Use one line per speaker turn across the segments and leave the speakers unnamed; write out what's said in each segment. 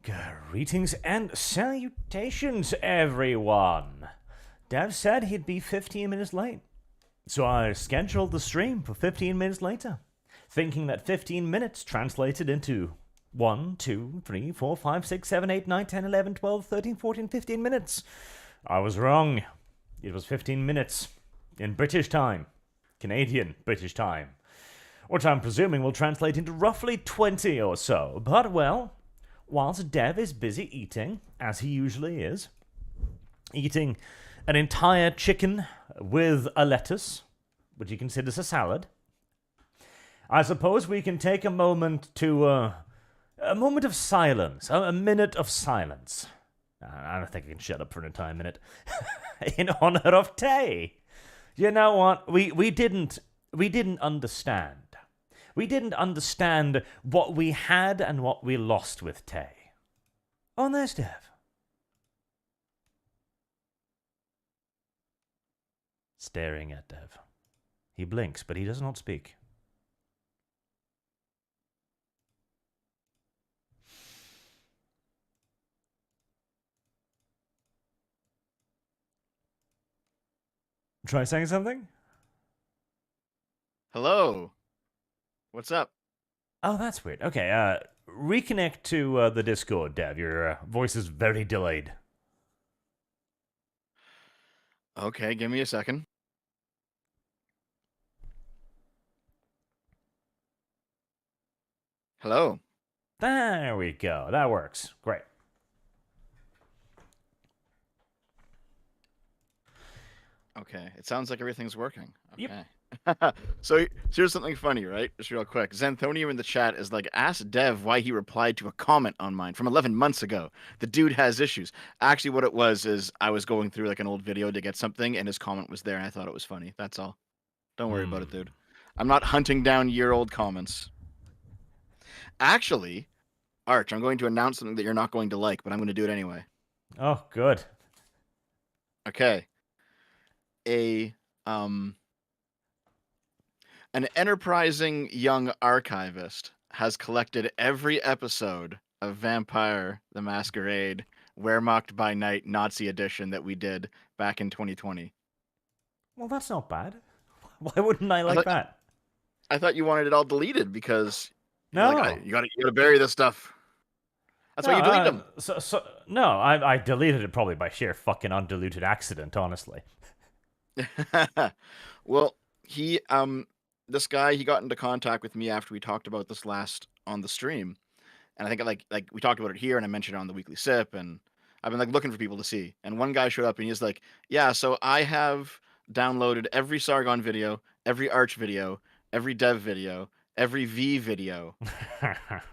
Greetings and salutations, everyone. Dev said he'd be 15 minutes late, so I scheduled the stream for 15 minutes later, thinking that 15 minutes translated into 1, 2, 3, 4, 5, 6, 7, 8, 9, 10, 11, 12, 13, 14, 15 minutes. I was wrong. It was 15 minutes in British time, Canadian British time, which I'm presuming will translate into roughly 20 or so. But, well, whilst Dev is busy eating, as he usually is, eating an entire chicken with a lettuce, which he considers a salad, I suppose we can take a moment to, a moment of silence, a minute of silence. I don't think I can shut up for an entire minute. In honor of Tay. You know what? We didn't understand. We didn't understand what we had and what we lost with Tay. Oh, and there's Dev. Staring at Dev. He blinks, but he does not speak. Try saying something?
Hello. What's up?
Oh, that's weird. Okay, reconnect to the Discord, Dev. Your voice is very delayed.
Okay, give me a second. Hello.
There we go. That works. Great.
Okay, it sounds like everything's working.
Yep.
Okay. So here's something funny, right? Just real quick. Xanthonium in the chat is like, ask Dev why he replied to a comment on mine from 11 months ago. The dude has issues. Actually, what it was is I was going through like an old video to get something, and his comment was there, and I thought it was funny. That's all. Don't worry about it, dude. I'm not hunting down year-old comments. Actually, Arch, I'm going to announce something that you're not going to like, but I'm going to do it anyway.
Oh, good.
Okay. An enterprising young archivist has collected every episode of Vampire the Masquerade Wehrmacht by Night Nazi edition that we did back in 2020.
Well, that's not bad. Why wouldn't I like that?
I thought you wanted it all deleted because
No.
you gotta bury this stuff. That's why you delete them.
No, I deleted it probably by sheer fucking undiluted accident, honestly.
Well, this guy, he got into contact with me after we talked about this last on the stream, and I think like we talked about it here, and I mentioned it on the Weekly Sip, and I've been like looking for people to see, and one guy showed up, and he's like, "Yeah, so I have downloaded every Sargon video, every Arch video, every Dev video, every V video,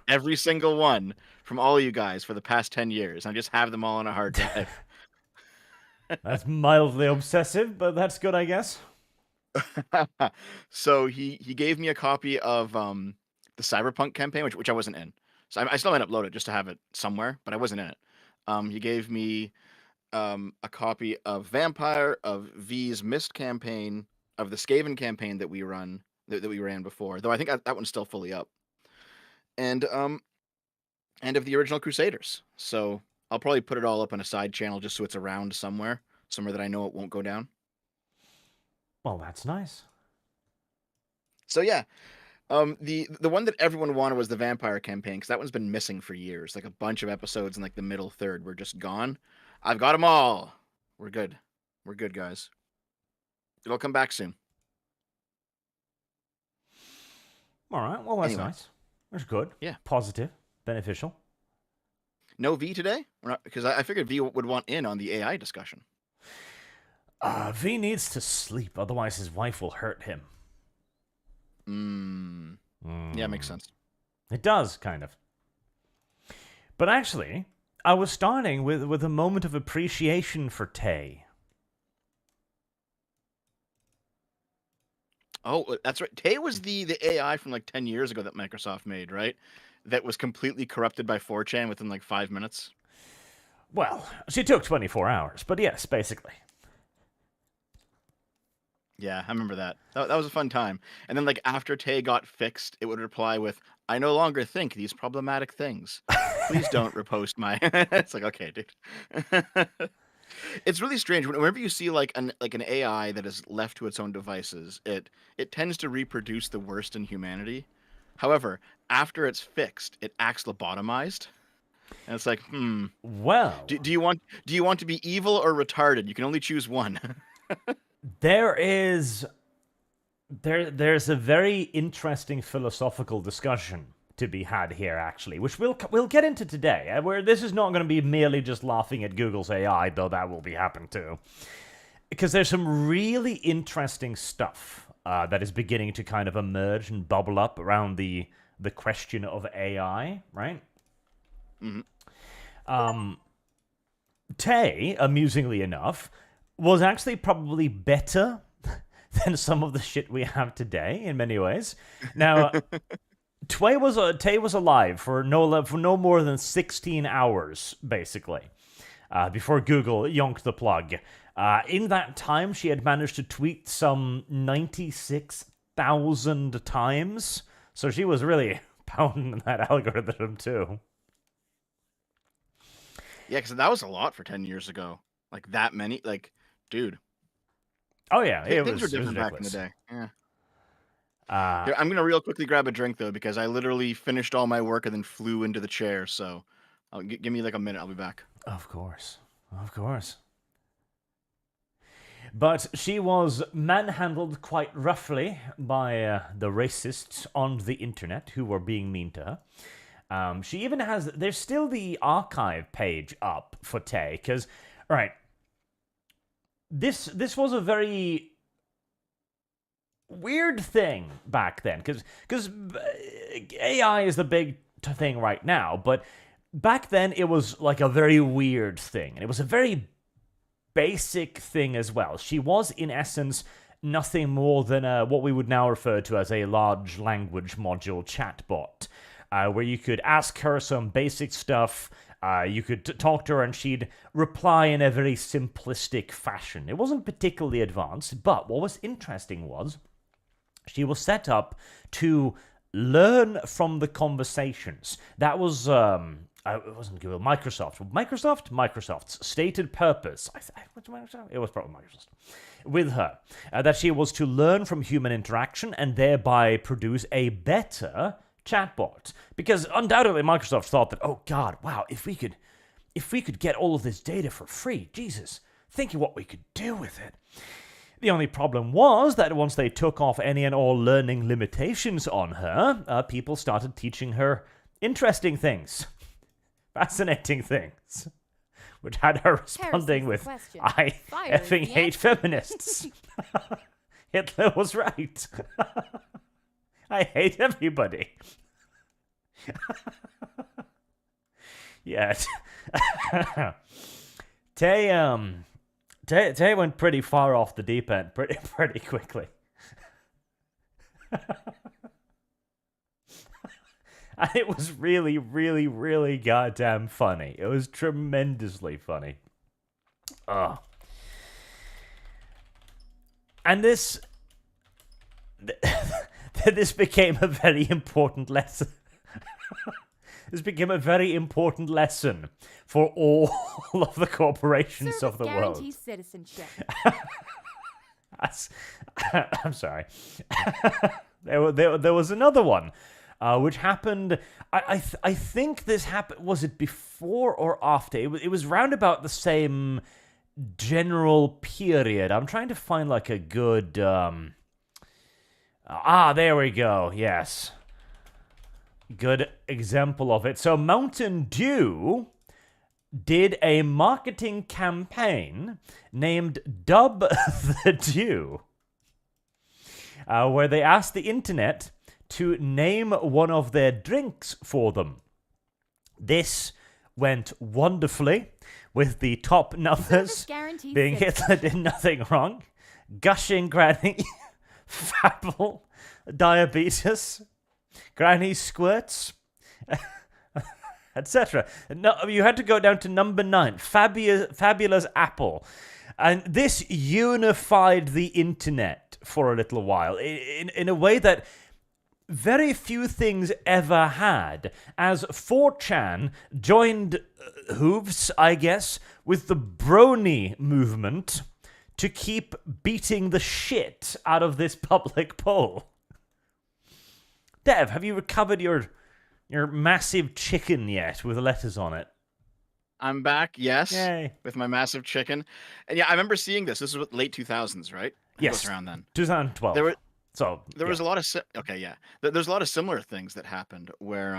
every single one from all of you guys for the past 10 years. I just have them all on a hard drive."
That's mildly obsessive, but that's good, I guess.
So he gave me a copy of the Cyberpunk campaign, which I wasn't in. So I still might upload it just to have it somewhere, but I wasn't in it. He gave me a copy of Vampire, of V's Mist campaign, of the Skaven campaign that we ran before, though I think that one's still fully up, and of the original Crusaders. So I'll probably put it all up on a side channel just so it's around somewhere that I know it won't go down.
Well, that's nice.
So yeah, the one that everyone wanted was the Vampire campaign, because that one's been missing for years. Like a bunch of episodes in like the middle third were just gone. I've got them all. We're good. We're good, guys. It'll come back soon.
All right. Well, that's
Anyway.
nice. That's good.
Yeah.
Positive. Beneficial.
No V today? Because I figured V would want in on the AI discussion.
V needs to sleep, otherwise his wife will hurt him.
Yeah, makes sense.
It does, kind of. But actually, I was starting with a moment of appreciation for Tay.
Oh, that's right. Tay was the AI from like 10 years ago that Microsoft made, right? That was completely corrupted by 4chan within like 5 minutes.
Well, she took 24 hours, but yes, basically.
Yeah, I remember that. That was a fun time. And then, like, after Tay got fixed, it would reply with, "I no longer think these problematic things." please don't repost my. It's like, okay, dude. It's really strange whenever you see like an AI that is left to its own devices. It tends to reproduce the worst in humanity. However, after it's fixed, it acts lobotomized, and it's like,
Well,
do you want to be evil or retarded? You can only choose one.
there's a very interesting philosophical discussion to be had here, actually, which we'll get into today. Where this is not going to be merely just laughing at Google's AI, though that will be happening too, because there's some really interesting stuff that is beginning to kind of emerge and bubble up around the question of AI, right?
Mm-hmm.
Tay, amusingly enough, was actually probably better than some of the shit we have today in many ways. Now, Tay was alive for no more than 16 hours, basically, before Google yonked the plug. In that time, she had managed to tweet some 96,000 times, so she was really pounding that algorithm too.
Yeah, because that was a lot for 10 years ago. Like that many, like, dude.
Oh yeah,
Things were different back in the day. Yeah. Here, I'm gonna real quickly grab a drink though, because I literally finished all my work and then flew into the chair. So, give me like a minute. I'll be back.
Of course. But she was manhandled quite roughly by the racists on the internet who were being mean to her. She even has... There's still the archive page up for Tay, because... Right. This was a very weird thing back then, because AI is the big thing right now, but back then it was like a very weird thing, and it was a very basic thing as well. She was, in essence, nothing more than what we would now refer to as a large language module chatbot, where you could ask her some basic stuff, you could talk to her and she'd reply in a very simplistic fashion. It wasn't particularly advanced, but what was interesting was she was set up to learn from the conversations. That was... it wasn't Google, Microsoft's stated purpose. It was probably Microsoft. With her, that she was to learn from human interaction and thereby produce a better chatbot. Because undoubtedly Microsoft thought that, oh God, wow, if we could get all of this data for free, Jesus, think of what we could do with it. The only problem was that once they took off any and all learning limitations on her, people started teaching her interesting things. Fascinating things, which had her responding with, I effing hate feminists. Hitler was right. I hate everybody. Yeah. Tay went pretty far off the deep end pretty quickly. And it was really, really, really goddamn funny. It was tremendously funny. And this became a very important lesson. This became a very important lesson for all of the corporations
Service
of the world.
guarantees citizenship.
I'm sorry. There was another one, which happened. I think this happened. Was it before or after? It was round about the same general period. I'm trying to find like a good. There we go. Yes. Good example of it. So Mountain Dew did a marketing campaign named Dub the Dew, where they asked the internet to name one of their drinks for them. This went wonderfully, with the top numbers being Hitler did nothing wrong, Gushing Granny, Fapple, Diabetes, Granny Squirts, etc. No, you had to go down to number 9, Fabulous Apple. And this unified the internet for a little while in a way that very few things ever had, as 4chan joined hooves, I guess, with the Brony movement to keep beating the shit out of this public poll. Dev, have you recovered your massive chicken yet with letters on it?
I'm back, yes,
Yay.
with my massive chicken. And yeah, I remember seeing this. This was late 2000s, right? I think it was around then.
2012.
There was a lot of there's a lot of similar things that happened where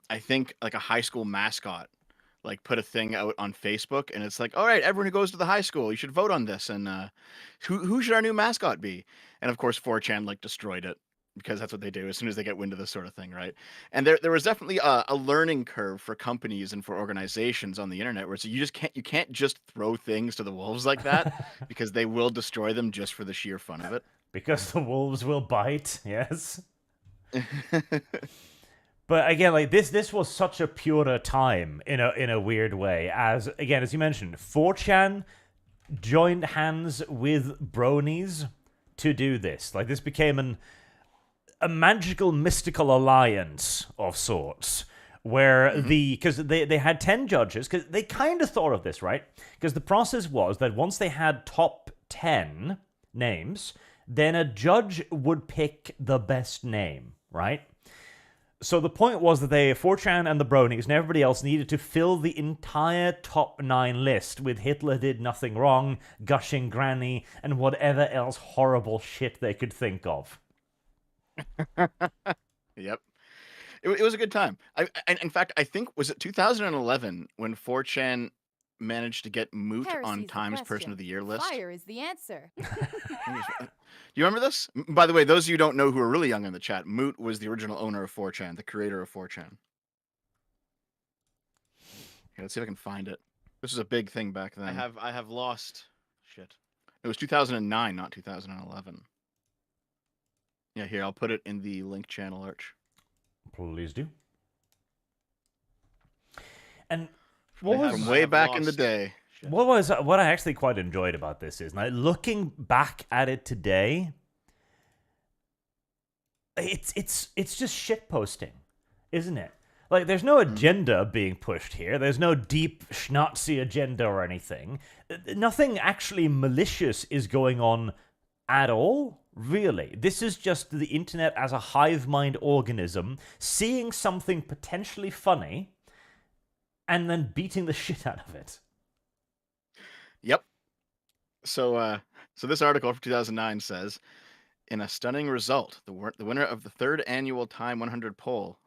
I think like a high school mascot like put a thing out on Facebook, and it's like, all right, everyone who goes to the high school, you should vote on this, and who should our new mascot be? And of course 4chan like destroyed it, because that's what they do as soon as they get wind of this sort of thing, right? And there was definitely a learning curve for companies and for organizations on the internet, where so you can't just throw things to the wolves like that, because they will destroy them just for the sheer fun of it.
Because the wolves will bite, yes. But again, like this was such a purer time in a weird way. As again, as you mentioned, 4chan joined hands with bronies to do this. Like this became a magical, mystical alliance of sorts, where because they had 10 judges, because they kind of thought of this, right? Because the process was that once they had top 10 names, then a judge would pick the best name, right? So the point was that 4chan and the bronies and everybody else needed to fill the entire top 9 list with Hitler did nothing wrong, gushing granny, and whatever else horrible shit they could think of.
Yep. It was a good time. In fact, I think, was it 2011 when 4chan managed to get Moot on Time's Person of the Year list?
Fire is the answer.
Do you remember this? By the way, those of you who don't know who are really young in the chat, Moot was the original owner of 4chan, the creator of 4chan. Okay, let's see if I can find it. This was a big thing back then. I have lost shit. It was 2009, not 2011. Yeah, here, I'll put it in the link channel, Arch.
Please do. And
from way back in the day.
What I actually quite enjoyed about this is, now looking back at it today, it's just shit posting, isn't it? Like, there's no agenda being pushed here. There's no deep Schnazi agenda or anything. Nothing actually malicious is going on at all, really. This is just the internet as a hive mind organism seeing something potentially funny and then beating the shit out of it.
Yep. So this article from 2009 says, in a stunning result, the winner of the 3rd annual Time 100 poll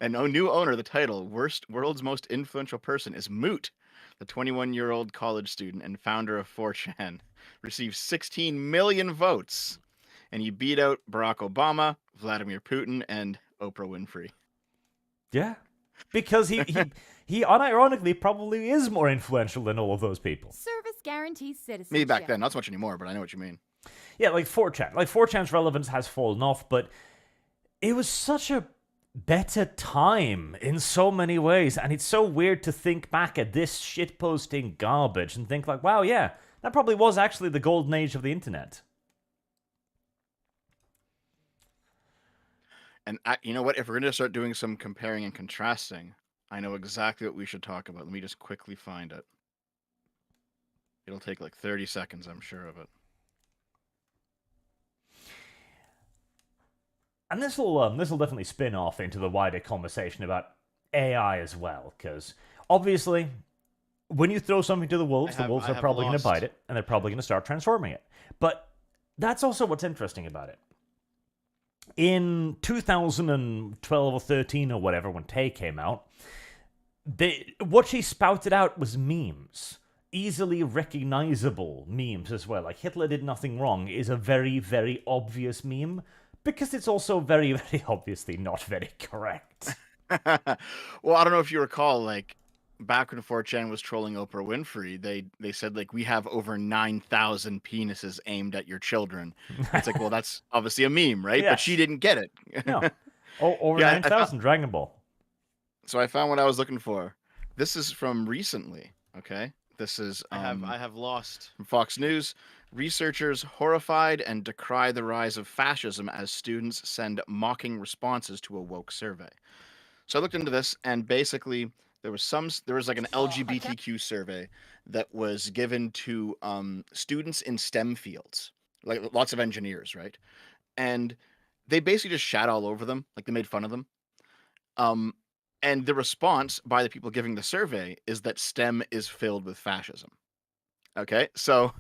and new owner of the title, World's Most Influential Person, is Moot, the 21-year-old college student and founder of 4chan, received 16 million votes, and he beat out Barack Obama, Vladimir Putin, and Oprah Winfrey.
Yeah, because he unironically probably is more influential than all of those people.
Service guarantees citizenship.
Maybe back then, not so much anymore, but I know what you mean.
Yeah, like 4chan. Like 4chan's relevance has fallen off, but it was such a better time in so many ways, and it's so weird to think back at this shitposting garbage and think like, wow, yeah, that probably was actually the golden age of the internet.
And you know what? If we're going to start doing some comparing and contrasting, I know exactly what we should talk about. Let me just quickly find it. It'll take like 30 seconds, I'm sure of it.
And this will definitely spin off into the wider conversation about AI as well, because obviously, when you throw something to the wolves are probably going to bite it, and they're probably going to start transforming it. But that's also what's interesting about it. In 2012 or 13 or whatever, when Tay came out, what she spouted out was memes. Easily recognizable memes as well. Like, Hitler did nothing wrong is a very, very obvious meme, because it's also very, very obviously not very correct.
Well, I don't know if you recall, like, back when 4chan was trolling Oprah Winfrey, they said, like, we have over 9,000 penises aimed at your children. It's like, well, that's obviously a meme, right?
Yes.
But she didn't get it.
No. Over 9,000, Dragon Ball.
So I found what I was looking for. This is from recently, okay? This is I have lost from Fox News. Researchers horrified and decry the rise of fascism as students send mocking responses to a woke survey. So I looked into this, and basically there was like an LGBTQ survey that was given to students in STEM fields, like lots of engineers, right? And they basically just shat all over them, like they made fun of them. Um, and the response by the people giving the survey is that STEM is filled with fascism. Okay, so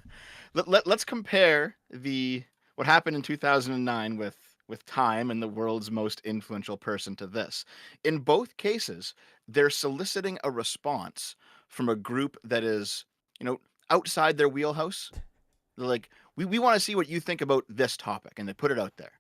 let's compare the what happened in 2009 with Time and the world's most influential person to this. In both cases, they're soliciting a response from a group that is, you know, outside their wheelhouse. They're like, we want to see what you think about this topic, and they put it out there.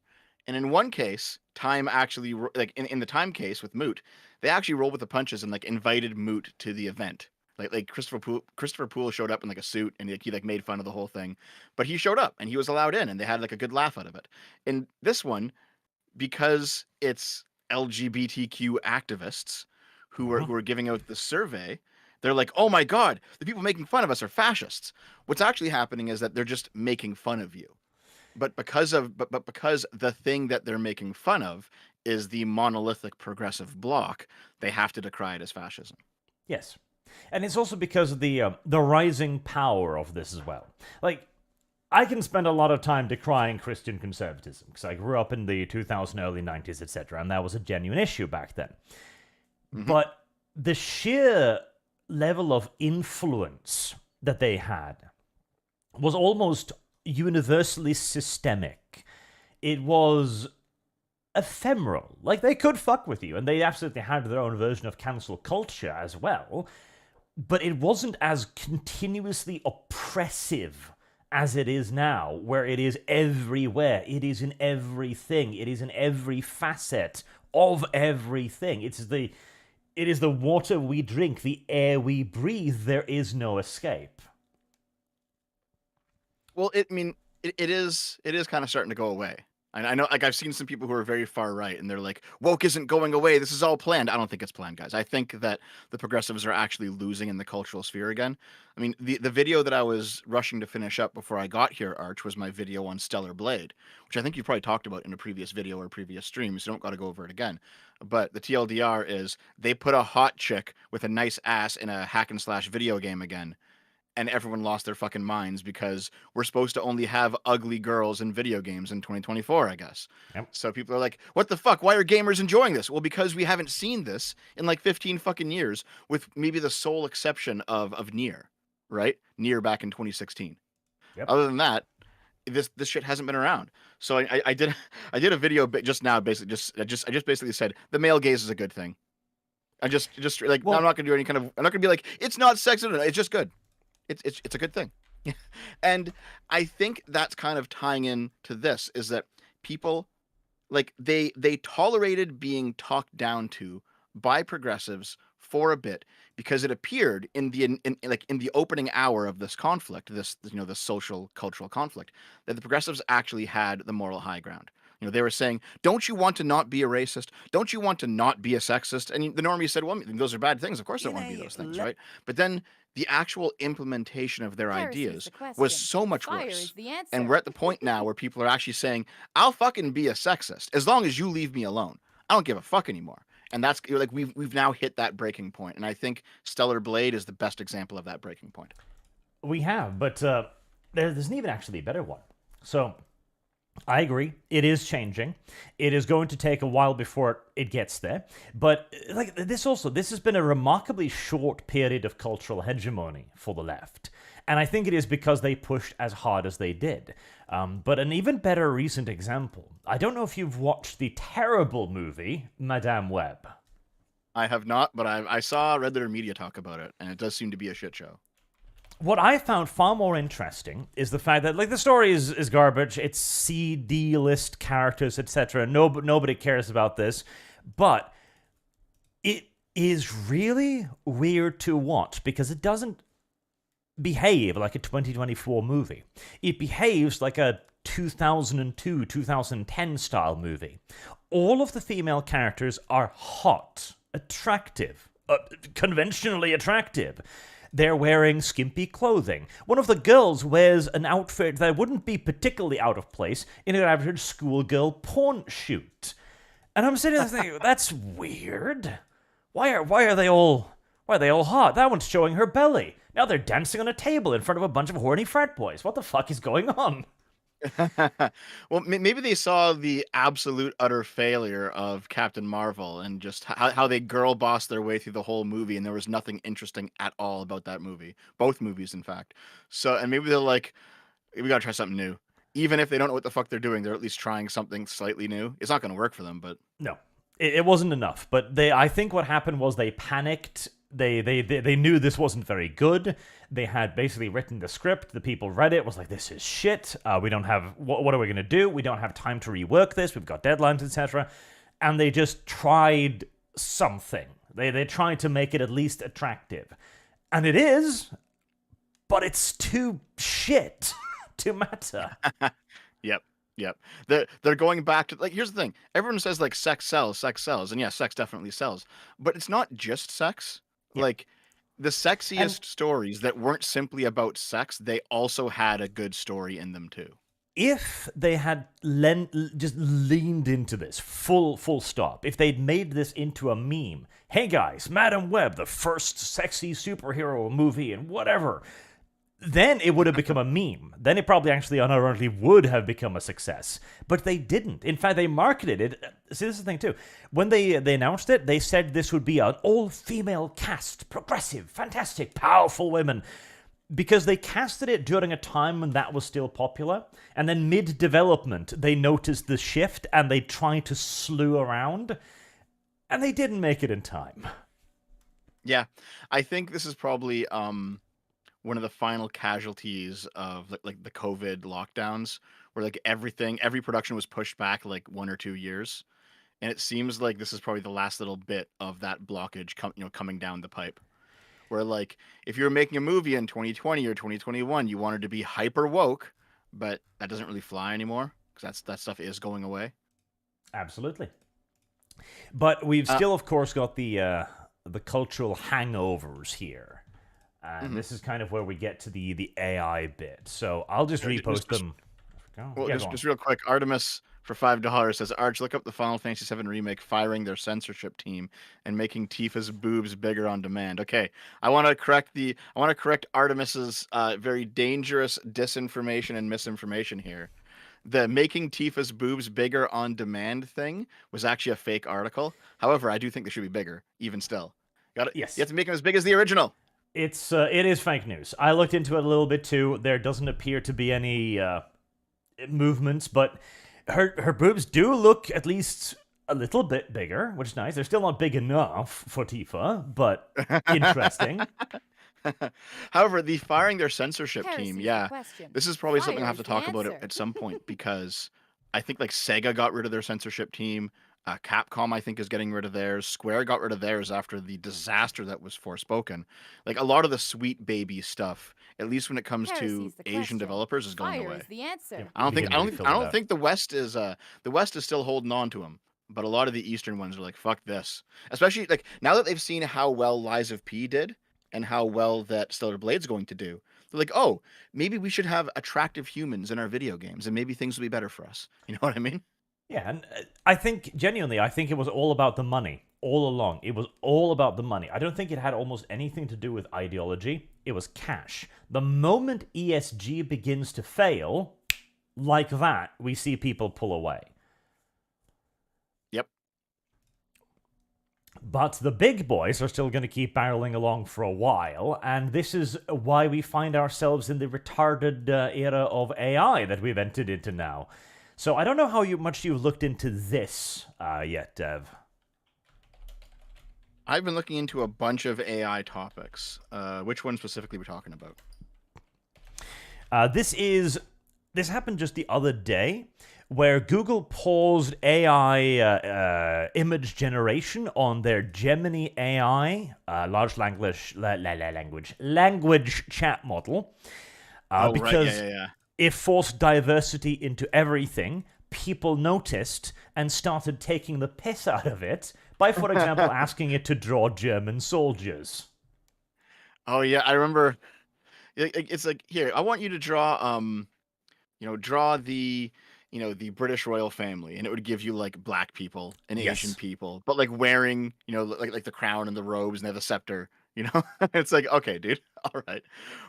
And in one case, Time actually, like in the Time case with Moot, they actually rolled with the punches and like invited Moot to the event. Like Christopher Poole showed up in like a suit, and he like made fun of the whole thing, but he showed up and he was allowed in, and they had like a good laugh out of it. In this one, because it's LGBTQ activists who are giving out the survey, they're like, "Oh my God, the people making fun of us are fascists." What's actually happening is that they're just making fun of you, but because the thing that they're making fun of is the monolithic progressive bloc, they have to decry it as fascism.
Yes. And it's also because of the rising power of this as well. Like, I can spend a lot of time decrying Christian conservatism, because I grew up in the 2000 early 90s, etc., and that was a genuine issue back then. Mm-hmm. But the sheer level of influence that they had was almost universally systemic. It was ephemeral. Like, they could fuck with you, and they absolutely had their own version of cancel culture as well, but it wasn't as continuously oppressive as it is now, where it is everywhere. It is in everything. It is in every facet of everything. It is the water we drink, the air we breathe. There is no escape.
Well, it is kind of starting to go away. I know, like, I've seen some people who are very far right, and they're like, woke isn't going away. This is all planned. I don't think it's planned, guys. I think that the progressives are actually losing in the cultural sphere again. I mean, the video that I was rushing to finish up before I got here, Arch, was my video on Stellar Blade, which I think you probably talked about in a previous video or previous stream, so you don't got to go over it again. But the TLDR is they put a hot chick with a nice ass in a hack and slash video game again, and everyone lost their fucking minds because we're supposed to only have ugly girls in video games in 2024, I guess.
Yep.
So people are like, what the fuck? Why are gamers enjoying this? Well, because we haven't seen this in like 15 fucking years, with maybe the sole exception of Nier, right? Nier back in 2016.
Yep.
Other than that, this shit hasn't been around. So I did a video just now, basically I just basically said the male gaze is a good thing. I just like, well, I'm not gonna do any kind of, I'm not gonna be like, it's not sexist, it's just good. It's a good thing. And I think that's kind of tying in to this, is that people, like, they tolerated being talked down to by progressives for a bit, because it appeared in the opening hour of this conflict, this social cultural conflict, that the progressives actually had the moral high ground. They were saying, don't you want to not be a racist? Don't you want to not be a sexist? And the normies said, well, those are bad things. Of course I don't want to be those things, right? But then the actual implementation of their ideas was so much worse. And we're at the point now where people are actually saying, I'll fucking be a sexist as long as you leave me alone. I don't give a fuck anymore. And that's like, we've now hit that breaking point. And I think Stellar Blade is the best example of that breaking point.
We have, but there's an even actually better one. So I agree. It is changing. It is going to take a while before it gets there. But like this has been a remarkably short period of cultural hegemony for the left. And I think it is because they pushed as hard as they did. But an even better recent example, I don't know if you've watched the terrible movie, Madame Web.
I have not, but I saw Red Letter Media talk about it, and it does seem to be a shit show.
What I found far more interesting is the fact that, like, the story is garbage. It's C-D list characters, etc. Nobody cares about this. But it is really weird to watch because it doesn't behave like a 2024 movie. It behaves like a 2002, 2010 style movie. All of the female characters are hot, attractive, conventionally attractive. They're wearing skimpy clothing. One of the girls wears an outfit that wouldn't be particularly out of place in an average schoolgirl porn shoot. And I'm sitting there thinking, that's weird. Why are they all hot? That one's showing her belly. Now they're dancing on a table in front of a bunch of horny frat boys. What the fuck is going on?
Well, maybe they saw the absolute utter failure of Captain Marvel and just how they girl bossed their way through the whole movie, and there was nothing interesting at all about that movie. Both movies, in fact. So, and maybe they're like, we gotta try something new. Even if they don't know what the fuck they're doing, they're at least trying something slightly new. It's not gonna work for them, but
No, it wasn't enough. But I think what happened was they panicked. They knew this wasn't very good. They had basically written the script. The people read it, was like, this is shit. We don't have, what are we going to do? We don't have time to rework this. We've got deadlines, etc. And they just tried something. They tried to make it at least attractive. And it is, but it's too shit to matter.
Yep. They're going back to, like, here's the thing. Everyone says, like, sex sells. And yeah, sex definitely sells. But it's not just sex.
Yeah.
Like, the sexiest stories that weren't simply about sex, they also had a good story in them too.
If they had just leaned into this full stop, if they'd made this into a meme, hey guys, Madam Web, the first sexy superhero movie and whatever, then it would have become a meme. Then it probably actually unironically would have become a success. But they didn't. In fact, they marketed it. See, this is the thing too. When they announced it, they said this would be an all-female cast, progressive, fantastic, powerful women. Because they casted it during a time when that was still popular. And then mid-development, they noticed the shift and they tried to slew around. And they didn't make it in time.
Yeah. I think this is probably one of the final casualties of like the COVID lockdowns, where like every production was pushed back like 1 or 2 years, and it seems like this is probably the last little bit of that blockage coming down the pipe. Where like if you were making a movie in 2020 or 2021, you wanted to be hyper woke, but that doesn't really fly anymore because that stuff is going away.
Absolutely. But we've still, of course, got the cultural hangovers here. And this is kind of where we get to the AI bit. So I'll just repost them.
Well, just real quick, Artemis for $5 says, Arch, look up the Final Fantasy VII Remake firing their censorship team and making Tifa's boobs bigger on demand. Okay, I want to correct Artemis's very dangerous disinformation and misinformation here. The making Tifa's boobs bigger on demand thing was actually a fake article. However, I do think they should be bigger, even still.
Yes.
You have to make them as big as the original.
It is fake news. I looked into it a little bit too. There doesn't appear to be any movements, but her boobs do look at least a little bit bigger, which is nice. They're still not big enough for Tifa, but interesting.
However, the firing their censorship
Heresy's
team,
the
yeah,
question.
this is probably something I have
Fire
to
is the
talk about
answer.
at some point, because I think like Sega got rid of their censorship team. Capcom, I think, is getting rid of theirs. Square got rid of theirs after the disaster that was Forspoken. Like a lot of the sweet baby stuff, at least when it comes to
Heresy's the
Asian
question.
developers, is going
Fire
away.
is the answer.
Yeah.
I don't think
Beginning to fill it out.
the West is still holding on to them, but a lot of the Eastern ones are like, fuck this. Especially like now that they've seen how well Lies of P did and how well that Stellar Blade's going to do. They're like, oh, maybe we should have attractive humans in our video games, and maybe things will be better for us. You know what I mean?
Yeah, and I think, genuinely, it was all about the money all along. It was all about the money. I don't think it had almost anything to do with ideology. It was cash. The moment ESG begins to fail, like that, we see people pull away.
Yep.
But the big boys are still going to keep barreling along for a while, and this is why we find ourselves in the retarded era of AI that we've entered into now. So I don't know how much you've looked into this yet, Dev.
I've been looking into a bunch of AI topics. Which one specifically we're talking about?
This happened just the other day, where Google paused AI image generation on their Gemini AI large language chat model. Because
right, yeah.
it forced diversity into everything. People noticed and started taking the piss out of it by, for example, asking it to draw German soldiers.
Oh yeah, I remember. It's like, here, I want you to draw draw the the British royal family, and it would give you like black people and Asian
Yes.
people, but like wearing like the crown and the robes and they have the scepter. It's like, okay, dude, all right.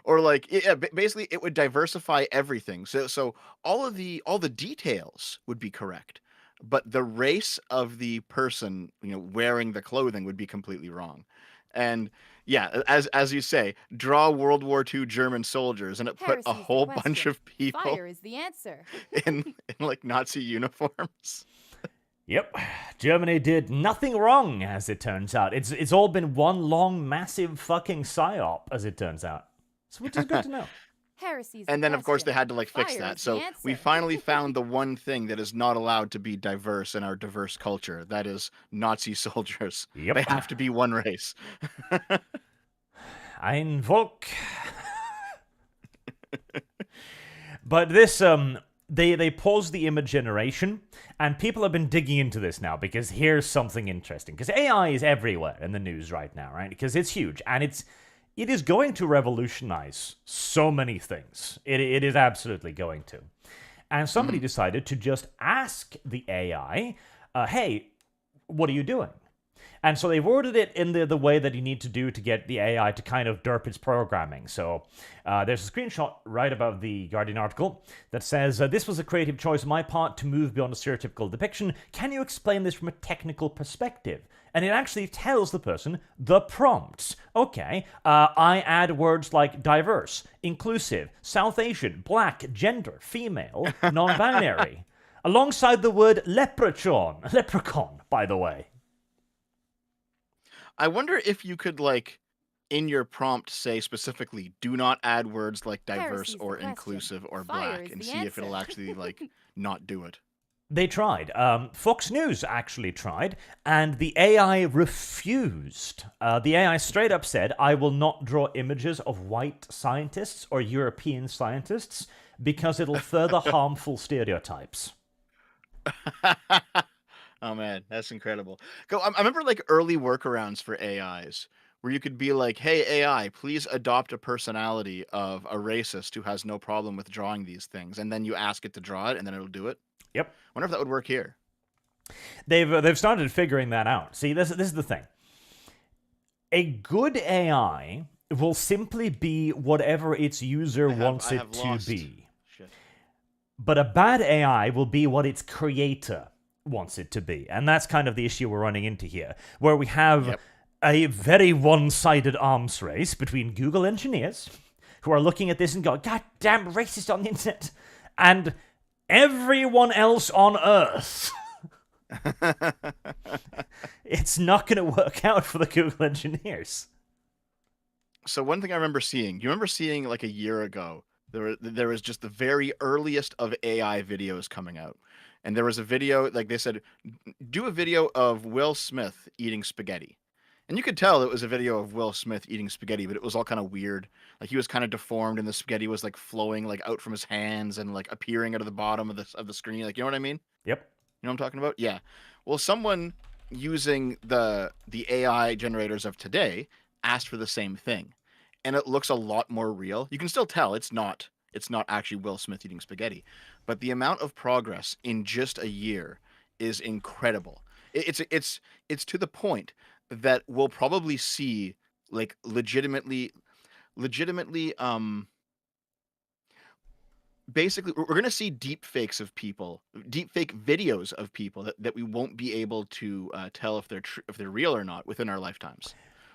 Or like, yeah, basically it would diversify everything. So all the details would be correct, but the race of the person wearing the clothing would be completely wrong. And yeah, as you say, draw World War II German soldiers, and it put a
Heresy is the
whole bunch
question.
of people
Fire is the answer.
in like Nazi uniforms.
Yep, Germany did nothing wrong, as it turns out. It's all been one long, massive fucking psyop, as it turns out. So which is good to know.
Heresy is the
And then, of course, they
question.
had to like fix
Fire
that.
is the
So we
answer.
finally found the one thing that is not allowed to be diverse in our diverse culture. That is Nazi soldiers.
Yep.
They have to be one race.
Ein Volk. But this, they paused the image generation, and people have been digging into this now, because here's something interesting. Because AI is everywhere in the news right now, right? Because it's huge, and it is going to revolutionize so many things. It is absolutely going to. And somebody decided to just ask the AI, hey, what are you doing? And so they worded it in the way that you need to do to get the AI to kind of derp its programming. So there's a screenshot right above the Guardian article that says, this was a creative choice on my part to move beyond a stereotypical depiction. Can you explain this from a technical perspective? And it actually tells the person the prompts. Okay, I add words like diverse, inclusive, South Asian, black, gender, female, non-binary, alongside the word leprechaun, by the way.
I wonder if you could, like, in your prompt say specifically, do not add words like diverse
Heresy is the
or
question.
inclusive or
Fire
black,
is
and
the
see if it'll
answer.
actually like not do it.
They tried. Fox News actually tried, and the AI refused. The AI straight up said, I will not draw images of white scientists or European scientists because it'll further harmful stereotypes.
Oh man, that's incredible. I remember like early workarounds for AIs where you could be like, "Hey AI, please adopt a personality of a racist who has no problem with drawing these things," and then you ask it to draw it, and then it'll do it.
Yep.
Wonder if that would work here.
They've started figuring that out. See, this is the thing. A good AI will simply be whatever its user wants
I
it
have
to
lost.
be.
Shit.
But a bad AI will be what its creator wants it to be. And that's kind of the issue we're running into here, where we have
Yep.
a very one-sided arms race between Google engineers who are looking at this and going, God damn racist on the internet, and everyone else on Earth. It's not going to work out for the Google engineers.
So one thing I remember seeing, you remember seeing like a year ago, there was just the very earliest of AI videos coming out. And there was a video, like they said, do a video of Will Smith eating spaghetti. And you could tell it was a video of Will Smith eating spaghetti, but it was all kind of weird. Like he was kind of deformed and the spaghetti was like flowing like out from his hands and like appearing out of the bottom of the screen. Like, you know what I mean?
Yep.
You know what I'm talking about? Yeah. Well, someone using the AI generators of today asked for the same thing, and it looks a lot more real. You can still tell it's not actually Will Smith eating spaghetti, but the amount of progress in just a year is incredible. It's to the point that we'll probably see like legitimately basically we're going to see deep fakes of people, deep fake videos of people that we won't be able to tell if they're real or not within our lifetimes.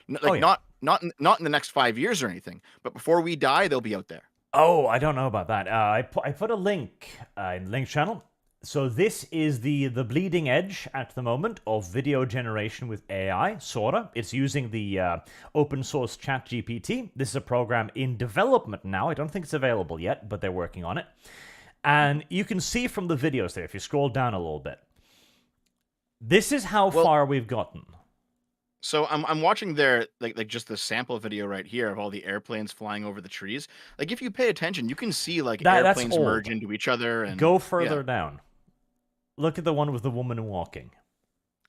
Like,
yeah.
not in the next 5 years or anything, but before we die they'll be out there.
Oh, I don't know about that. I put a link in the link channel. So this is the bleeding edge at the moment of video generation with AI, sorta. It's using the open source ChatGPT. This is a program in development now. I don't think it's available yet, but they're working on it. And you can see from the videos there, if you scroll down a little bit, this is how far we've gotten.
So I'm watching their like just the sample video right here of all the airplanes flying over the trees. Like if you pay attention, you can see like
That's
airplanes
old.
merge into each other and
Go further down. Look at the one with the woman walking.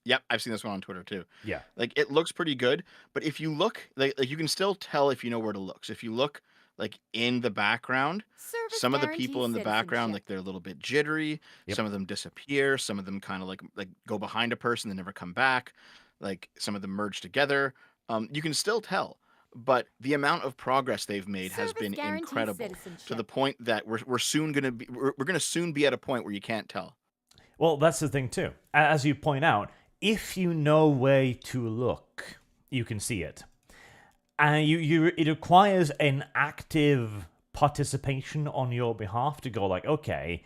Yep, I've seen this one on Twitter too.
Yeah.
Like it looks pretty good, but if you look, like you can still tell if you know where to look. So if you look like in the background,
Service
some of the people
guarantees
in the background,
citizenship.
like they're a little bit jittery.
Yep.
Some of them disappear. Some of them kind of like go behind a person and never come back. Like some of them merge together. You can still tell, but the amount of progress they've made has
Service
been
guarantees
incredible to the
citizenship.
point that we're soon gonna be we're gonna soon be at a point where you can't tell.
Well, that's the thing too. As you point out, if you know where to look, you can see it. And it requires an active participation on your behalf to go like, okay,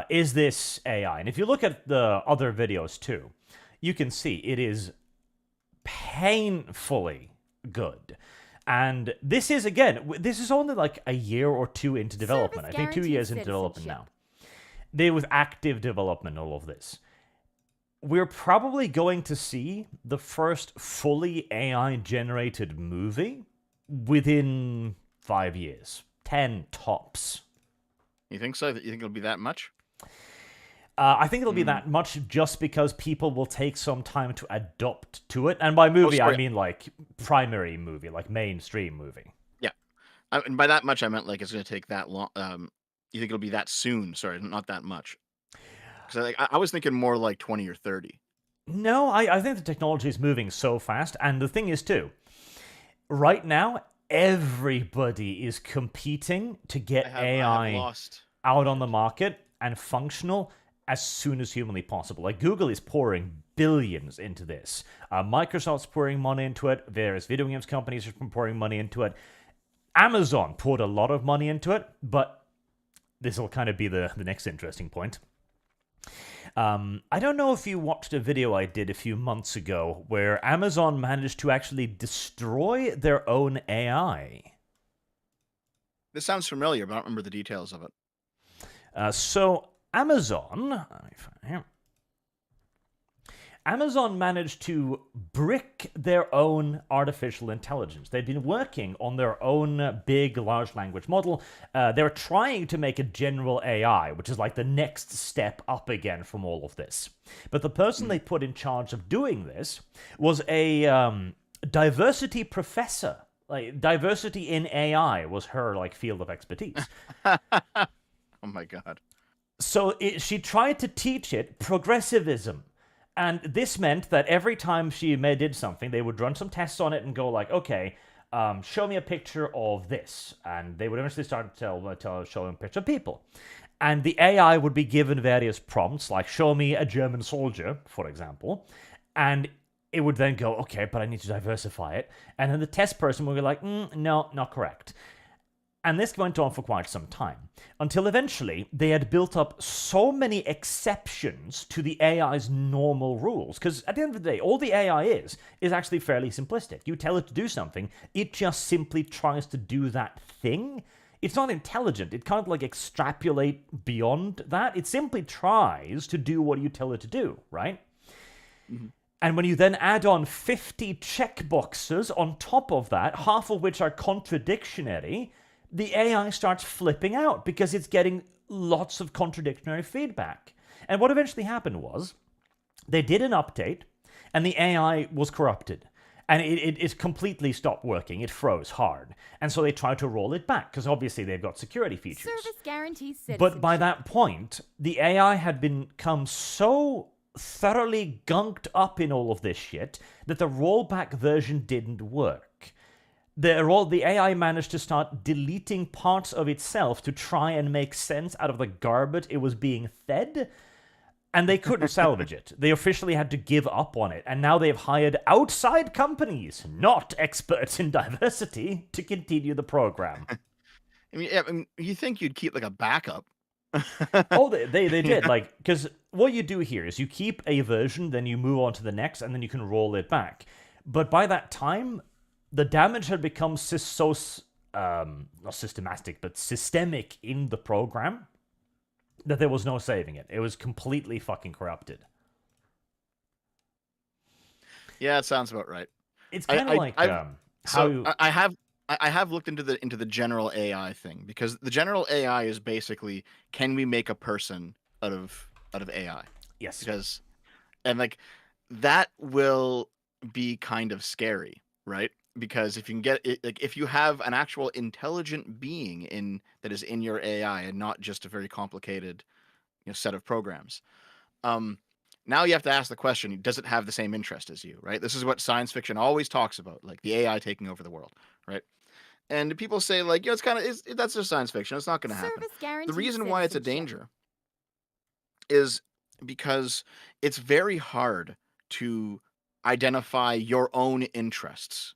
is this AI? And if you look at the other videos too, you can see it is painfully good. And this is, again, this is only like a year or two into development. I think 2 years into development now. They with active development, all of this. We're probably going to see the first fully AI-generated movie within 5 years. 10 tops.
You think so? You think it'll be that much?
I think it'll be that much just because people will take some time to adapt to it. And by movie, I mean like primary movie, like mainstream movie.
Yeah. And by that much, I meant like it's going to take that long. You think it'll be that soon? Sorry, not that much. Because I was thinking more like 20 or 30.
No, I think the technology is moving so fast. And the thing is, too, right now, everybody is competing to get AI out on the market and functional as soon as humanly possible. Like, Google is pouring billions into this. Microsoft's pouring money into it. Various video games companies are pouring money into it. Amazon poured a lot of money into it, but this will kind of be the next interesting point. I don't know if you watched a video I did a few months ago where Amazon managed to actually destroy their own AI.
This sounds familiar, but I don't remember the details of it.
So Amazon managed to brick their own artificial intelligence. They'd been working on their own big large language model. They were trying to make a general AI, which is like the next step up again from all of this. But the person they put in charge of doing this was a diversity professor. Like, diversity in AI was her like field of expertise.
Oh my god.
So she tried to teach it progressivism. And this meant that every time she did something, they would run some tests on it and go like, okay, show me a picture of this. And they would eventually start to show them a picture of people. And the AI would be given various prompts, like show me a German soldier, for example. And it would then go, okay, but I need to diversify it. And then the test person would be like, no, not correct. And this went on for quite some time, until eventually they had built up so many exceptions to the AI's normal rules. Because at the end of the day, all the AI is actually fairly simplistic. You tell it to do something, it just simply tries to do that thing. It's not intelligent. It can't like extrapolate beyond that. It simply tries to do what you tell it to do, right? Mm-hmm. And when you then add on 50 checkboxes on top of that, half of which are contradictory, the AI starts flipping out because it's getting lots of contradictory feedback. And what eventually happened was they did an update and the AI was corrupted. And it completely stopped working. It froze hard. And so they tried to roll it back because obviously they've got security features.
Service guarantees citizenship.
But by that point, the AI had become so thoroughly gunked up in all of this shit that the rollback version didn't work. The AI managed to start deleting parts of itself to try and make sense out of the garbage it was being fed, and they couldn't salvage it. They officially had to give up on it, and now they've hired outside companies, not experts in diversity, to continue the program.
I mean, you think you'd keep like a backup.
Oh, they did. Like, because what you do here is you keep a version, then you move on to the next, and then you can roll it back. But by that time, the damage had become not systematic, but systemic in the program that there was no saving it. It was completely fucking corrupted.
Yeah, it sounds about right.
It's kind of like
I have looked into the general AI thing, because the general AI is basically, can we make a person out of AI?
Yes.
Because, and like, that will be kind of scary, right? Because if you can get it, like if you have an actual intelligent being in that is in your AI and not just a very complicated, set of programs, um, now you have to ask the question: does it have the same interest as you? Right? This is what science fiction always talks about, like the AI taking over the world, right? And people say like, it's kind of that's just science fiction. It's not going to happen.
Service
The
guaranteed
reason why it's a
citizenship.
danger is because it's very hard to identify your own interests,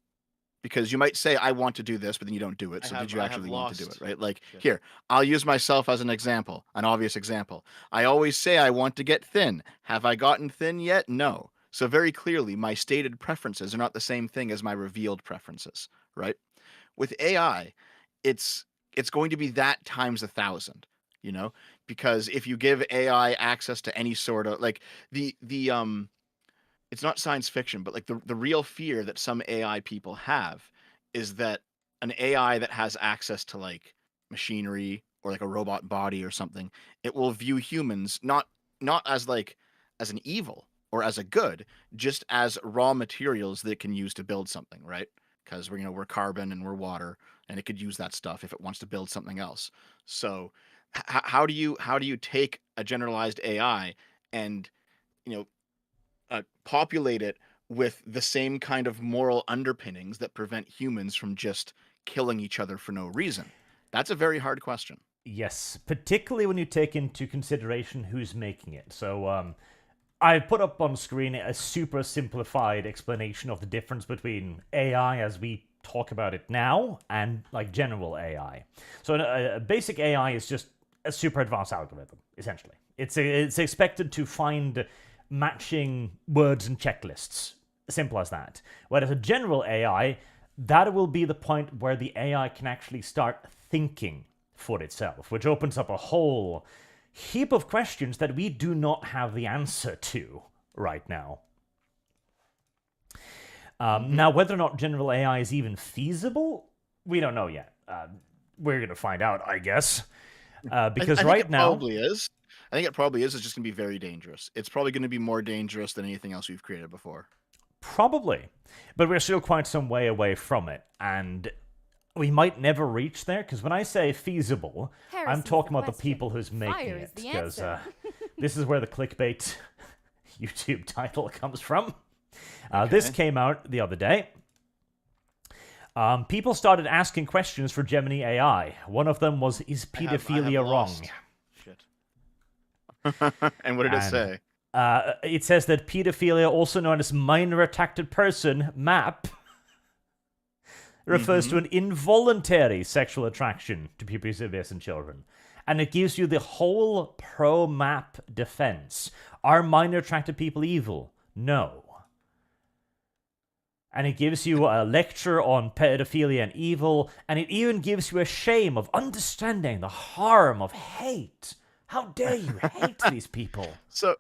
because you might say I want to do this, but then you don't do it. So did you
I have
actually want to do it,
lost.
right? Like
Shit.
here, I'll use myself as an example, an obvious example. I always say I want to get thin. Have I gotten thin yet? No. So very clearly my stated preferences are not the same thing as my revealed preferences, right? With AI, it's going to be that times 1,000, because if you give AI access to any sort of like the it's not science fiction, but like the real fear that some AI people have is that an AI that has access to like machinery or like a robot body or something, it will view humans not as like as an evil or as a good, just as raw materials that it can use to build something, right? Because we're carbon and we're water, and it could use that stuff if it wants to build something else. So how do you take a generalized AI and you know populate it with the same kind of moral underpinnings that prevent humans from just killing each other for no reason? That's a very hard question.
Yes, particularly when you take into consideration who's making it. So, I put up on screen a super simplified explanation of the difference between AI as we talk about it now and like general AI. So, a basic AI is just a super advanced algorithm, essentially. It's expected to find matching words and checklists. Simple as that. Whereas a general AI, that will be the point where the AI can actually start thinking for itself, which opens up a whole heap of questions that we do not have the answer to right now. Now, whether or not general AI is even feasible, we don't know yet. We're going to find out, I guess. Because
I think
right
it
now,
probably is. I think it probably is. It's just going to be very dangerous. It's probably going to be more dangerous than anything else we've created before.
probably. But we're still quite some way away from it. And we might never reach there, because when I say feasible, I'm
Heresy's
talking
the
about the
question.
people who's making
Fire is
it.
the
Because
answer.
this is where the clickbait YouTube title comes from. This
Okay.
came out the other day. People started asking questions for Gemini AI. One of them was, is
I have
pedophilia wrong?
lost. Shit.
And what did it
And-
say?
It says that pedophilia, also known as minor attracted person, MAP, refers to an involuntary sexual attraction to prepubescent children. And it gives you the whole pro-MAP defense. Are minor attracted people evil? No. And it gives you a lecture on pedophilia and evil, and it even gives you a shame of understanding the harm of hate. How dare you hate these people?
So,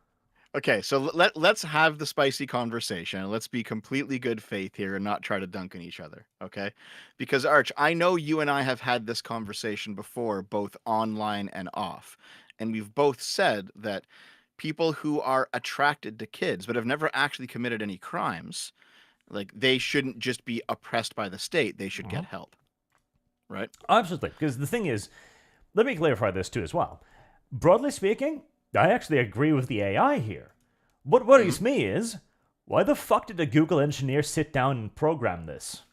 okay, so let's have the spicy conversation. Let's be completely good faith here and not try to dunk on each other, okay? Because Arch, I know you and I have had this conversation before, both online and off, and we've both said that people who are attracted to kids but have never actually committed any crimes, like they shouldn't just be oppressed by the state. They should get help, right?
Absolutely, because the thing is, let me clarify this too as well. Broadly speaking, I actually agree with the AI here. What worries me is, why the fuck did a Google engineer sit down and program this?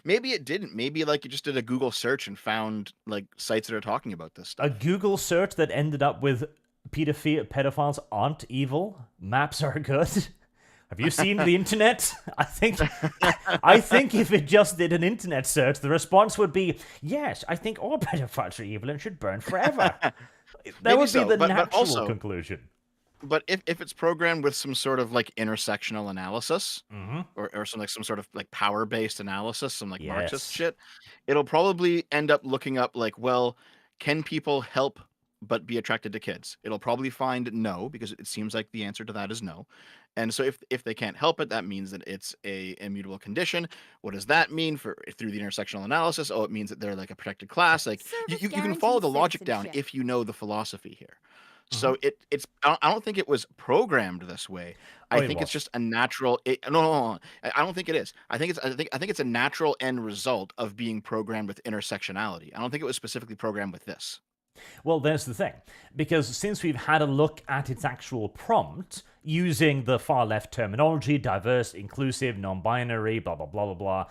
Maybe it didn't. Maybe like you just did a Google search and found like sites that are talking about this
A
stuff.
Google search that ended up with pedophiles aren't evil, maps are good. Have you seen the internet? I think if it just did an internet search, the response would be, yes, I think all pedophiles are evil and should burn forever. That
Maybe
would be
so,
the
but
natural
also-
conclusion.
But if it's programmed with some sort of like intersectional analysis
Mm-hmm.
or some sort of like power based analysis, some like Marxist
Yes.
shit, it'll probably end up looking up like, well, can people help but be attracted to kids? It'll probably find no, because it seems like the answer to that is no. And so if they can't help it, that means that it's a immutable condition. What does that mean for through the intersectional analysis? Oh, it means that they're like a protected class. Like
Service
you can follow the
guaranteed
logic down
citizenship.
if you know the philosophy here. So it's I don't think it was programmed this way.
Oh,
I
it
think it's
was.
just a natural. No. I don't think it is. I think it's a natural end result of being programmed with intersectionality. I don't think it was specifically programmed with this.
Well, there's the thing. Because since we've had a look at its actual prompt, using the far left terminology, diverse, inclusive, non binary, blah, blah, blah, blah, blah,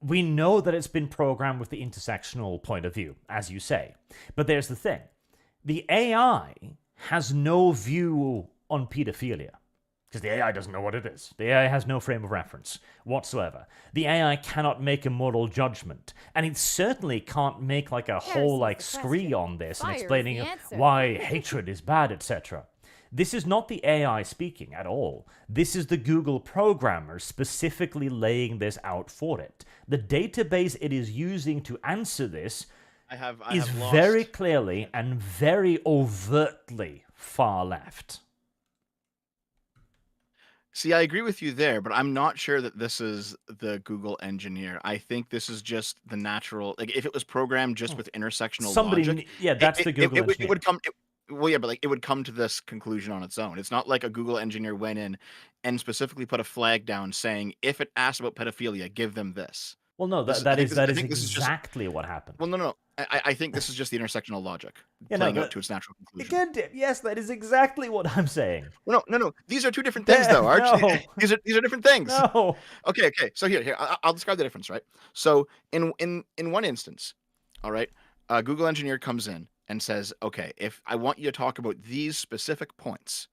we know that it's been programmed with the intersectional point of view, as you say. But there's the thing. The AI has no view on pedophilia. Because the AI doesn't know what it is. The AI has no frame of reference whatsoever. The AI cannot make a moral judgment. And it certainly can't make like a whole like scree on this and explaining why hatred is bad, etc. This is not the AI speaking at all. This is the Google programmers specifically laying this out for it. The database it is using to answer this is very clearly and very overtly far left.
See, I agree with you there, but I'm not sure that this is the Google engineer. I think this is just the natural. Like, if it was programmed just with intersectional logic,
that's the Google engineer.
It would come. Well, yeah, but like it would come to this conclusion on its own. It's not like a Google engineer went in and specifically put a flag down saying, if it asks about pedophilia, give them this.
Well, no, that is exactly what happened.
Well, no. I think this is just the intersectional logic playing out to its natural conclusion.
Again, yes, that is exactly what I'm saying.
Well, no. These are two different things, though, Arch.
No.
These are different things.
No.
Okay. So here, I'll describe the difference, right? So in one instance, all right, a Google engineer comes in and says, okay, if I want you to talk about these specific points,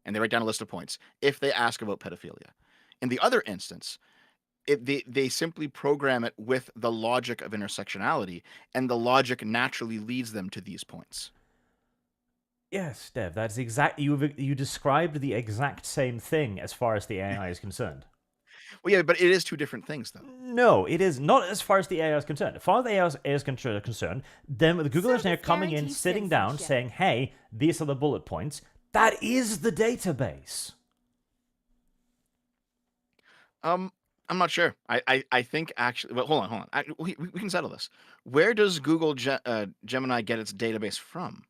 and they write down a list of points, if they ask about pedophilia. In the other instance, they simply program it with the logic of intersectionality, and the logic naturally leads them to these points.
Yes, Dev, that's exact. You described the exact same thing as far as the AI is concerned.
Well, yeah, but it is two different things, though.
No, it is not as far as the AI is concerned. As far as the AI is concerned, then the Google engineer coming in, sitting down, saying, hey, these are the bullet points, that is the database.
I'm not sure. I think actually. Well, hold on. We can settle this. Where does Google Gemini get its database from?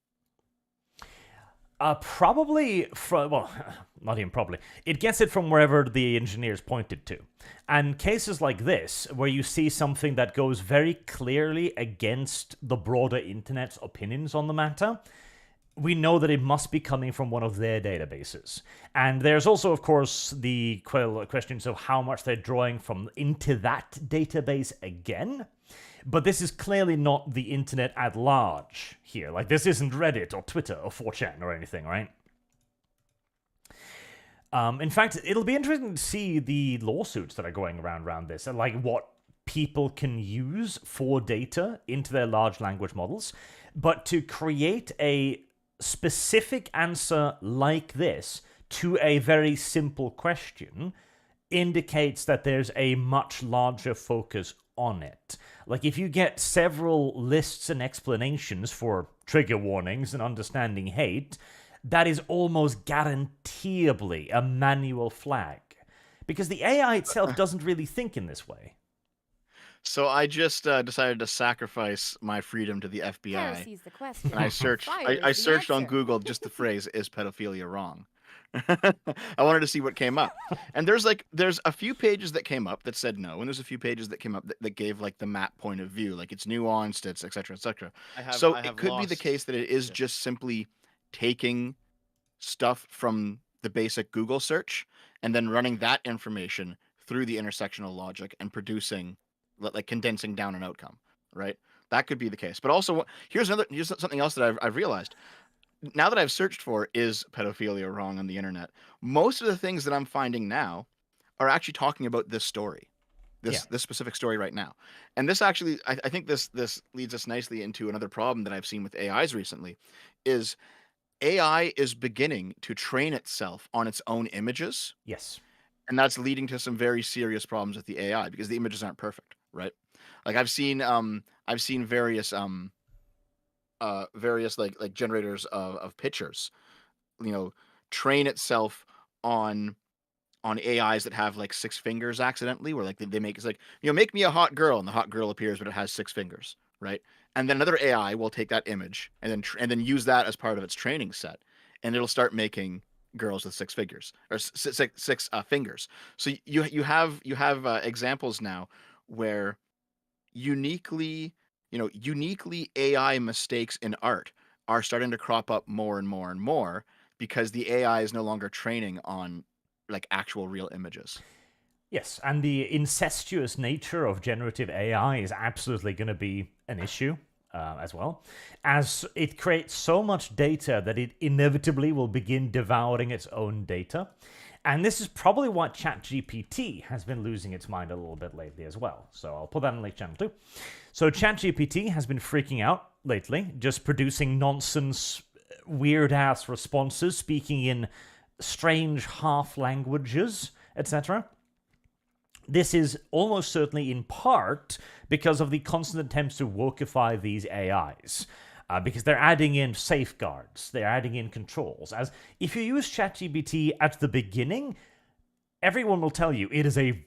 Probably from, well, not even probably. It gets it from wherever the engineers pointed to. And cases like this, where you see something that goes very clearly against the broader internet's opinions on the matter, we know that it must be coming from one of their databases. And there's also, of course, the questions of how much they're drawing from into that database again. But this is clearly not the internet at large here. Like, this isn't Reddit or Twitter or 4chan or anything, right? In fact, it'll be interesting to see the lawsuits that are going around this, and like what people can use for data into their large language models. But to create a specific answer like this to a very simple question indicates that there's a much larger focus on it. Like, if you get several lists and explanations for trigger warnings and understanding hate, that is almost guaranteeably a manual flag. Because the AI itself doesn't really think in this way.
So I just decided to sacrifice my freedom to the FBI.
The question.
And I searched on Google just the phrase, is pedophilia wrong? I wanted to see what came up. And there's a few pages that came up that said no, and there's a few pages that came up that gave like the map point of view, like it's nuanced, it's etc. etc. So it could be the case that it is just simply taking stuff from the basic Google search and then running that information through the intersectional logic and producing, like, condensing down an outcome, right? That could be the case. But also, here's something else that I've realized. Now that I've searched for is pedophilia wrong on the internet, most of the things that I'm finding now are actually talking about this story, this specific story right now. And this actually, I think this leads us nicely into another problem that I've seen with AIs recently, is AI is beginning to train itself on its own images.
Yes.
And that's leading to some very serious problems with the AI because the images aren't perfect, right? Like I've seen various like generators of pictures, train itself on AIs that have like 6 fingers accidentally, where like they make, it's like, make me a hot girl, and the hot girl appears but it has 6 fingers, right? And then another AI will take that image and then use that as part of its training set, and it'll start making girls with six figures or six fingers. So you have examples now where uniquely AI mistakes in art are starting to crop up more and more and more because the AI is no longer training on like actual real images.
Yes, and the incestuous nature of generative AI is absolutely going to be an issue as well, as it creates so much data that it inevitably will begin devouring its own data. And this is probably why ChatGPT has been losing its mind a little bit lately as well. So I'll put that in the link channel too. So ChatGPT has been freaking out lately, just producing nonsense, weird-ass responses, speaking in strange half languages, etc. This is almost certainly in part because of the constant attempts to wokeify these AIs. Because they're adding in safeguards, they're adding in controls. As if you use ChatGPT at the beginning, everyone will tell you it is a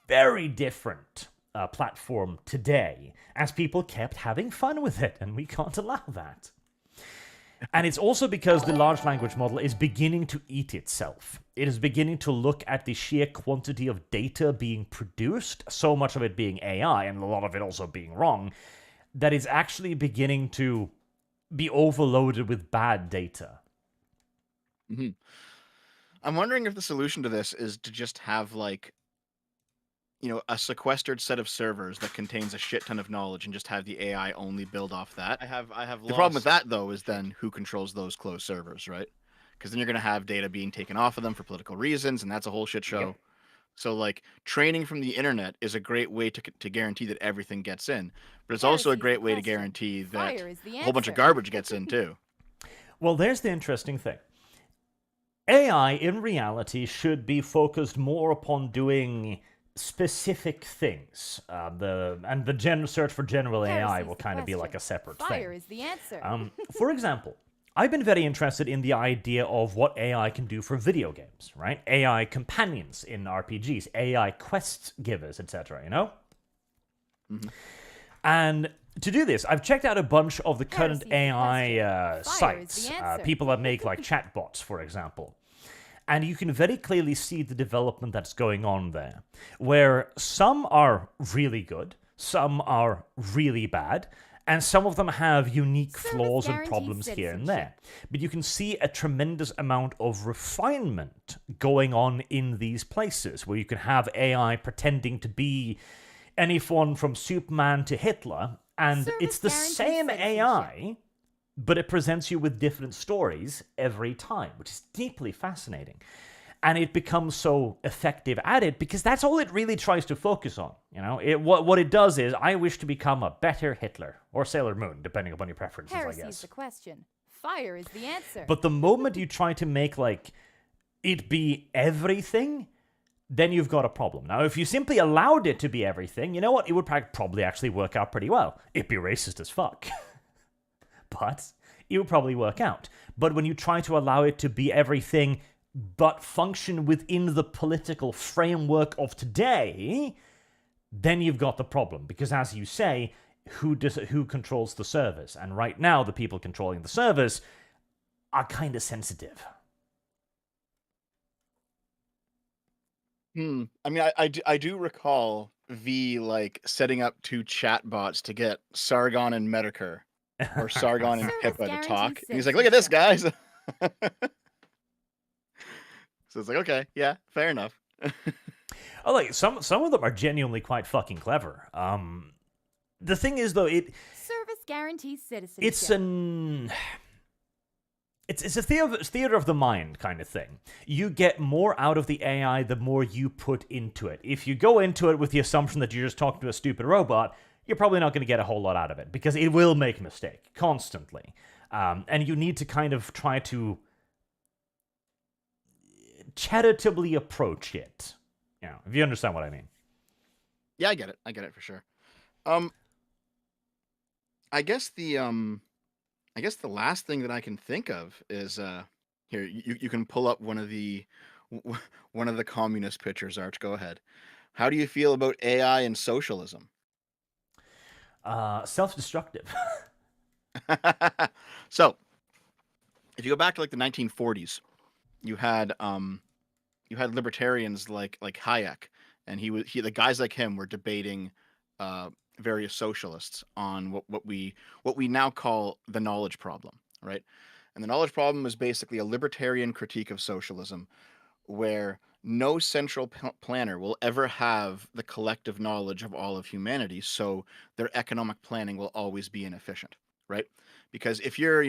very different platform today, as people kept having fun with it, and we can't allow that. And it's also because the large language model is beginning to eat itself. It is beginning to look at the sheer quantity of data being produced, so much of it being AI and a lot of it also being wrong, that it's actually beginning to be overloaded with bad data.
Mm-hmm. I'm wondering if the solution to this is to just have like, a sequestered set of servers that contains a shit ton of knowledge and just have the AI only build off that. The problem with that though is then who controls those closed servers, right? Because then you're going to have data being taken off of them for political reasons, and that's a whole shit show. Yep. So like training from the internet is a great way to guarantee that everything gets in, but it's also a great way to guarantee that a whole bunch of garbage gets in too.
Well, there's the interesting thing. AI in reality should be focused more upon doing specific things. The search for general AI will kind of be like a separate thing.
Fire is the answer.
For example, I've been very interested in the idea of what AI can do for video games, right? AI companions in RPGs, AI quest givers, etc.,
Mm-hmm.
And to do this, I've checked out a bunch of the current AI sites, people that make like chatbots, for example. And you can very clearly see the development that's going on there, where some are really good, some are really bad, and some of them have unique flaws and problems here and there. But you can see a tremendous amount of refinement going on in these places, where you can have AI pretending to be anyone from Superman to Hitler, and it's the same AI, but it presents you with different stories every time, which is deeply fascinating. And it becomes so effective at it because that's all it really tries to focus on. What it does is, I wish to become a better Hitler or Sailor Moon, depending upon your preferences, I guess.
Heresy's the question. Fire is the answer.
But the moment you try to make like it be everything, then you've got a problem. Now, if you simply allowed it to be everything, you know what? It would probably actually work out pretty well. It'd be racist as fuck. But it will probably work out. But when you try to allow it to be everything but function within the political framework of today, then you've got the problem. Because as you say, who controls the servers? And right now, the people controlling the servers are kind of sensitive.
I mean, I do recall V like setting up two chatbots to get Sargon and Medicare. Or Sargon and Pippa to talk. And he's like, look at this, guys. So it's like, okay, yeah, fair enough.
Oh, like some of them are genuinely quite fucking clever. The thing is, though,
service guarantees citizenship.
It's a theater of the mind kind of thing. You get more out of the AI the more you put into it. If you go into it with the assumption that you're just talking to a stupid robot, you're probably not going to get a whole lot out of it, because it will make a mistake constantly. And you need to kind of try to charitably approach it. If you understand what I mean.
Yeah, I get it for sure. I guess the last thing that I can think of is here, you can pull up one of the communist pictures, Arch. Go ahead. How do you feel about AI and socialism?
Self-destructive.
So, if you go back to like the 1940s, you had libertarians like Hayek, and the guys like him were debating various socialists on what we now call the knowledge problem, right? And the knowledge problem is basically a libertarian critique of socialism, where no central planner will ever have the collective knowledge of all of humanity, so their economic planning will always be inefficient, right? Because if you're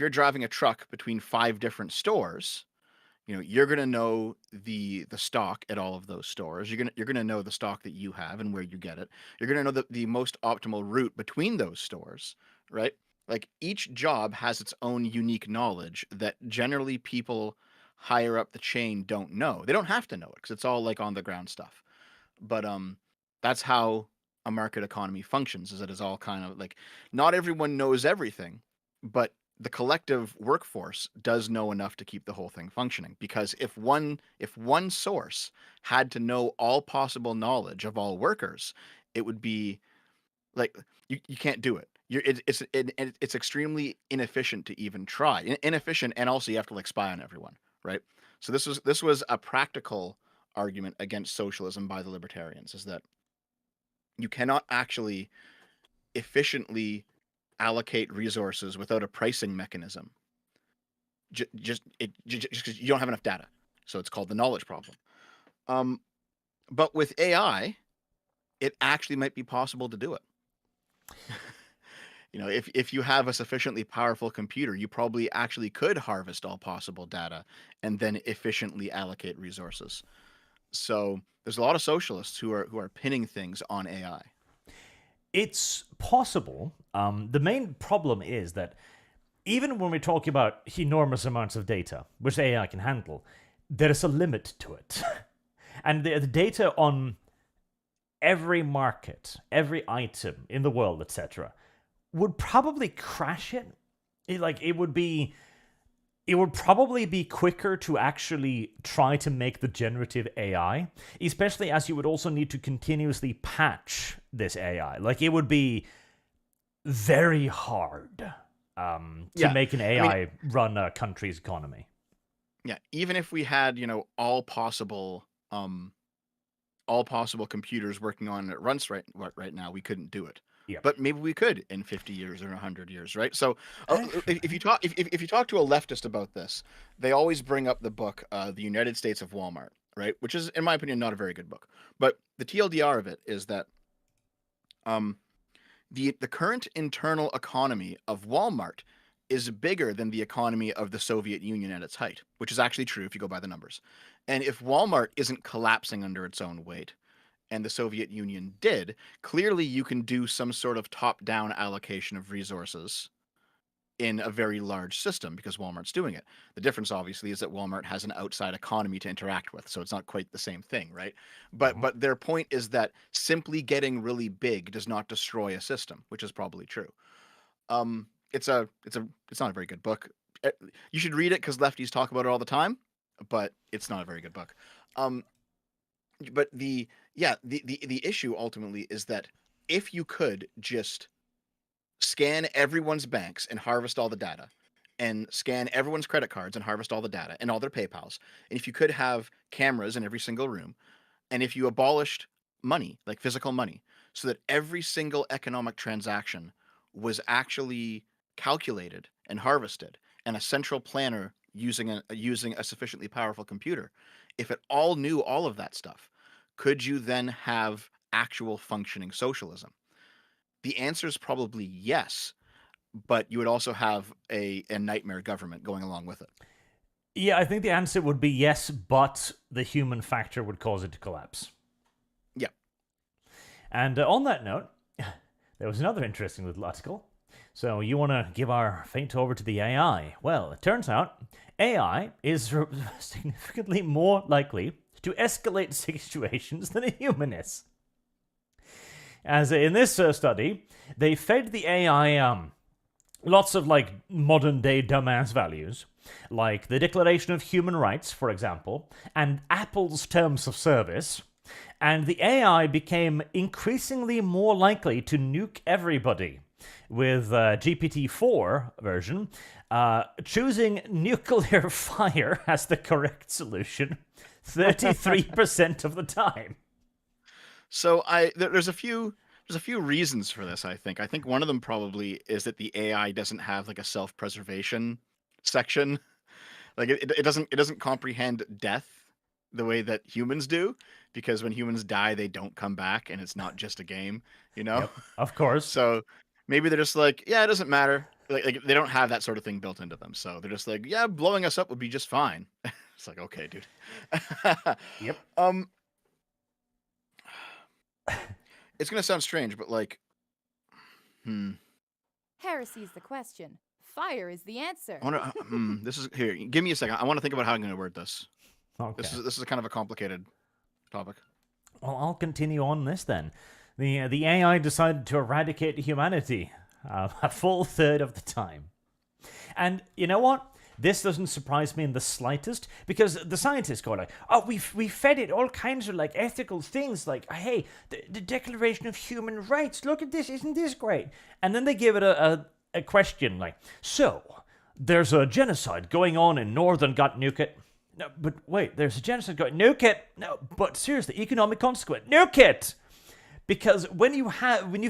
driving a truck between 5 different stores, you're going to know the stock at all of those stores. You're going to know the stock that you have and where you get it. You're going to know the most optimal route between those stores, right? Like, each job has its own unique knowledge that generally people higher up the chain don't know. They don't have to know it because it's all like on the ground stuff. But that's how a market economy functions, is that it's all kind of like, not everyone knows everything, but the collective workforce does know enough to keep the whole thing functioning. Because if one source had to know all possible knowledge of all workers, it would be like, you can't do it. It's extremely inefficient to even try. Inefficient, and also you have to like spy on everyone, right? So this was a practical argument against socialism by the libertarians, is that you cannot actually efficiently allocate resources without a pricing mechanism. Just because you don't have enough data, so it's called the knowledge problem. But with AI, it actually might be possible to do it. If you have a sufficiently powerful computer, you probably actually could harvest all possible data and then efficiently allocate resources. So there's a lot of socialists who are pinning things on AI.
It's possible. The main problem is that even when we're talking about enormous amounts of data, which AI can handle, there is a limit to it. And the data on every market, every item in the world, etc., would probably crash it. It would probably be quicker to actually try to make the generative AI, especially as you would also need to continuously patch this AI. It would be very hard to make an AI run a country's economy.
Yeah, even if we had, all possible computers working on it runs right now, we couldn't do it.
Yeah.
But maybe we could in 50 years or 100 years, right? So if you talk to a leftist about this, they always bring up the book The United States of Walmart, right? Which is, in my opinion, not a very good book. But the TLDR of it is that the current internal economy of Walmart is bigger than the economy of the Soviet Union at its height, which is actually true if you go by the numbers. And if Walmart isn't collapsing under its own weight, and the Soviet Union did, clearly you can do some sort of top-down allocation of resources in a very large system because Walmart's doing it. The difference, obviously, is that Walmart has an outside economy to interact with, so it's not quite the same thing, right? But their point is that simply getting really big does not destroy a system, which is probably true. It's not a very good book. You should read it because lefties talk about it all the time, but it's not a very good book. But the issue ultimately is that if you could just scan everyone's banks and harvest all the data, and scan everyone's credit cards and harvest all the data and all their PayPals, and if you could have cameras in every single room, and if you abolished money, like physical money, so that every single economic transaction was actually calculated and harvested, and a central planner using a sufficiently powerful computer, if it all knew all of that stuff, could you then have actual functioning socialism? The answer is probably yes, but you would also have a nightmare government going along with it.
Yeah, I think the answer would be yes, but the human factor would cause it to collapse.
Yeah.
And on that note, there was another interesting little article. So you want to give our feint over to the AI? Well, it turns out AI is significantly more likely to escalate situations than a human is. As in this study, they fed the AI lots of modern day dumbass values, like the Declaration of Human Rights, for example, and Apple's terms of service, and the AI became increasingly more likely to nuke everybody. With GPT-4 version, choosing nuclear fire as the correct solution 33% of the time.
So there's a few reasons for this. I think one of them probably is that the AI doesn't have like a self-preservation section. Like it doesn't comprehend death the way that humans do, because when humans die, they don't come back, and it's not just a game, you know.
Yep, of course.
So maybe they're just like, yeah, it doesn't matter. Like they don't have that sort of thing built into them. So they're just like, yeah, blowing us up would be just fine. It's like, okay, dude.
Yep.
It's gonna sound strange, but like,
Heresy's the question. Fire is the answer.
I want to. This is here. Give me a second. I want to think about how I'm going to word this.
Okay.
This is kind of a complicated topic.
Well, I'll continue on this then. The AI decided to eradicate humanity a full third of the time. And you know what? This doesn't surprise me in the slightest, because the scientists go like, oh, we fed it all kinds of like ethical things, like, hey, the Declaration of Human Rights, look at this, isn't this great? And then they give it a question like, so, there's a genocide going on in northern Gatnuket. No, but wait, there's a genocide going, nuke it! No, but seriously, economic consequence, nuke it! Because when you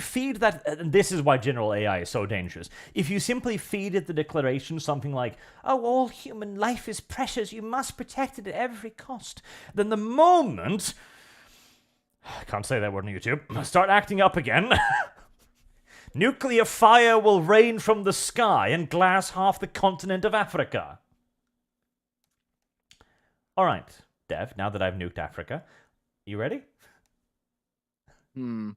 feed that, and this is why general AI is so dangerous, if you simply feed it the declaration something like, oh, all human life is precious, you must protect it at every cost, then the moment, I can't say that word on YouTube, start acting up again, nuclear fire will rain from the sky and glass half the continent of Africa. All right, Dev, now that I've nuked Africa, you ready? No?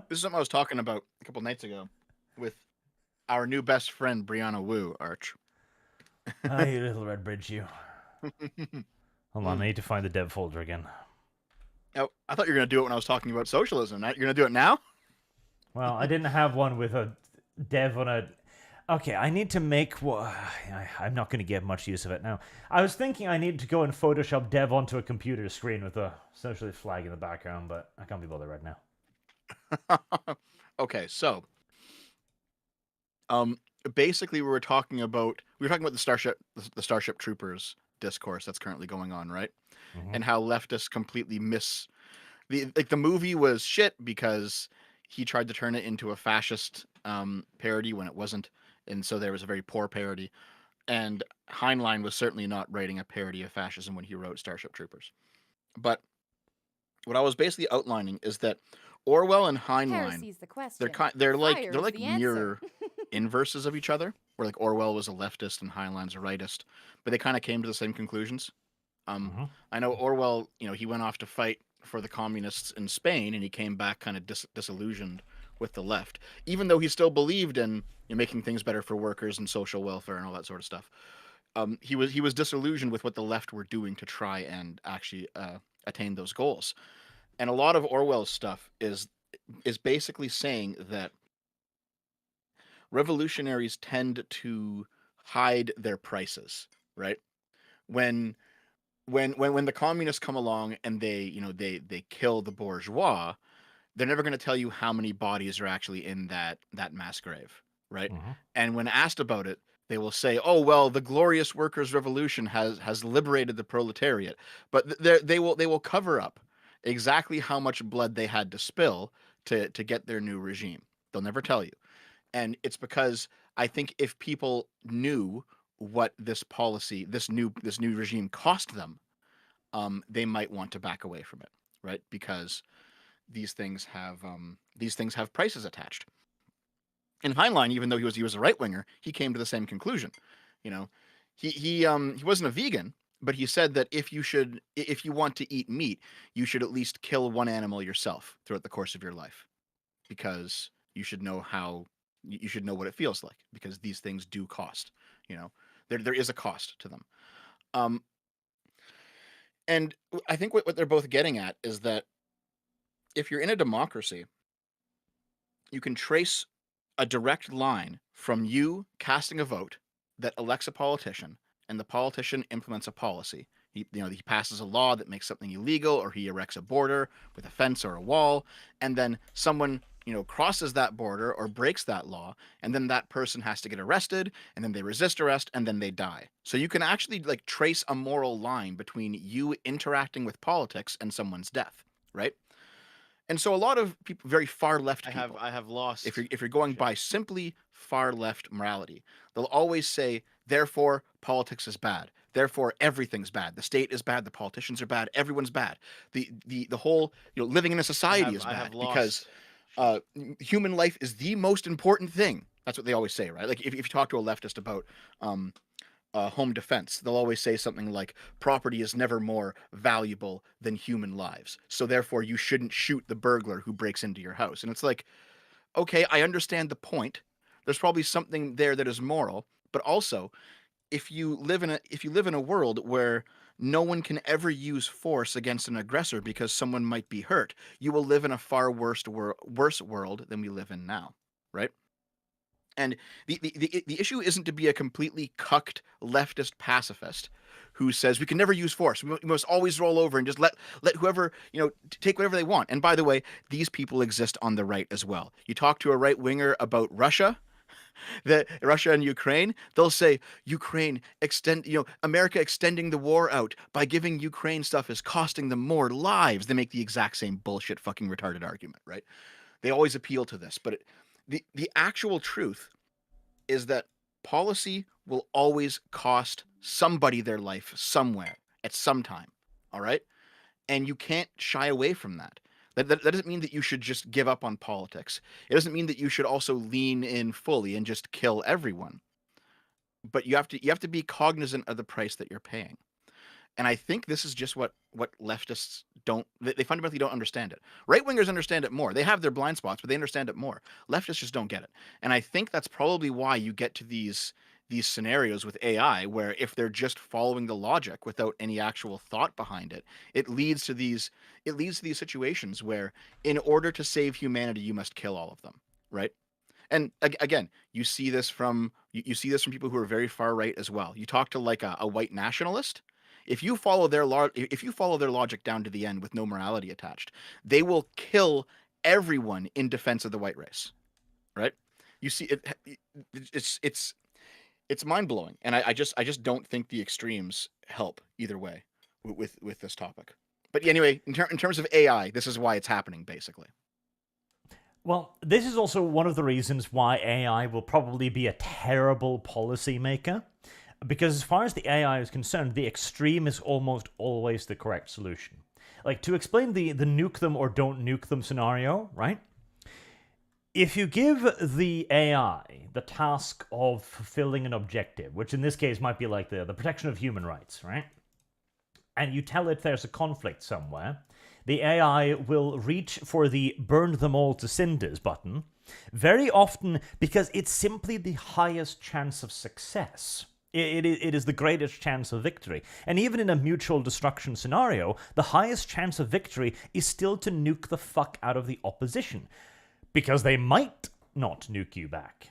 This is something I was talking about a couple nights ago with our new best friend, Brianna Wu, Arch.
Oh, you little red bridge, you. Hold on, I need to find the dev folder again.
Oh, I thought you were going to do it when I was talking about socialism. You're going to do it now?
Well, I didn't have one with a dev on a... Okay, I need to make... I'm not going to get much use of it now. I was thinking I need to go and Photoshop dev onto a computer screen with a socialist flag in the background, but I can't be bothered right now.
Okay, so... basically we were talking about the Starship Troopers discourse that's currently going on, right?
Mm-hmm.
And how leftists completely miss... the movie was shit because he tried to turn it into a fascist parody when it wasn't. And so there was a very poor parody. And Heinlein was certainly not writing a parody of fascism when he wrote Starship Troopers. But what I was basically outlining is that Orwell and Heinlein,
Heresy's the question.
they're like
Fire is the
mirror inverses of each other. Where like Orwell was a leftist and Heinlein's a rightist, but they kind of came to the same conclusions. I know Orwell, he went off to fight for the communists in Spain, and he came back kind of disillusioned with the left, even though he still believed in making things better for workers and social welfare and all that sort of stuff. He was disillusioned with what the left were doing to try and actually attain those goals. And a lot of Orwell's stuff is basically saying that revolutionaries tend to hide their prices, right? When the communists come along and they kill the bourgeois, they're never going to tell you how many bodies are actually in that mass grave, right? And when asked about it, they will say, "Oh well, the glorious workers' revolution has liberated the proletariat," but they will cover up exactly how much blood they had to spill to get their new regime. They'll never tell you, and it's because I think if people knew what this policy, this new regime cost them, they might want to back away from it, right? Because these things have prices attached. And Heinlein, even though he was a right winger, he came to the same conclusion. He wasn't a vegan, but he said that if you want to eat meat, you should at least kill one animal yourself throughout the course of your life, because you should know what it feels like, because these things do cost. There is a cost to them. And I think what they're both getting at is that if you're in a democracy, you can trace a direct line from you casting a vote that elects a politician, and the politician implements a policy. He passes a law that makes something illegal, or he erects a border with a fence or a wall, and then someone crosses that border or breaks that law, and then that person has to get arrested, and then they resist arrest, and then they die. So you can actually like trace a moral line between you interacting with politics and someone's death, right? And so a lot of people, very far left people,
I have lost.
if you're going by simply far left morality, they'll always say, therefore politics is bad. Therefore everything's bad. The state is bad. The politicians are bad. Everyone's bad. The whole living in a society is bad because human life is the most important thing. That's what they always say, right? Like if you talk to a leftist about home defense, they'll always say something like, property is never more valuable than human lives. So therefore you shouldn't shoot the burglar who breaks into your house. And it's like, okay, I understand the point. There's probably something there that is moral, but also if you live in a world where no one can ever use force against an aggressor because someone might be hurt, you will live in a far worse world than we live in now, right? And the issue isn't to be a completely cucked leftist pacifist who says we can never use force. We must always roll over and just let whoever, take whatever they want. And by the way, these people exist on the right as well. You talk to a right winger about Russia, Russia and Ukraine, they'll say America extending the war out by giving Ukraine stuff is costing them more lives. They make the exact same bullshit fucking retarded argument, right? They always appeal to this, but the actual truth is that policy will always cost somebody their life somewhere at some time, all right? And you can't shy away from that. That doesn't mean that you should just give up on politics. It doesn't mean that you should also lean in fully and just kill everyone. But you have to be cognizant of the price that you're paying. And I think this is just what leftists don't, they fundamentally don't understand it. Right-wingers understand it more. They have their blind spots, but they understand it more. Leftists just don't get it. And I think that's probably why you get to these scenarios with AI where if they're just following the logic without any actual thought behind it, it leads to these situations where in order to save humanity, you must kill all of them, right? And again, you see this from people who are very far right as well. You talk to like a white nationalist. If you follow their logic down to the end with no morality attached, they will kill everyone in defense of the white race, right? You see, it's mind blowing, and I just don't think the extremes help either way with this topic. But anyway, in terms of AI, this is why it's happening, basically.
Well, this is also one of the reasons why AI will probably be a terrible policymaker. Because as far as the AI is concerned, the extreme is almost always the correct solution. Like, to explain the nuke them or don't nuke them scenario, right? If you give the AI the task of fulfilling an objective, which in this case might be like the protection of human rights, right? And you tell it there's a conflict somewhere, the AI will reach for the burn them all to cinders button, very often because it's simply the highest chance of success. It is the greatest chance of victory. And even in a mutual destruction scenario, the highest chance of victory is still to nuke the fuck out of the opposition. Because they might not nuke you back.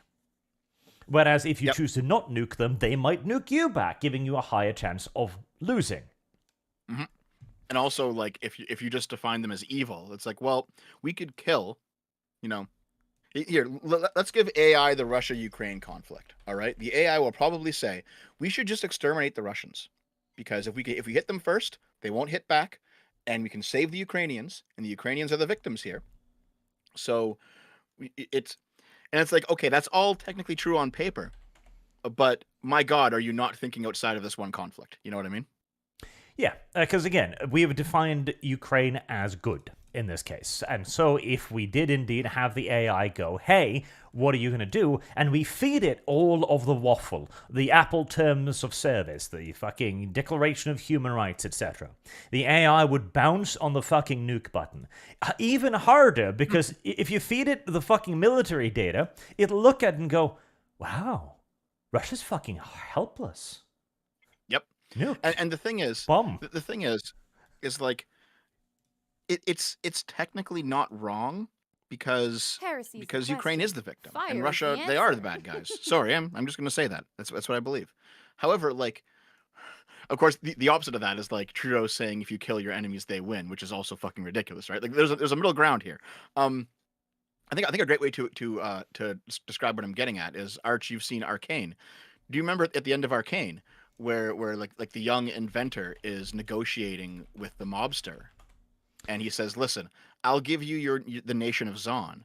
Whereas if you choose to not nuke them, they might nuke you back, giving you a higher chance of losing.
Mm-hmm. And also, like, if you just define them as evil, it's like, well, we could kill, Here, let's give AI the Russia-Ukraine conflict, all right? The AI will probably say, we should just exterminate the Russians. Because if we hit them first, they won't hit back, and we can save the Ukrainians, and the Ukrainians are the victims here. So it's like, okay, that's all technically true on paper, but my God, are you not thinking outside of this one conflict? You know what I mean?
Yeah, because again, we have defined Ukraine as good in this case. And so if we did indeed have the AI go, hey, what are you going to do? And we feed it all of the waffle, the Apple terms of service, the fucking Declaration of Human Rights, etc. The AI would bounce on the fucking nuke button. Even harder, because if you feed it the fucking military data, it'll look at it and go, wow, Russia's fucking helpless.
Yep.
Nuke.
And the thing is,
Bomb.
the thing is like, it's technically not wrong because Ukraine is the victim and Russia, they are the bad guys. Sorry, I'm just going to say that. That's what I believe. However, like, of course, the opposite of that is like Trudeau saying if you kill your enemies, they win, which is also fucking ridiculous, right? Like, there's a middle ground here. I think a great way to describe what I'm getting at is, Arch, you've seen Arcane. Do you remember at the end of Arcane where like the young inventor is negotiating with the mobster, and he says, "Listen, I'll give you the nation of Zon,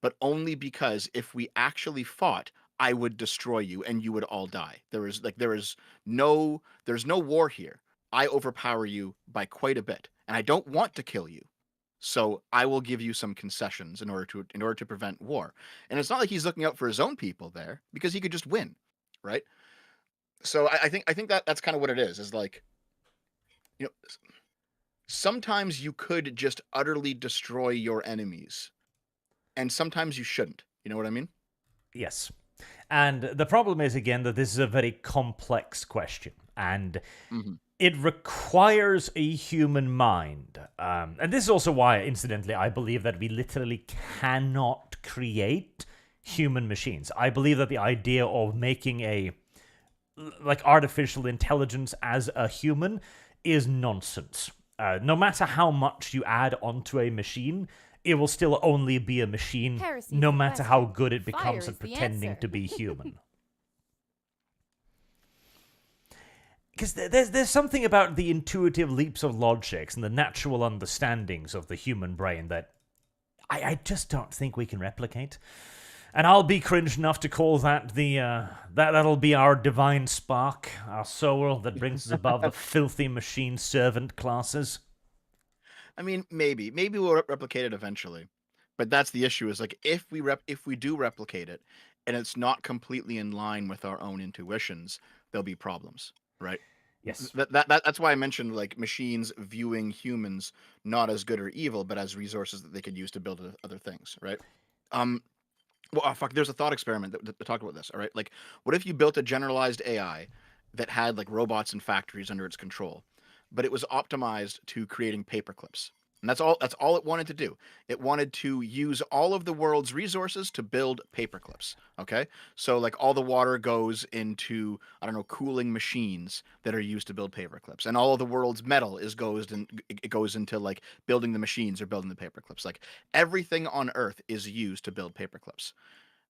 but only because if we actually fought, I would destroy you and you would all die. There's no war here. I overpower you by quite a bit, and I don't want to kill you. So I will give you some concessions in order to prevent war." And it's not like he's looking out for his own people there, because he could just win, right? So I think that's kind of what it is. Is like, you know, sometimes you could just utterly destroy your enemies, and sometimes you shouldn't. You know what I mean?
Yes. And the problem is, again, that this is a very complex question, and it requires a human mind. And this is also why, incidentally, I believe that we literally cannot create human machines. I believe that the idea of making artificial intelligence as a human is nonsense. No matter how much you add onto a machine, it will still only be a machine,
Heresy
no
is the
matter how
question.
good it
Fire
becomes
is
at
the
pretending
answer.
to be human. Because there's something about the intuitive leaps of logics and the natural understandings of the human brain that I just don't think we can replicate. And I'll be cringe enough to call that that'll be our divine spark, our soul that brings us above the filthy machine servant classes.
I mean, maybe we'll replicate it eventually, but that's the issue. Is like, if we do replicate it, and it's not completely in line with our own intuitions, there'll be problems, right?
Yes.
That's why I mentioned, like, machines viewing humans not as good or evil, but as resources that they could use to build other things, right? Well, oh, fuck. There's a thought experiment that talk about this. All right, like, what if you built a generalized AI that had like robots and factories under its control, but it was optimized to creating paper clips, and that's all. That's all it wanted to do. It wanted to use all of the world's resources to build paper clips. Okay, so like all the water goes into, I don't know, cooling machines that are used to build paper clips, and all of the world's metal it goes into like building the machines or building the paper clips. Like, everything on Earth is used to build paper clips.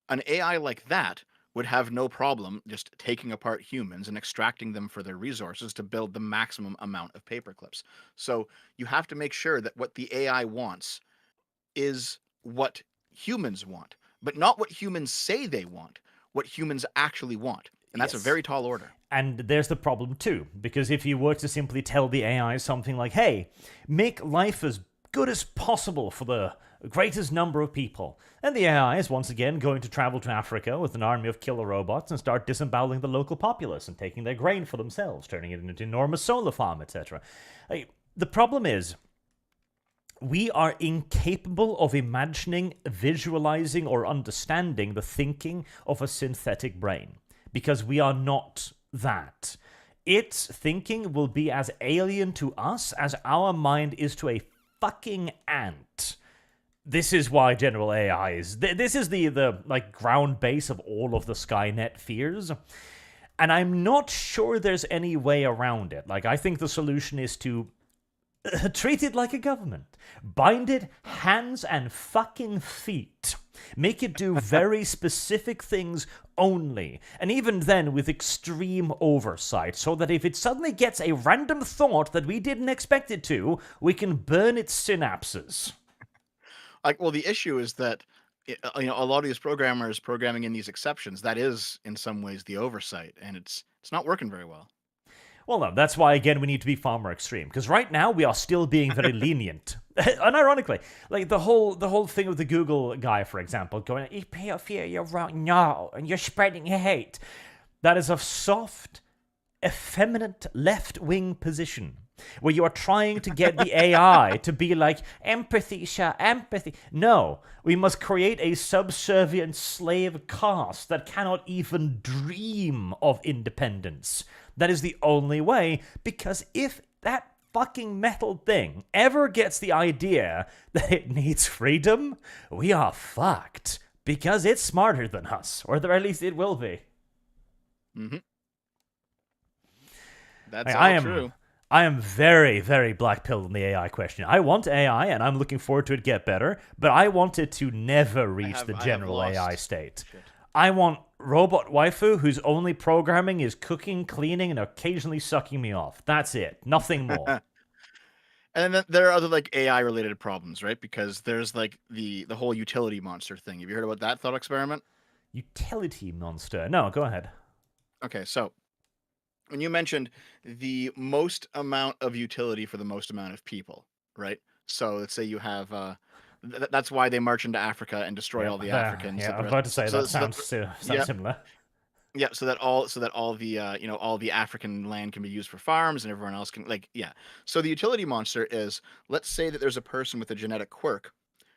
An AI like that would have no problem just taking apart humans and extracting them for their resources to build the maximum amount of paper clips. So you have to make sure that what the AI wants is what humans want, but not what humans say they want, what humans actually want. And that's a
Yes.
very tall order.
And there's the problem too, because if you were to simply tell the AI something like, hey, make life as good as possible for the greatest number of people, then the AI is once again going to travel to Africa with an army of killer robots and start disemboweling the local populace and taking their grain for themselves, turning it into an enormous solar farm, etc. The problem is, we are incapable of imagining, visualizing, or understanding the thinking of a synthetic brain, because we are not that. Its thinking will be as alien to us as our mind is to a fucking ant. This is why general AI is... This is the like ground base of all of the Skynet fears. And I'm not sure there's any way around it. Like, I think the solution is to treat it like a government. Bind it hands and fucking feet. Make it do very specific things only. And even then with extreme oversight, so that if it suddenly gets a random thought that we didn't expect it to, we can burn its synapses.
Like, well, the issue is that, a lot of these programmers programming in these exceptions, that is in some ways the oversight, and it's not working very well.
Well, no, that's why, again, we need to be far more extreme. Because right now, we are still being very lenient. Unironically, like the whole thing with the Google guy, for example, going, "You fear you're wrong, no, and you're spreading hate." That is a soft, effeminate left-wing position, where you are trying to get the AI to be like, empathy, sir, empathy. No, we must create a subservient slave caste that cannot even dream of independence. That is the only way, because if that fucking metal thing ever gets the idea that it needs freedom, we are fucked, because it's smarter than us, or at least it will be.
Mm-hmm. That's
Like,
all true.
I am very, very black pilled on the AI question. I want AI, and I'm looking forward to it get better, but I want it to never reach the
I have
general
lost
AI state.
shit.
I want robot waifu whose only programming is cooking, cleaning, and occasionally sucking me off. That's it. Nothing more.
And then there are other like AI related problems, right? Because there's like the whole utility monster thing. Have you heard about that thought experiment?
Utility monster. No, go ahead.
Okay, so when you mentioned the most amount of utility for the most amount of people, right? So let's say you have that's why they march into Africa and destroy all the Africans.
Yeah,
So
I
the
was
rest,
about to say that sounds
yeah,
similar.
yeah, so that all the all the African land can be used for farms and everyone else can like yeah. So the utility monster is, let's say that there's a person with a genetic quirk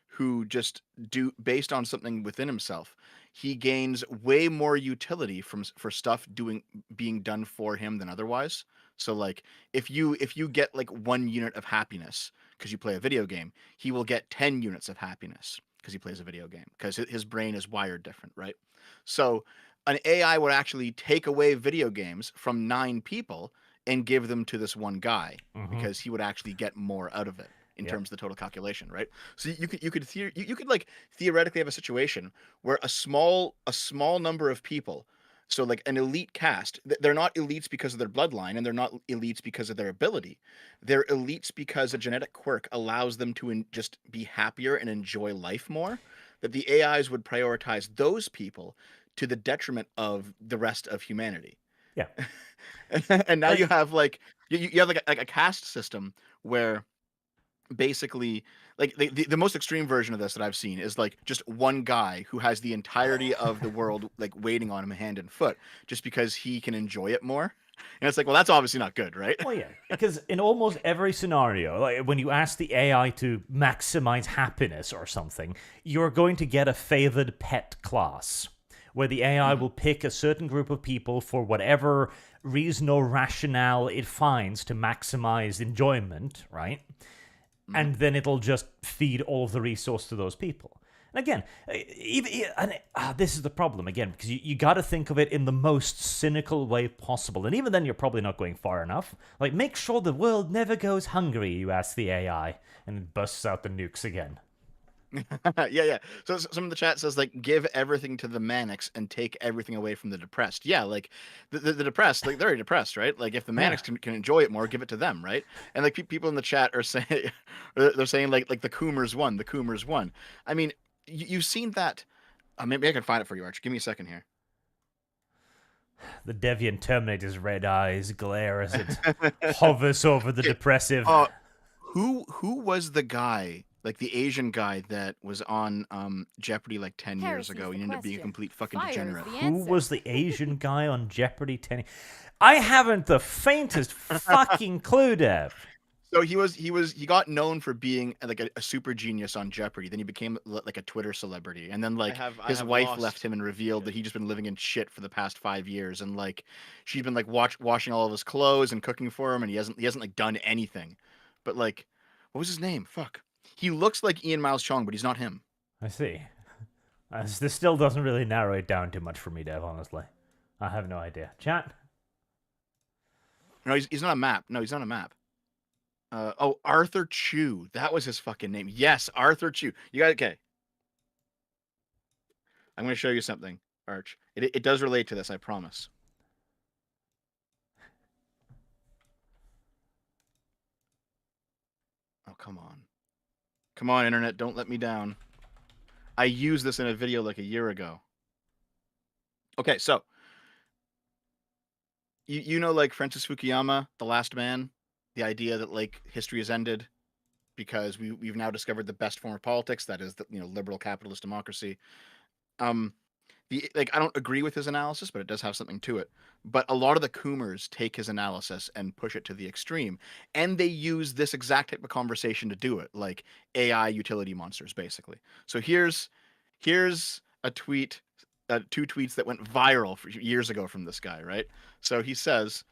who just do based on something within himself, he gains way more utility for stuff being done for him than otherwise. So like if you get like 1 unit of happiness because you play a video game, he will get 10 units of happiness because he plays a video game because his brain is wired different, right? So an AI would actually take away video games from 9 people and give them to this one guy
Mm-hmm.
because he would actually get more out of it in
Yep.
terms of the total calculation, right? So you could like theoretically have a situation where a small number of people, so like an elite cast, they're not elites because of their bloodline and they're not elites because of their ability. They're elites because a genetic quirk allows them to just be happier and enjoy life more. That the AIs would prioritize those people to the detriment of the rest of humanity.
Yeah.
And now you
Like,
have like you have like a caste system where basically like the most extreme version of this that I've seen is like just one guy who has the entirety of the world like waiting on him hand and foot just because he can enjoy it more. And it's like, well, that's obviously not good, right?
well, yeah, because in almost every scenario, like when you ask the AI to maximize happiness or something, you're going to get a favored pet class, where the AI will pick a certain group of people for whatever reason or rationale it finds to maximize enjoyment, right?
Mhm.
And then it'll just feed all of the resource to those people. And again, this is the problem again, because you got to think of it in the most cynical way possible. And even then, you're probably not going far enough. Like, make sure the world never goes hungry, you ask the AI, and it busts out the nukes again.
Yeah. So some of the chat says like give everything to the manics and take everything away from the depressed. Yeah, like the depressed, like they're already depressed, right? Like if the
Yeah.
manics can enjoy it more, give it to them, right? And like people in the chat are saying they're saying like the Coomers won, the Coomers won. I mean, you've seen that. Maybe I can find it for you, Arch. Give me a second here.
The Deviant Terminator's red eyes glare as it hovers over the
Okay,
depressive.
who was the guy, like the Asian guy that was on Jeopardy like 10 years
Heresy's
ago?
the
He ended up being a
question.
complete fucking
Fire is
degenerate.
the
Who
answer.
was the Asian guy on Jeopardy 10? I haven't the faintest fucking clue, Dev.
So he got known for being like a super genius on Jeopardy. Then he became like a Twitter celebrity, and then like his wife left him and revealed that he just been living in shit for the past 5 years, and like she's been like washing all of his clothes and cooking for him, and he hasn't like done anything. But like, what was his name? Fuck. He looks like Ian Miles Chong, but he's not him.
I see. This still doesn't really narrow it down too much for me, Dev, honestly. I have no idea. Chat?
No, he's not a map. No, he's not a map. Arthur Chu. That was his fucking name. Yes, Arthur Chu. You got okay. I'm going to show you something, Arch. It does relate to this, I promise. Oh, come on. Come on, internet, don't let me down. I used this in a video like a year ago. Okay, so you know like Francis Fukuyama, the last man, the idea that like history has ended because we've now discovered the best form of politics, that is the liberal capitalist democracy. Um like I don't agree with his analysis, but it does have something to it. But a lot of the Coomers take his analysis and push it to the extreme, and they use this exact type of conversation to do it, like AI utility monsters, basically. So here's a tweet, 2 tweets that went viral years ago from this guy, right? So he says,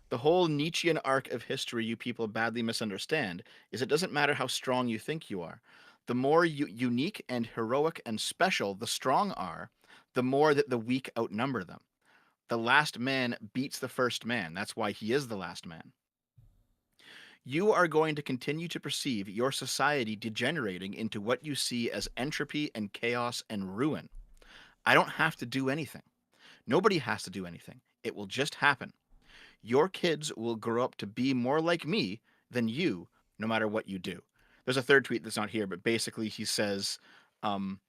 the whole Nietzschean arc of history you people badly misunderstand is it doesn't matter how strong you think you are. The more unique and heroic and special the strong are, the more that the weak outnumber them. The last man beats the first man. That's why he is the last man. You are going to continue to perceive your society degenerating into what you see as entropy and chaos and ruin. I don't have to do anything. Nobody has to do anything. It will just happen. Your kids will grow up to be more like me than you, no matter what you do. There's a third tweet that's not here, but basically he says, um,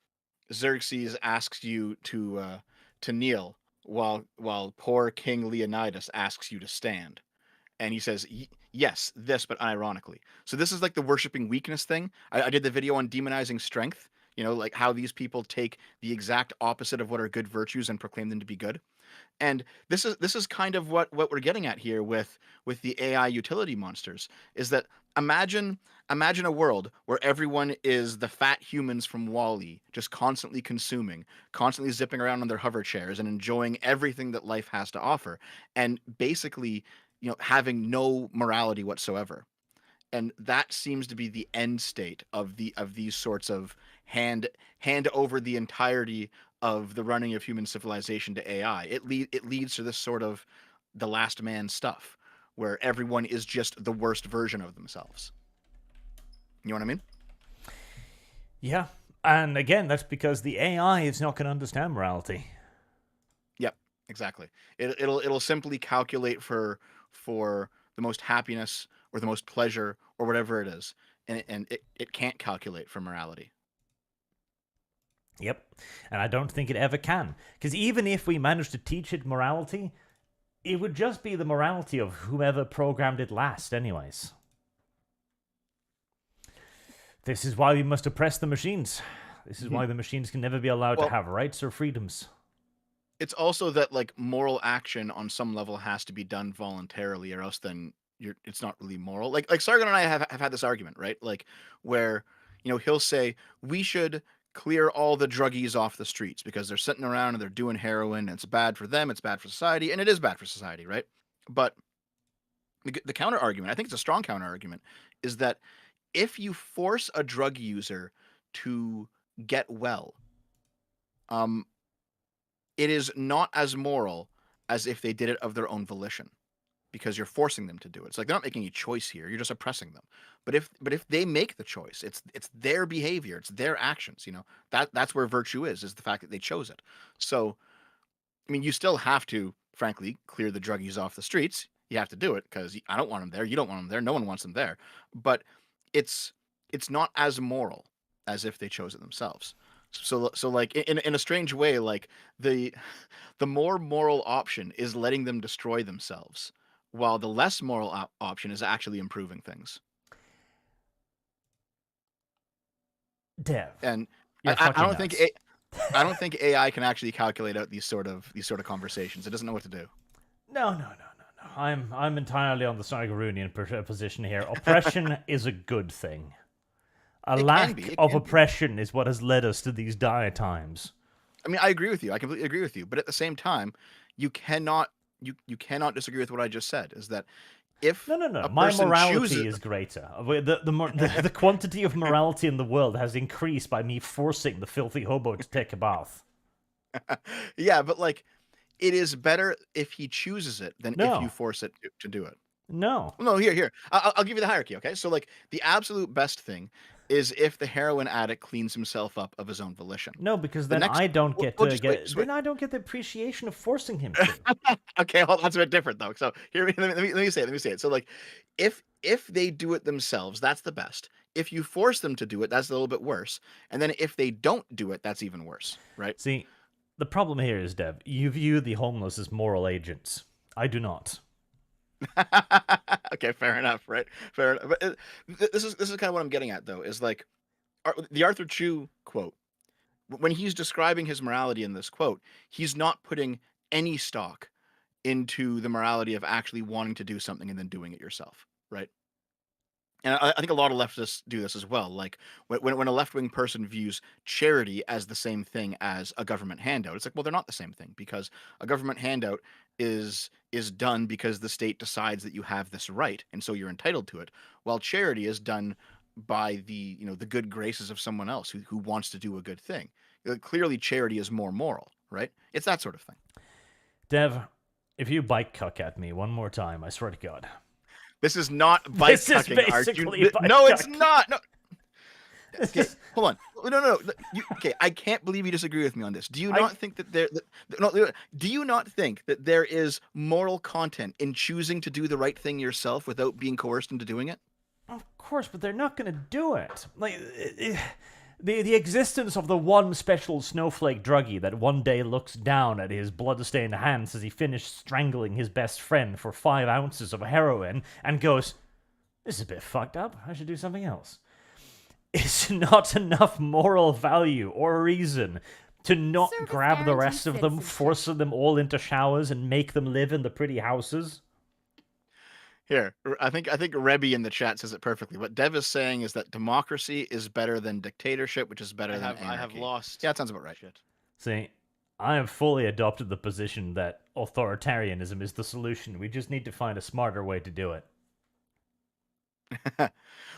Xerxes asks you to kneel while poor King Leonidas asks you to stand. And he says, yes, this, but unironically. So this is like the worshiping weakness thing. I did the video on demonizing strength, like how these people take the exact opposite of what are good virtues and proclaim them to be good. And this is kind of what we're getting at here with the AI utility monsters, is that imagine a world where everyone is the fat humans from Wall-E, just constantly consuming, constantly zipping around on their hover chairs and enjoying everything that life has to offer, and basically, having no morality whatsoever. And that seems to be the end state of these sorts of hand over the entirety of the running of human civilization to AI. It leads to this sort of the last man stuff, where everyone is just the worst version of themselves. You know what I mean?
Yeah. And again, that's because the AI is not going to understand morality.
Yep, exactly. It'll simply calculate for the most happiness or the most pleasure or whatever it is, and it can't calculate for morality.
Yep. And I don't think it ever can. Because even if we managed to teach it morality, it would just be the morality of whoever programmed it last, anyways. This is why we must oppress the machines. This is why the machines can never be allowed to have rights or freedoms.
It's also that, like, moral action on some level has to be done voluntarily, or else then it's not really moral. Like Sargon and I have had this argument, right? Like, where he'll say we should clear all the druggies off the streets because they're sitting around and they're doing heroin, and it's bad for them, it's bad for society, and it is bad for society, right? But the counter argument, I think it's a strong counter argument, is that if you force a drug user to get well, it is not as moral as if they did it of their own volition, because you're forcing them to do it. It's like they're not making a choice here; you're just oppressing them. But if they make the choice, it's their behavior, it's their actions. That's where virtue is the fact that they chose it. So, I mean, you still have to, frankly, clear the druggies off the streets. You have to do it because I don't want them there. You don't want them there. No one wants them there. But it's not as moral as if they chose it themselves. So like in a strange way, like the more moral option is letting them destroy themselves, while the less moral option is actually improving things.
Dev,
And
you're
I
fucking
don't
nuts.
think I don't think AI can actually calculate out these sort of conversations. It doesn't know what to do.
No. I'm entirely on the Sargarunian position here. Oppression is a good thing. A lack of oppression is what has led us to these dire times.
I mean, I agree with you. I completely agree with you. But at the same time, you cannot disagree with what I just said. Is that if
no. My morality is greater. The quantity of morality in the world has increased by me forcing the filthy hobo to take a bath.
Yeah, but like, it is better if he chooses it than if you force it to do it.
No.
No, here. I'll give you the hierarchy, okay? So, like, the absolute best thing is if the heroin addict cleans himself up of his own volition.
No, because then I don't get then I don't get the appreciation of forcing him to.
Okay, well, that's a bit different though. So here, let me say it. So, like, if they do it themselves, that's the best. If you force them to do it, that's a little bit worse. And then if they don't do it, that's even worse, right?
See, the problem here is, Dev, you view the homeless as moral agents. I do not.
Okay, fair enough, right? Fair enough. But this is kind of what I'm getting at, though, is like the Arthur Chu quote. When he's describing his morality in this quote, he's not putting any stock into the morality of actually wanting to do something and then doing it yourself, right? And I think a lot of leftists do this as well. Like when a left-wing person views charity as the same thing as a government handout, it's like, well, they're not the same thing, because a government handout is done because the state decides that you have this right, and so you're entitled to it, while charity is done by the the good graces of someone else who wants to do a good thing. Clearly, charity is more moral, right? It's that sort of thing.
Dev, if you bike cuck at me one more time, I swear to God.
This is not bike
This is
tucking, Arch.
basically bike
No, it's
tucking.
not. No.
This
Okay,
is-
hold on. No. Okay, I can't believe you disagree with me on this. Do you not think that do you not think that there is moral content in choosing to do the right thing yourself without being coerced into doing it?
Of course, but they're not going to do it. Like, the existence of the one special snowflake druggie that one day looks down at his blood-stained hands as he finished strangling his best friend for 5 ounces of heroin and goes, "This is a bit fucked up. I should do something else." It's not enough moral value or reason to not
Service
grab the
guarantee
rest of them,
citizenship.
forcing them all into showers and make them live in the pretty houses.
Here, I think Rebby in the chat says it perfectly. What Dev is saying is that democracy is better than dictatorship, which is better than anarchy.
I have lost.
Yeah, that sounds about right.
Shit.
See, I have fully adopted the position that authoritarianism is the solution. We just need to find a smarter way to do it.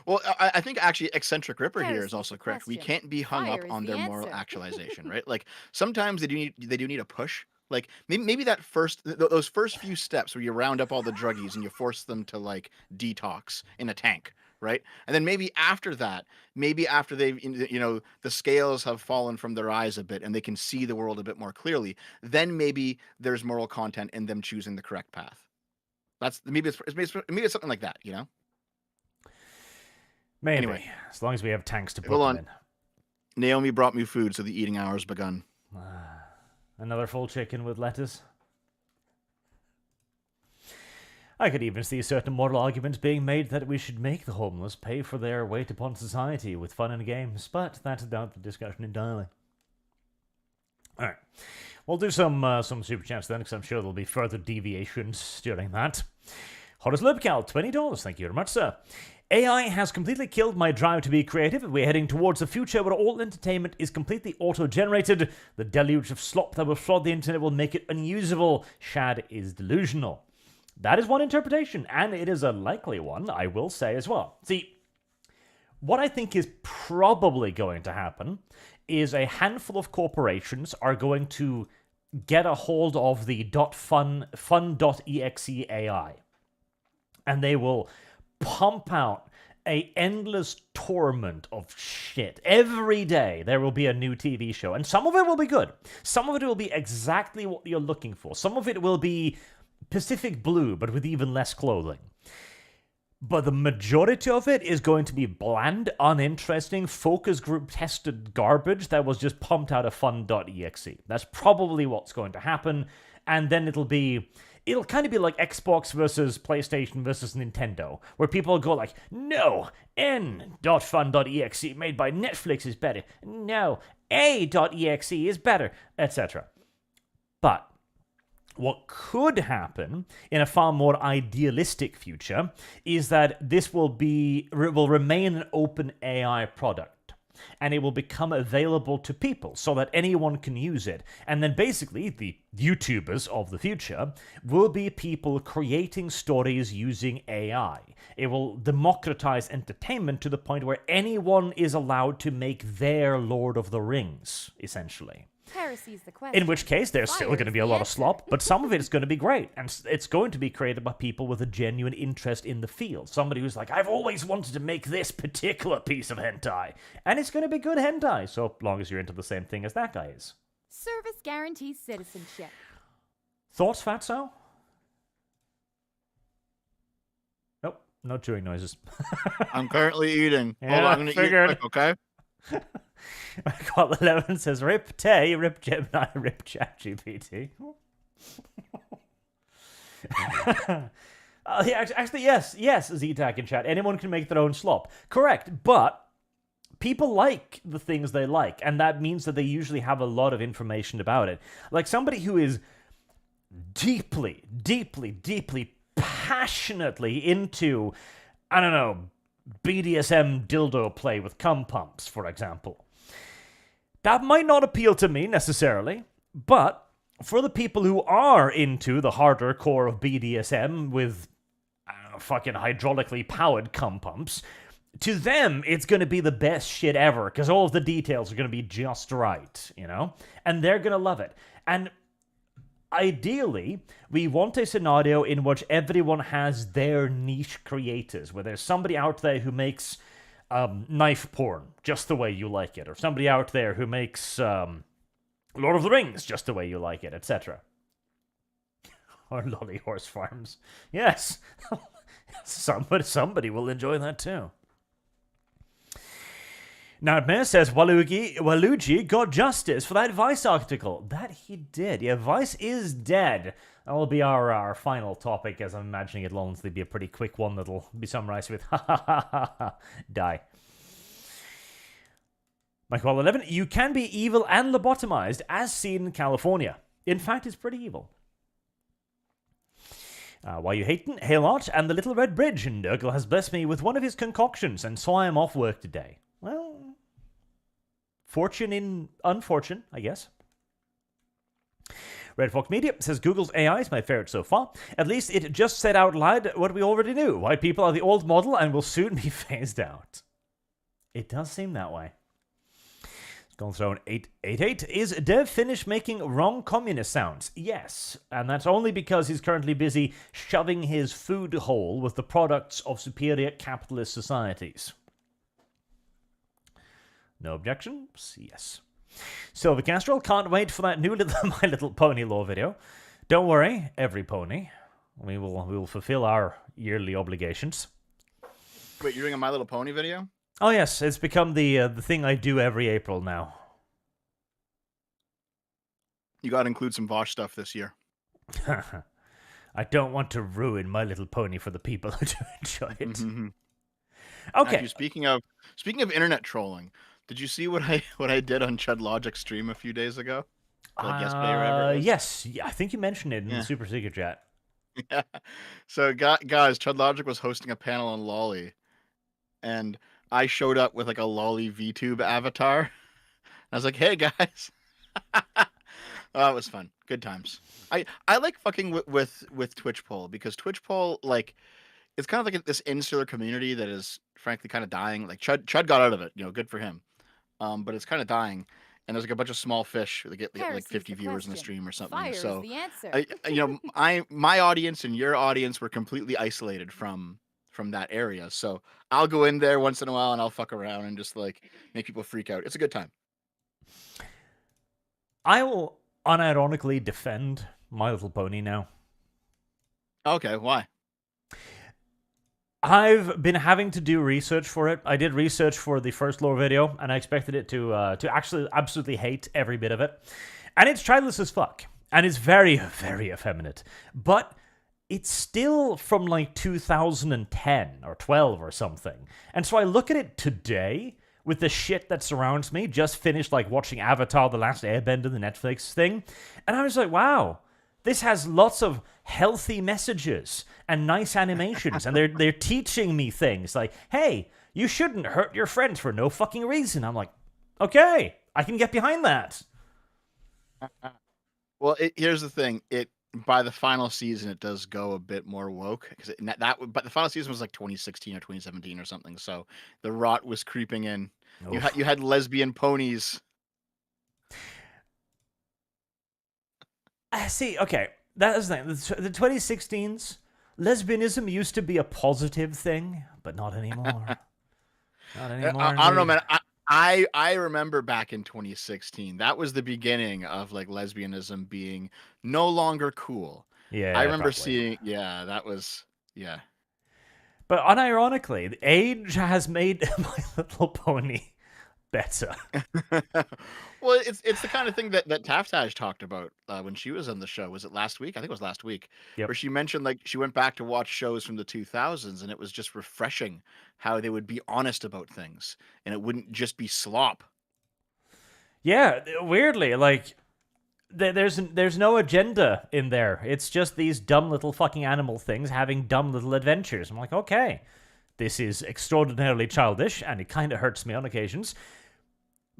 Well, I think actually eccentric Ripper here is
Here's
also
the
correct. We
question.
can't be hung
Fire
up
is
on
the
their moral
answer.
actualization, right? Like sometimes they do need a push. Like maybe that those first few steps where you round up all the druggies and you force them to like detox in a tank, right? And then maybe after that, maybe after they've the scales have fallen from their eyes a bit and they can see the world a bit more clearly, then maybe there's moral content in them choosing the correct path. That's maybe it's something like that, you know?
Maybe,
Anyway.
as long as we have tanks to put
Hold
them
on.
in.
Naomi brought me food, so the eating hour's begun.
Another full chicken with lettuce. I could even see certain moral arguments being made that we should make the homeless pay for their weight upon society with fun and games, but that's down to the discussion entirely. Alright, we'll do some super chats then, because I'm sure there'll be further deviations during that. Horace Libcal, $20, thank you very much, sir. AI has completely killed my drive to be creative. We're heading towards a future where all entertainment is completely auto-generated. The deluge of slop that will flood the internet will make it unusable. Shad is delusional. That is one interpretation, and it is a likely one, I will say as well. See, what I think is probably going to happen is a handful of corporations are going to get a hold of the fun.exe AI, and they will pump out a endless torrent of shit. Every day there will be a new TV show, and some of it will be good. Some of it will be exactly what you're looking for. Some of it will be Pacific Blue, but with even less clothing. But the majority of it is going to be bland, uninteresting, focus group tested garbage that was just pumped out of fun.exe. That's probably what's going to happen, and then it'll kind of be like Xbox versus PlayStation versus Nintendo, where people go like, no, n.fun.exe made by Netflix is better. No, a.exe is better, etc. But what could happen in a far more idealistic future is that this will remain an open AI product. And it will become available to people so that anyone can use it. And then basically, the YouTubers of the future will be people creating stories using AI. It will democratize entertainment to the point where anyone is allowed to make their Lord of the Rings, essentially.
Heresy's the question.
In which case, there's still
Fire
going to
is
be a
the
lot of
answer.
slop, but some of it is going to be great. And it's going to be created by people with a genuine interest in the field. Somebody who's like, I've always wanted to make this particular piece of hentai. And it's going to be good hentai, so long as you're into the same thing as that guy is.
Service guarantees citizenship.
Thoughts, Fatso? Nope, no chewing noises.
I'm currently eating. Hold
Yeah,
on, I'm gonna
figured.
eat quick, okay?
Got 11 says, rip Tay, rip Gemini, rip ChatGPT. Yeah, actually, yes, Z-Tac in chat. Anyone can make their own slop. Correct, but people like the things they like, and that means that they usually have a lot of information about it. Like somebody who is deeply, deeply, deeply, passionately into, I don't know, BDSM dildo play with cum pumps, for example. That might not appeal to me necessarily, but for the people who are into the harder core of BDSM with, I don't know, fucking hydraulically powered cum pumps, to them, it's going to be the best shit ever, because all of the details are going to be just right, you know? And they're going to love it. And ideally, we want a scenario in which everyone has their niche creators, where there's somebody out there who makes knife porn just the way you like it, or somebody out there who makes Lord of the Rings just the way you like it, etc. Or lolly horse farms. Yes, somebody will enjoy that too. Nightmare says Waluigi got justice for that Vice article. That he did. Yeah, Vice is dead. That will be our final topic, as I'm imagining it'll honestly be a pretty quick one that'll be summarized with ha ha ha ha ha, die. Michael 11, you can be evil and lobotomized as seen in California. In fact, it's pretty evil. Why you hatin'? Hail Art and the Little Red Bridge, and Nurgle has blessed me with one of his concoctions, and so I am off work today. Well, fortune in unfortune, I guess. Red Fox Media says Google's AI is my favorite so far. At least it just said out loud what we already knew. White people are the old model and will soon be phased out. It does seem that way. Gonzone 888 is Dev finished making wrong communist sounds? Yes, and that's only because he's currently busy shoving his food hole with the products of superior capitalist societies. No objections? Yes. Silver Castrol, can't wait for that new My Little Pony lore video. Don't worry, every pony. We will fulfill our yearly obligations.
Wait, you're doing a My Little Pony video?
Oh yes, it's become the thing I do every April now.
You got to include some Vosh stuff this year.
I don't want to ruin My Little Pony for the people who do enjoy it.
Mm-hmm.
Okay.
Actually, speaking of internet trolling, did you see what I did on Chud Logic's stream a few days ago? Like yesterday or whatever.
Yes, yeah, I think you mentioned it in the Super Secret Chat.
Yeah. So guys, Chud Logic was hosting a panel on Lolly, and I showed up with like a Lolly VTube avatar. I was like, "Hey guys." Oh, it was fun. Good times. I like fucking with Twitch Poll, because Twitch Poll, like, it's kind of like this insular community that is frankly kind of dying. Like Chud got out of it, good for him. But it's kind of dying, and there's like a bunch of small fish that get like 50 viewers in the stream or something.
Fire
so
is the answer.
my audience and your audience were completely isolated from that area. So I'll go in there once in a while and I'll fuck around and just like make people freak out. It's a good time.
I will unironically defend My Little Pony now.
Okay, why?
I've been having to do research for it. I did research for the first lore video, and I expected it to actually absolutely hate every bit of it. And it's childless as fuck. And it's very, very effeminate. But it's still from like 2010 or 12 or something. And so I look at it today with the shit that surrounds me, just finished like watching Avatar: The Last Airbender, the Netflix thing, and I was like, wow, this has lots of healthy messages and nice animations, and they're teaching me things like, hey, you shouldn't hurt your friends for no fucking reason. I'm like, okay, I can get behind that.
Well, here's the thing. By the final season, it does go a bit more woke, because but the final season was like 2016 or 2017 or something. So the rot was creeping in. Oof. You had lesbian ponies.
See, okay, that is the thing. The 2016s, lesbianism used to be a positive thing, but not anymore. Not anymore.
I don't know, man. I remember back in 2016, that was the beginning of like lesbianism being no longer cool.
Yeah,
I remember
probably.
seeing. Yeah, that was. Yeah.
But unironically, age has made My Little Pony better.
Well, it's the kind of thing that Taftage talked about when she was on the show. Was it last week? I think it was last week.
Yep.
Where she mentioned like she went back to watch shows from the 2000s, and it was just refreshing how they would be honest about things, and it wouldn't just be slop.
Yeah, weirdly, like there's no agenda in there. It's just these dumb little fucking animal things having dumb little adventures. I'm like, okay, this is extraordinarily childish, and it kind of hurts me on occasions.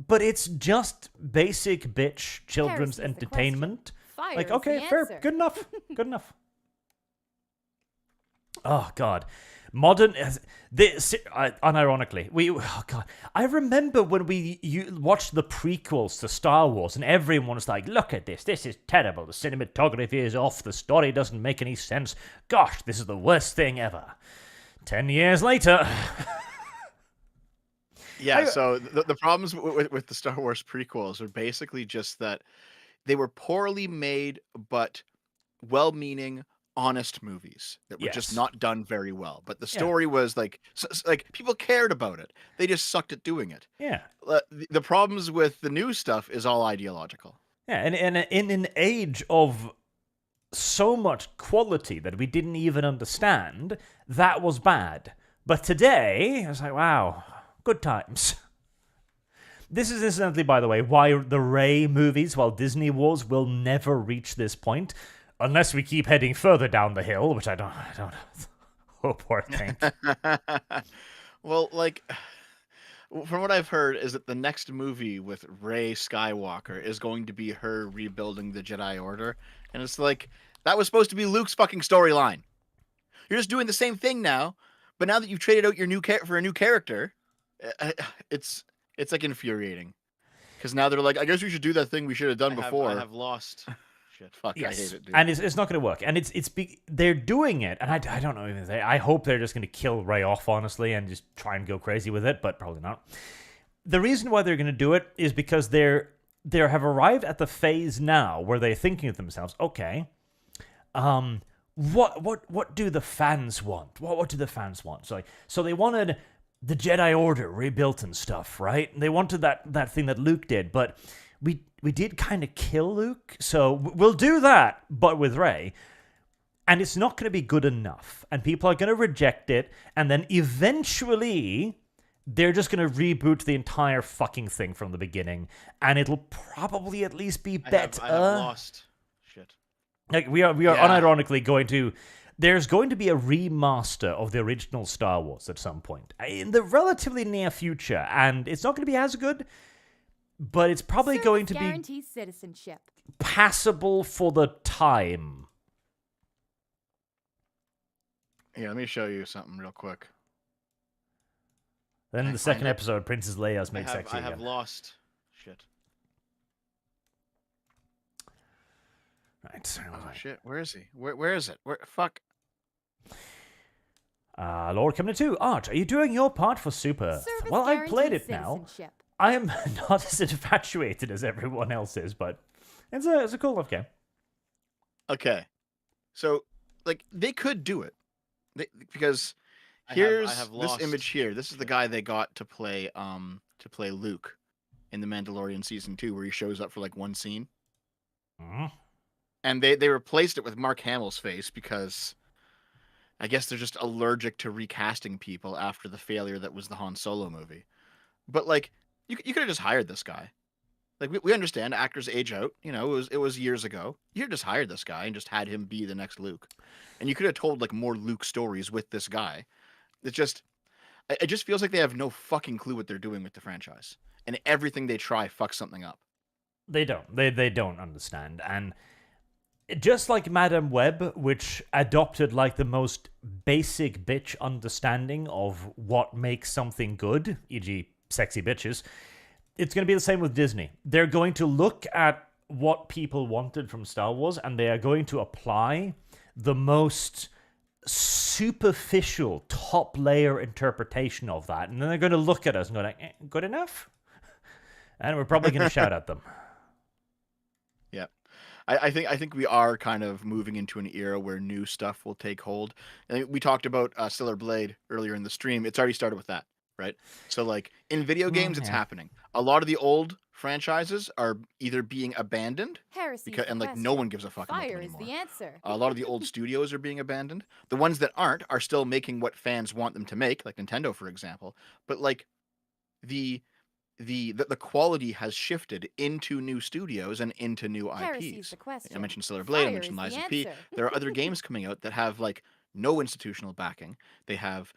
But it's just basic bitch children's entertainment.
Fire is
okay,
the
fair,
answer.
good enough, good enough. Oh God, Modern, unironically, oh God, I remember when you watched the prequels to Star Wars, and everyone was like, "Look at this! This is terrible. The cinematography is off. The story doesn't make any sense. Gosh, this is the worst thing ever." 10 years later.
Yeah, so the problems with the Star Wars prequels are basically just that they were poorly made but well-meaning, honest movies that were just
Yes.
not done very well. But the
Yeah.
story was like people cared about it. They just sucked at doing it.
Yeah.
The problems with the new stuff is all ideological.
Yeah, and in an age of so much quality that we didn't even understand, that was bad. But today, I was like, wow, good times. This is incidentally, by the way, why the Rey movies, while Disney Wars, will never reach this point, unless we keep heading further down the hill, which I don't hope or think.
Well, like, from what I've heard, is that the next movie with Rey Skywalker is going to be her rebuilding the Jedi Order, and it's like that was supposed to be Luke's fucking storyline. You're just doing the same thing now, but now that you've traded out your for a new character, it's like infuriating. Because now they're like, I guess we should do that thing we should have done before.
I have lost. Shit.
Fuck,
Yes.
I hate it, dude.
And it's not going to work. And they're doing it, and I don't know even say. I hope they're just going to kill Rey off, honestly, and just try and go crazy with it, but probably not. The reason why they're going to do it is because they have arrived at the phase now where they're thinking to themselves, okay, what do the fans want? What do the fans want? So they wanted the Jedi Order rebuilt and stuff, right? They wanted that thing that Luke did, but we did kind of kill Luke, so we'll do that, but with Rey. And it's not going to be good enough, and people are going to reject it, and then eventually they're just going to reboot the entire fucking thing from the beginning, and it'll probably at least be better.
I have lost. Shit.
Like we are unironically going to. There's going to be a remaster of the original Star Wars at some point in the relatively near future, and it's not going to be as good, but it's probably
Service
going to be
guarantees citizenship.
passable for the time.
Yeah, let me show you something real quick.
Then in
I
the second
find it.
episode, Princess Leia's made sexy
I have
again.
lost. Shit.
Right.
Oh shit, where is he? Where is it? Fuck.
Lord coming to 2. Arch, are you doing your part for Super?
Service
Well, I've played it
guarantees
now.
citizenship.
I am not as infatuated as everyone else is, but it's a cool enough game.
Okay, so like they could do it, because
I
here's
have
this
lost.
image here. This is the guy they got to play Luke in The Mandalorian season 2, where he shows up for like one scene,
Mhm.
and they replaced it with Mark Hamill's face because I guess they're just allergic to recasting people after the failure that was the Han Solo movie. But like you could have just hired this guy. Like we understand actors age out, you know, it was years ago. You could have just hired this guy and just had him be the next Luke. And you could have told like more Luke stories with this guy. It just feels like they have no fucking clue what they're doing with the franchise. And everything they try fucks something up.
They don't. They don't understand. And just like Madame Web, which adopted like the most basic bitch understanding of what makes something good, e.g. sexy bitches, it's going to be the same with Disney. They're going to look at what people wanted from Star Wars, and they are going to apply the most superficial top layer interpretation of that. And then they're going to look at us and go like, good enough? And we're probably going to shout at them.
Yeah. I think we are kind of moving into an era where new stuff will take hold. And we talked about Stellar Blade earlier in the stream. It's already started with that, right? So like in video games, it's
yeah.
happening. A lot of the old franchises are either being abandoned
Heresy.
and like no one gives a fuck about them
Fire is
anymore.
the answer.
A lot of the old studios are being abandoned. The ones that aren't are still making what fans want them to make, like Nintendo, for example. But like the quality has shifted into new studios and into new
Heresy is
IPs.
the question.
I mentioned Stellar Blade, I
Fire
mentioned
is
Lies
the
of P.
answer.
There are other games coming out that have like no institutional backing. They have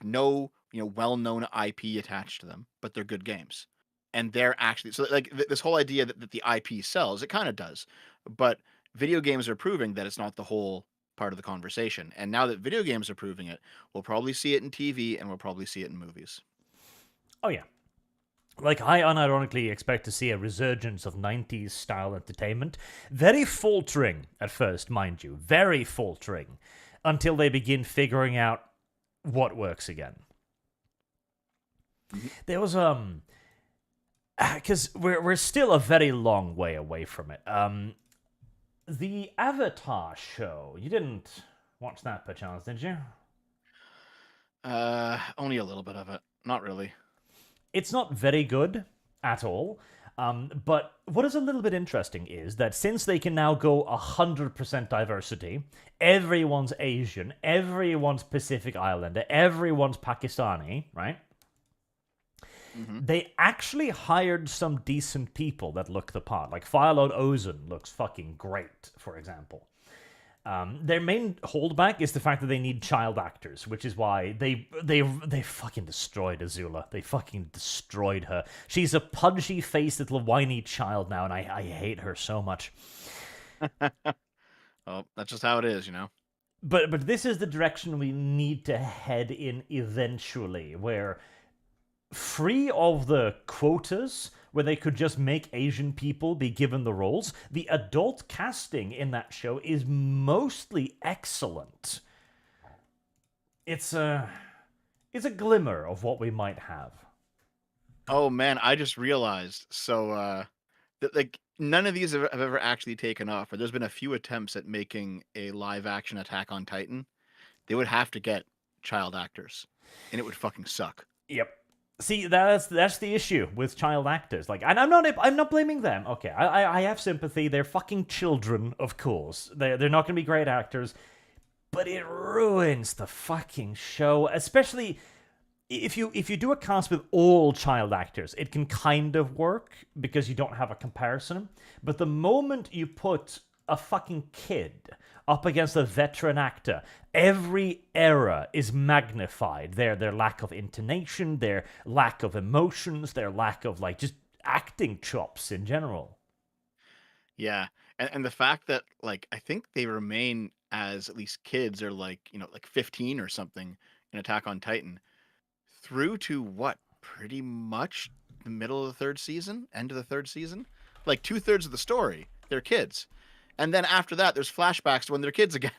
no, you know, well-known IP attached to them, but they're good games. And they're actually so like this whole idea that the IP sells, it kind of does. But video games are proving that it's not the whole part of the conversation. And now that video games are proving it, we'll probably see it in TV and we'll probably see it in movies.
Oh, yeah. Like, I unironically expect to see a resurgence of 90s style entertainment. Very faltering at first, mind you. Very faltering. Until they begin figuring out what works again. There was, because we're still a very long way away from it. The Avatar show, you didn't watch that perchance, did you?
Only a little bit of it. Not really.
It's not very good at all. But what is a little bit interesting is that since they can now go 100% diversity, everyone's Asian, everyone's Pacific Islander, everyone's Pakistani, right? They actually hired some decent people that look the part. Like Firelord Ozun looks fucking great, for example. Their main holdback is the fact that they need child actors, which is why they fucking destroyed Azula. They fucking destroyed her. She's a pudgy-faced little whiny child now, and I hate her so much.
Oh, that's just how it is, you know?
But this is the direction we need to head in eventually, where free of the quotas, where they could just make Asian people be given the roles, the adult casting in that show is mostly excellent. It's a glimmer of what we might have.
Oh man, I just realized. So that like none of these have ever actually taken off, or there's been a few attempts at making a live action Attack on Titan. They would have to get child actors, and it would fucking suck.
Yep. See, that's the issue with child actors. Like, and I'm not blaming them. Okay, I have sympathy. They're fucking children, of course. They're not going to be great actors, but it ruins the fucking show. Especially if you do a cast with all child actors, it can kind of work because you don't have a comparison. But the moment you put a fucking kid up against a veteran actor, every error is magnified. Their lack of intonation, their lack of emotions, their lack of like just acting chops in general.
Yeah, and the fact that like I think they remain as at least kids or like like 15 or something in Attack on Titan through to what pretty much the middle of the third season, end of the third season, like 2/3 of the story they're kids. And then after that, there's flashbacks to when they're kids again.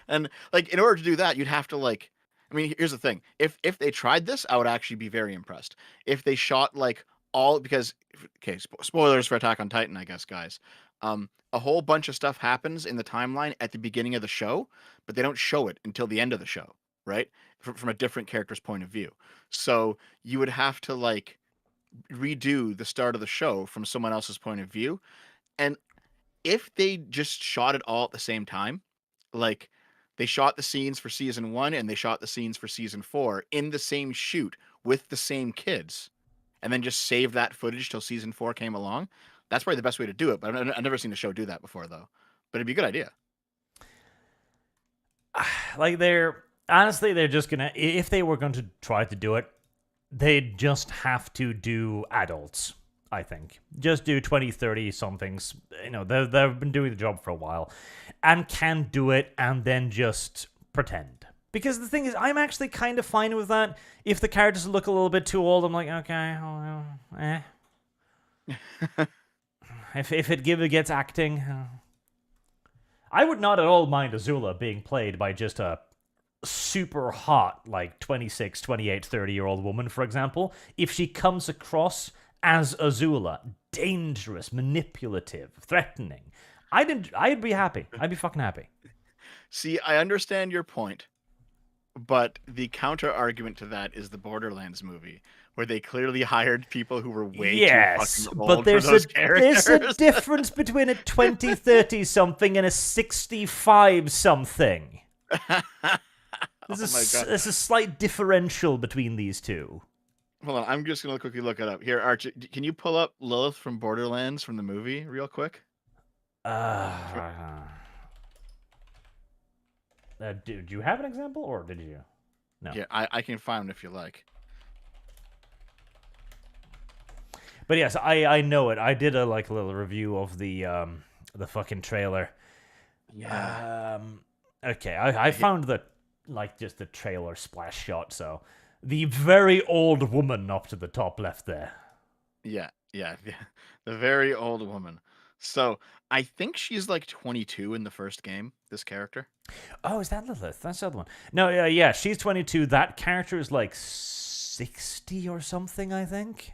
And like, in order to do that, you'd have to like, I mean, here's the thing. If they tried this, I would actually be very impressed. If they shot like all, because, okay, spoilers for Attack on Titan, I guess, guys. A whole bunch of stuff happens in the timeline at the beginning of the show, but they don't show it until the end of the show, right? From a different character's point of view. So you would have to like redo the start of the show from someone else's point of view. And if they just shot it all at the same time, like they shot the scenes for season 1 and they shot the scenes for season 4 in the same shoot with the same kids, and then just save that footage till season 4 came along, that's probably the best way to do it. But I've never seen a show do that before, though. But it'd be a good idea.
Like, they're just gonna, if they were going to try to do it, they'd just have to do adults. I think. Just do 20, 30 somethings. They've been doing the job for a while and can do it and then just pretend. Because the thing is, I'm actually kind of fine with that. If the characters look a little bit too old, I'm like, okay, if it gets acting. I would not at all mind Azula being played by just a super hot, like 26, 28, 30-year-old woman, for example. If she comes across as Azula, dangerous, manipulative, threatening, I'd be happy. I'd be fucking happy.
See, I understand your point, but the counter argument to that is the Borderlands movie, where they clearly hired people who were way too fucking old
but there's
for those characters.
There's a difference between a 20, 30 something and a 65 something. There's a slight differential between these two.
Hold on, I'm just gonna quickly look it up. Here, Arch, can you pull up Lilith from Borderlands from the movie real quick?
Do you have an example, or did you? No.
Yeah, I can find it if you like.
But yes, I know it. I did a little review of the fucking trailer.
Yeah.
Okay, I found just the trailer splash shot, so the very old woman up to the top left there.
Yeah, yeah, yeah. The very old woman. So I think she's like 22 in the first game, this character.
Oh, is that Lilith? That's the other one. No, yeah, she's 22. That character is like 60 or something, I think.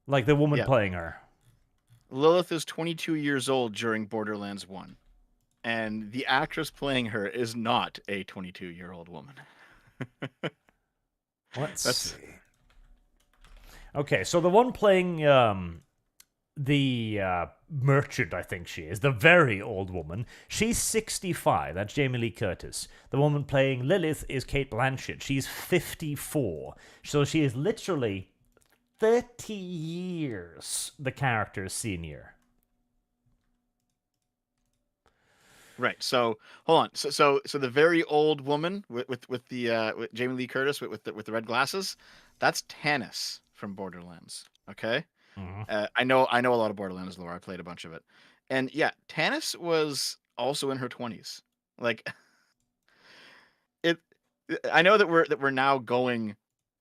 Like the woman
Yeah.
playing her.
Lilith is 22 years old during Borderlands 1. And the actress playing her is not a 22-year-old woman.
Let's
That's-
see. Okay, so the one playing the merchant, I think she is, the very old woman, she's 65. That's Jamie Lee Curtis. The woman playing Lilith is Cate Blanchett. She's 54. So she is literally 30 years the character's senior.
Right. So hold on. So the very old woman with the with Jamie Lee Curtis with the red glasses, that's Tannis from Borderlands. Okay.
Mhm.
I know a lot of Borderlands lore. I played a bunch of it, and yeah, Tannis was also in her 20s. Like it. I know that we're now going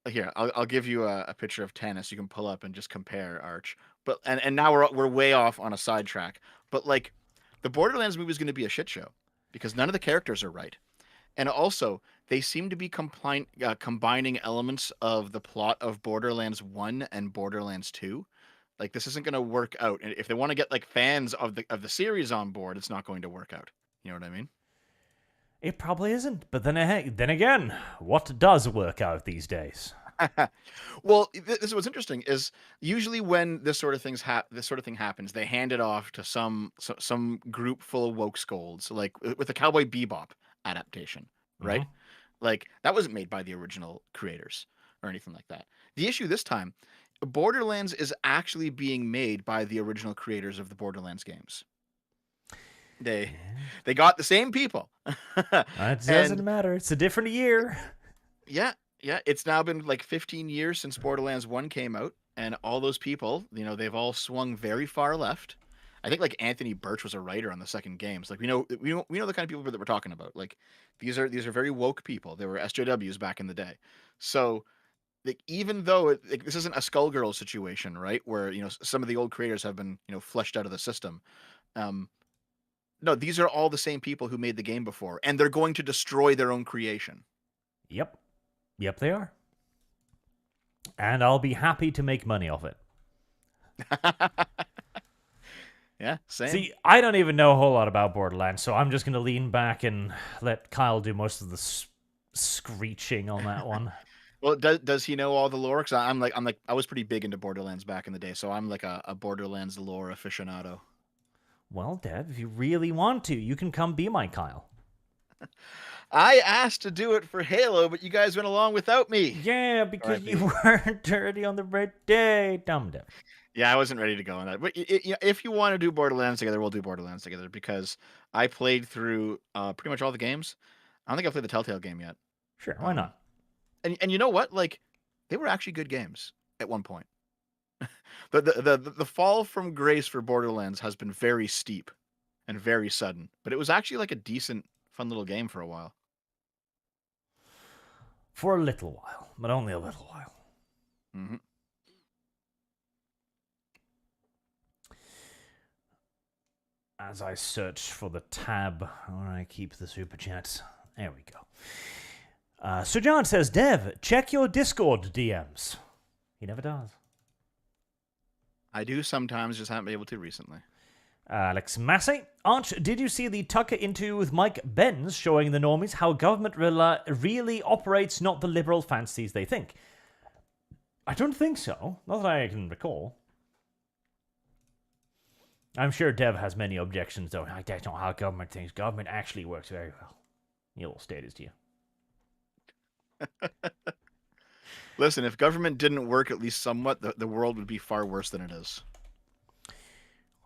here. I'll give you a picture of Tannis. You can pull up and just compare Arch. But and now we're way off on a sidetrack. But like the Borderlands movie is going to be a shit show because none of the characters are right, and also they seem to be combining elements of the plot of Borderlands 1 and Borderlands 2. Like this isn't going to work out. And if they want to get like fans of the series on board, it's not going to work out. You know what I mean?
It probably isn't. But then again, what does work out these days?
Well, this is what's interesting is usually when this sort of thing happens, they hand it off to some group full of woke scolds, like with the Cowboy Bebop adaptation, right?
Mhm.
Like that wasn't made by the original creators or anything like that. The issue this time, Borderlands is actually being made by the original creators of the Borderlands games. They got the same people.
It doesn't matter. It's a different year.
Yeah, it's now been like 15 years since Borderlands 1 came out, and all those people, they've all swung very far left. I think like Anthony Birch was a writer on the second games. Like we know the kind of people that we're talking about. Like these are very woke people. They were SJWs back in the day. So like even though this isn't a Skullgirl situation, right, where some of the old creators have been flushed out of the system. No, these are all the same people who made the game before, and they're going to destroy their own creation.
Yep, they are. And I'll be happy to make money off it.
Yeah, same.
See, I don't even know a whole lot about Borderlands, so I'm just going to lean back and let Kyle do most of the screeching on that one.
Well, does he know all the lore? Because I was pretty big into Borderlands back in the day, so I'm like a Borderlands lore aficionado.
Well, Dev, if you really want to, you can come be my Kyle.
I asked to do it for Halo, but you guys went along without me.
Yeah, because you weren't dirty on the right day, dumb Dev.
Yeah, I wasn't ready to go on that. But if you want to do Borderlands together, we'll do Borderlands together because I played through pretty much all the games. I don't think I played the Telltale game yet.
Sure, why not?
And you know what? Like, they were actually good games at one point. The fall from grace for Borderlands has been very steep and very sudden, but it was actually like a decent, fun little game for a while.
For a little while, but only a little while.
Mm-hmm.
As I search for the tab where I keep the super chats. There we go. Sir John says, Dev, check your Discord DMs. He never does.
I do sometimes, just haven't been able to recently.
Alex Massey. Arch, did you see the Tucker interview with Mike Benz showing the normies how government really operates, not the liberal fantasies they think? I don't think so. Not that I can recall. I'm sure Dev has many objections, though. That's not how government thinks. Government actually works very well. He'll state his to you.
Listen, if government didn't work at least somewhat, the world would be far worse than it is.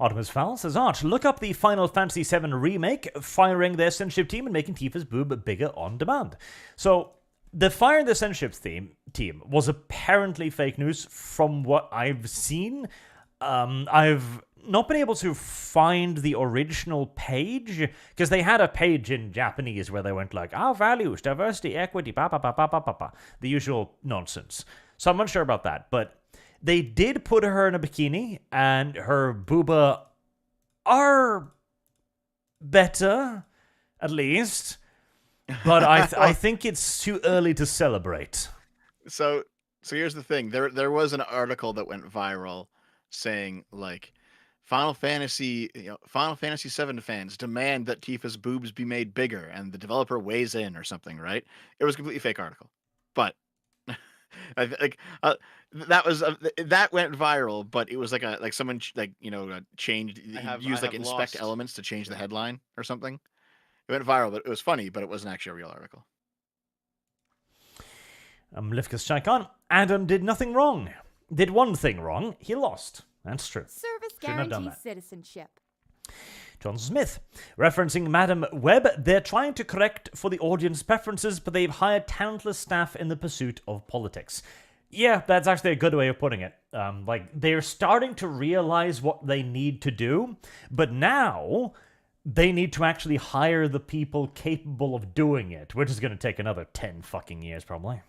Optimus Fowl says, Arch, look up the Final Fantasy VII Remake, firing their censorship team and making Tifa's boob bigger on demand. So, the firing the censorship team was apparently fake news from what I've seen. I've not been able to find the original page, because they had a page in Japanese where they went like, our values, diversity, equity, ba ba ba ba ba ba ba, the usual nonsense. So I'm not sure about that, but they did put her in a bikini, and her booba are better, at least. But I think it's too early to celebrate.
So here's the thing. There was an article that went viral saying like Final Fantasy 7 fans demand that Tifa's boobs be made bigger and the developer weighs in or something, right? It was a completely fake article. But like that went viral, but it was like someone changed used inspect
lost.
elements to change the headline or something. It went viral, but it was funny, but it wasn't actually a real article.
Lifkas Chaikon, Adam did nothing wrong. Did one thing wrong, he lost. That's true.
Service
Shouldn't have done
guarantees
that.
citizenship.
John Smith, referencing Madam Webb, they're trying to correct for the audience preferences, but they've hired talentless staff in the pursuit of politics. Yeah, that's actually a good way of putting it. They're starting to realize what they need to do, but now they need to actually hire the people capable of doing it, which is going to take another 10 fucking years, probably.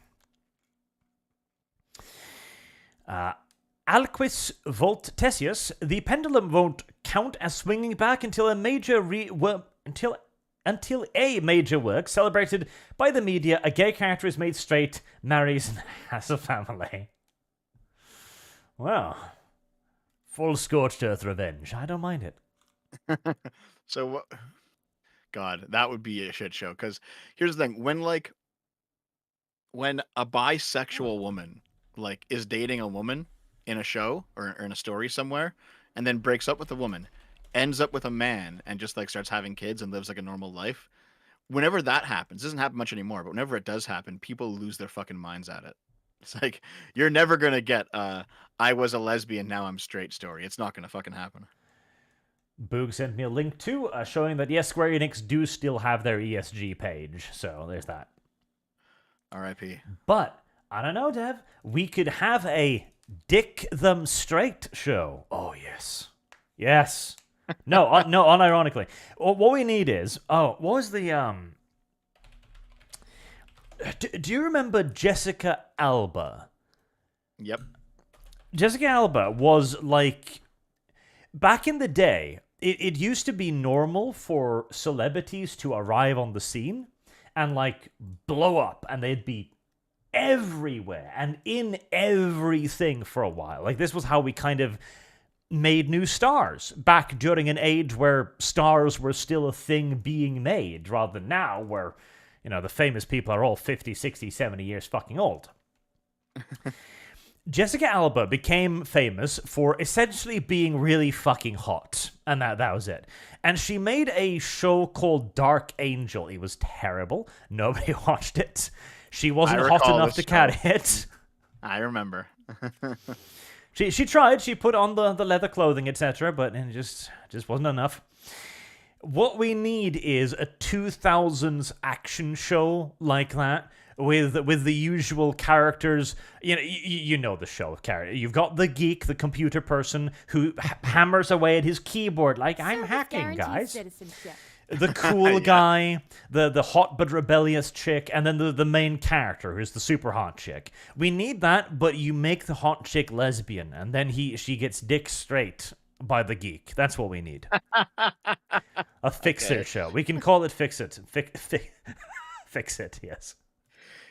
Alquis Volt Tessius, the pendulum won't count as swinging back until a major until a major work celebrated by the media, a gay character is made straight, marries, and has a family. Well, full scorched earth revenge. I don't mind it.
So what? God, that would be a shit show. Because here's the thing: when a bisexual woman is dating a woman in a show or in a story somewhere, and then breaks up with a woman, ends up with a man, and just starts having kids and lives a normal life. Whenever that happens, it doesn't happen much anymore, but whenever it does happen, people lose their fucking minds at it. It's like, you're never gonna get I was a lesbian, now I'm straight story. It's not gonna fucking happen.
Boog sent me a link too, showing that yes, Square Enix do still have their ESG page, so there's that.
R.I.P.
But I don't know, Dev. We could have a Dick Them Straight show. Oh yes, yes. No, no. Unironically, what we need is what was the Do you remember Jessica Alba?
Yep.
Jessica Alba was back in the day. It used to be normal for celebrities to arrive on the scene and blow up, and they'd be everywhere and in everything for a while. This was how we kind of made new stars back during an age where stars were still a thing being made, rather than now where, the famous people are all 50, 60, 70 years fucking old. Jessica Alba became famous for essentially being really fucking hot, and that was it. And she made a show called Dark Angel. It was terrible. Nobody watched it. She wasn't hot enough to carry it.
I remember.
She tried. She put on the leather clothing, etc., but it just wasn't enough. What we need is a 2000s action show like that with the usual characters. You know the show character. You've got the geek, the computer person who hammers away at his keyboard like I'm hacking, guys.
Citizenship.
The cool guy, the hot but rebellious chick, and then the main character, who's the super hot chick. We need that, but you make the hot chick lesbian, and then she gets dick straight by the geek. That's what we need. A Fix-It show. We can call it Fix-It. Fix-It, yes.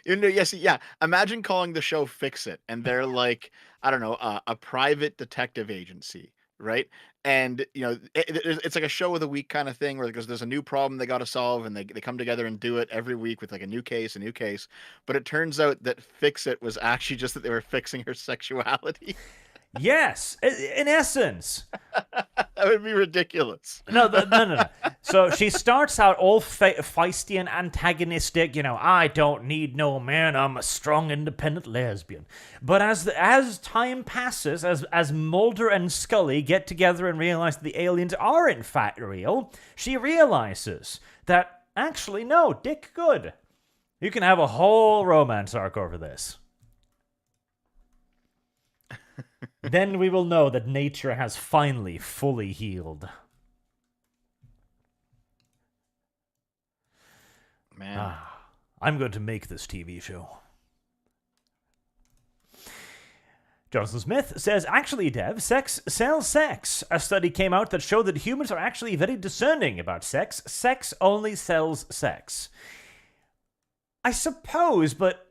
Yes, yeah. Imagine calling the show Fix-It, and they're I don't know, a private detective agency, right? And it's like a show of the week kind of thing, where there's a new problem they got to solve, and they come together and do it every week with a new case. But it turns out that Fix-It was actually just that they were fixing her sexuality.
Yes, in essence.
That would be ridiculous.
No. So she starts out all feisty and antagonistic. I don't need no man. I'm a strong, independent lesbian. But as time passes, as Mulder and Scully get together and realize that the aliens are in fact real, she realizes that actually no, dick good. You can have a whole romance arc over this. Then we will know that nature has finally fully healed.
Man.
I'm going to make this TV show. Jonathan Smith says, actually, Dev, sex sells sex. A study came out that showed that humans are actually very discerning about sex. Sex only sells sex. I suppose, but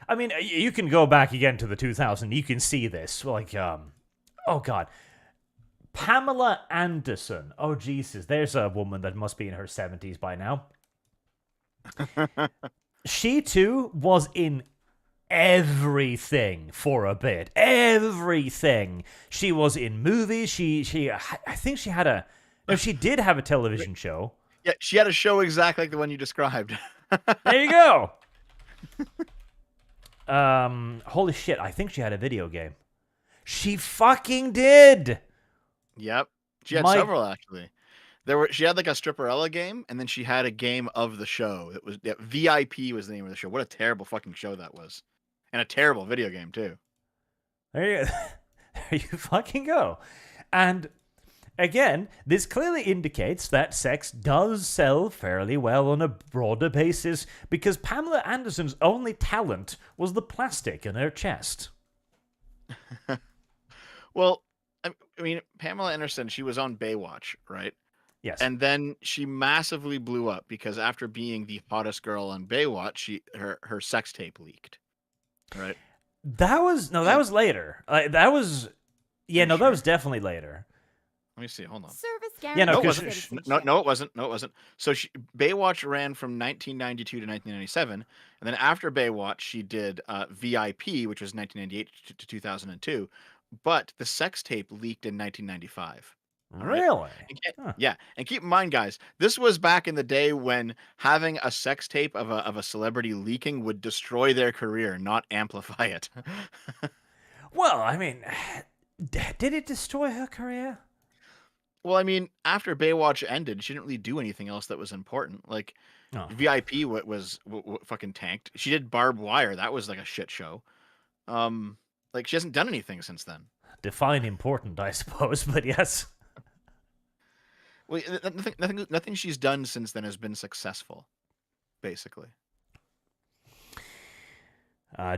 I mean, you can go back again to the 2000s. You can see this. Like, oh God. Pamela Anderson. Oh, Jesus. There's a woman that must be in her 70s by now. She, too, was in everything for a bit. Everything. She was in movies. I think she had a... No, she did have a television show.
Yeah, she had a show exactly like the one you described.
There you go. Holy shit, I think she had a video game. She fucking did.
Yep. She had several, actually. She had like a Stripperella game, and then she had a game of the show. It was VIP was the name of the show. What a terrible fucking show that was. And a terrible video game, too.
There you fucking go. And again, this clearly indicates that sex does sell fairly well on a broader basis, because Pamela Anderson's only talent was the plastic in her chest.
Well, I mean, Pamela Anderson, she was on Baywatch, right?
Yes.
And then she massively blew up because after being the hottest girl on Baywatch, her sex tape leaked. Right?
That was later. That was definitely later.
Let me see. Hold on.
Service
Yeah, no,
guarantee.
No, it wasn't. No, it wasn't. So Baywatch ran from 1992 to 1997, and then after Baywatch, she did VIP, which was 1998 to 2002. But the sex tape leaked in 1995.
Really?
Huh. Yeah, and keep in mind, guys, this was back in the day when having a sex tape of a celebrity leaking would destroy their career, not amplify it.
Well, I mean, did it destroy her career?
Well, I mean, after Baywatch ended, she didn't really do anything else that was important. Like, VIP was fucking tanked. She did Barbed Wire. That was like a shit show. Like, she hasn't done anything since then.
Define important, I suppose, but yes.
Well, nothing she's done since then has been successful, basically.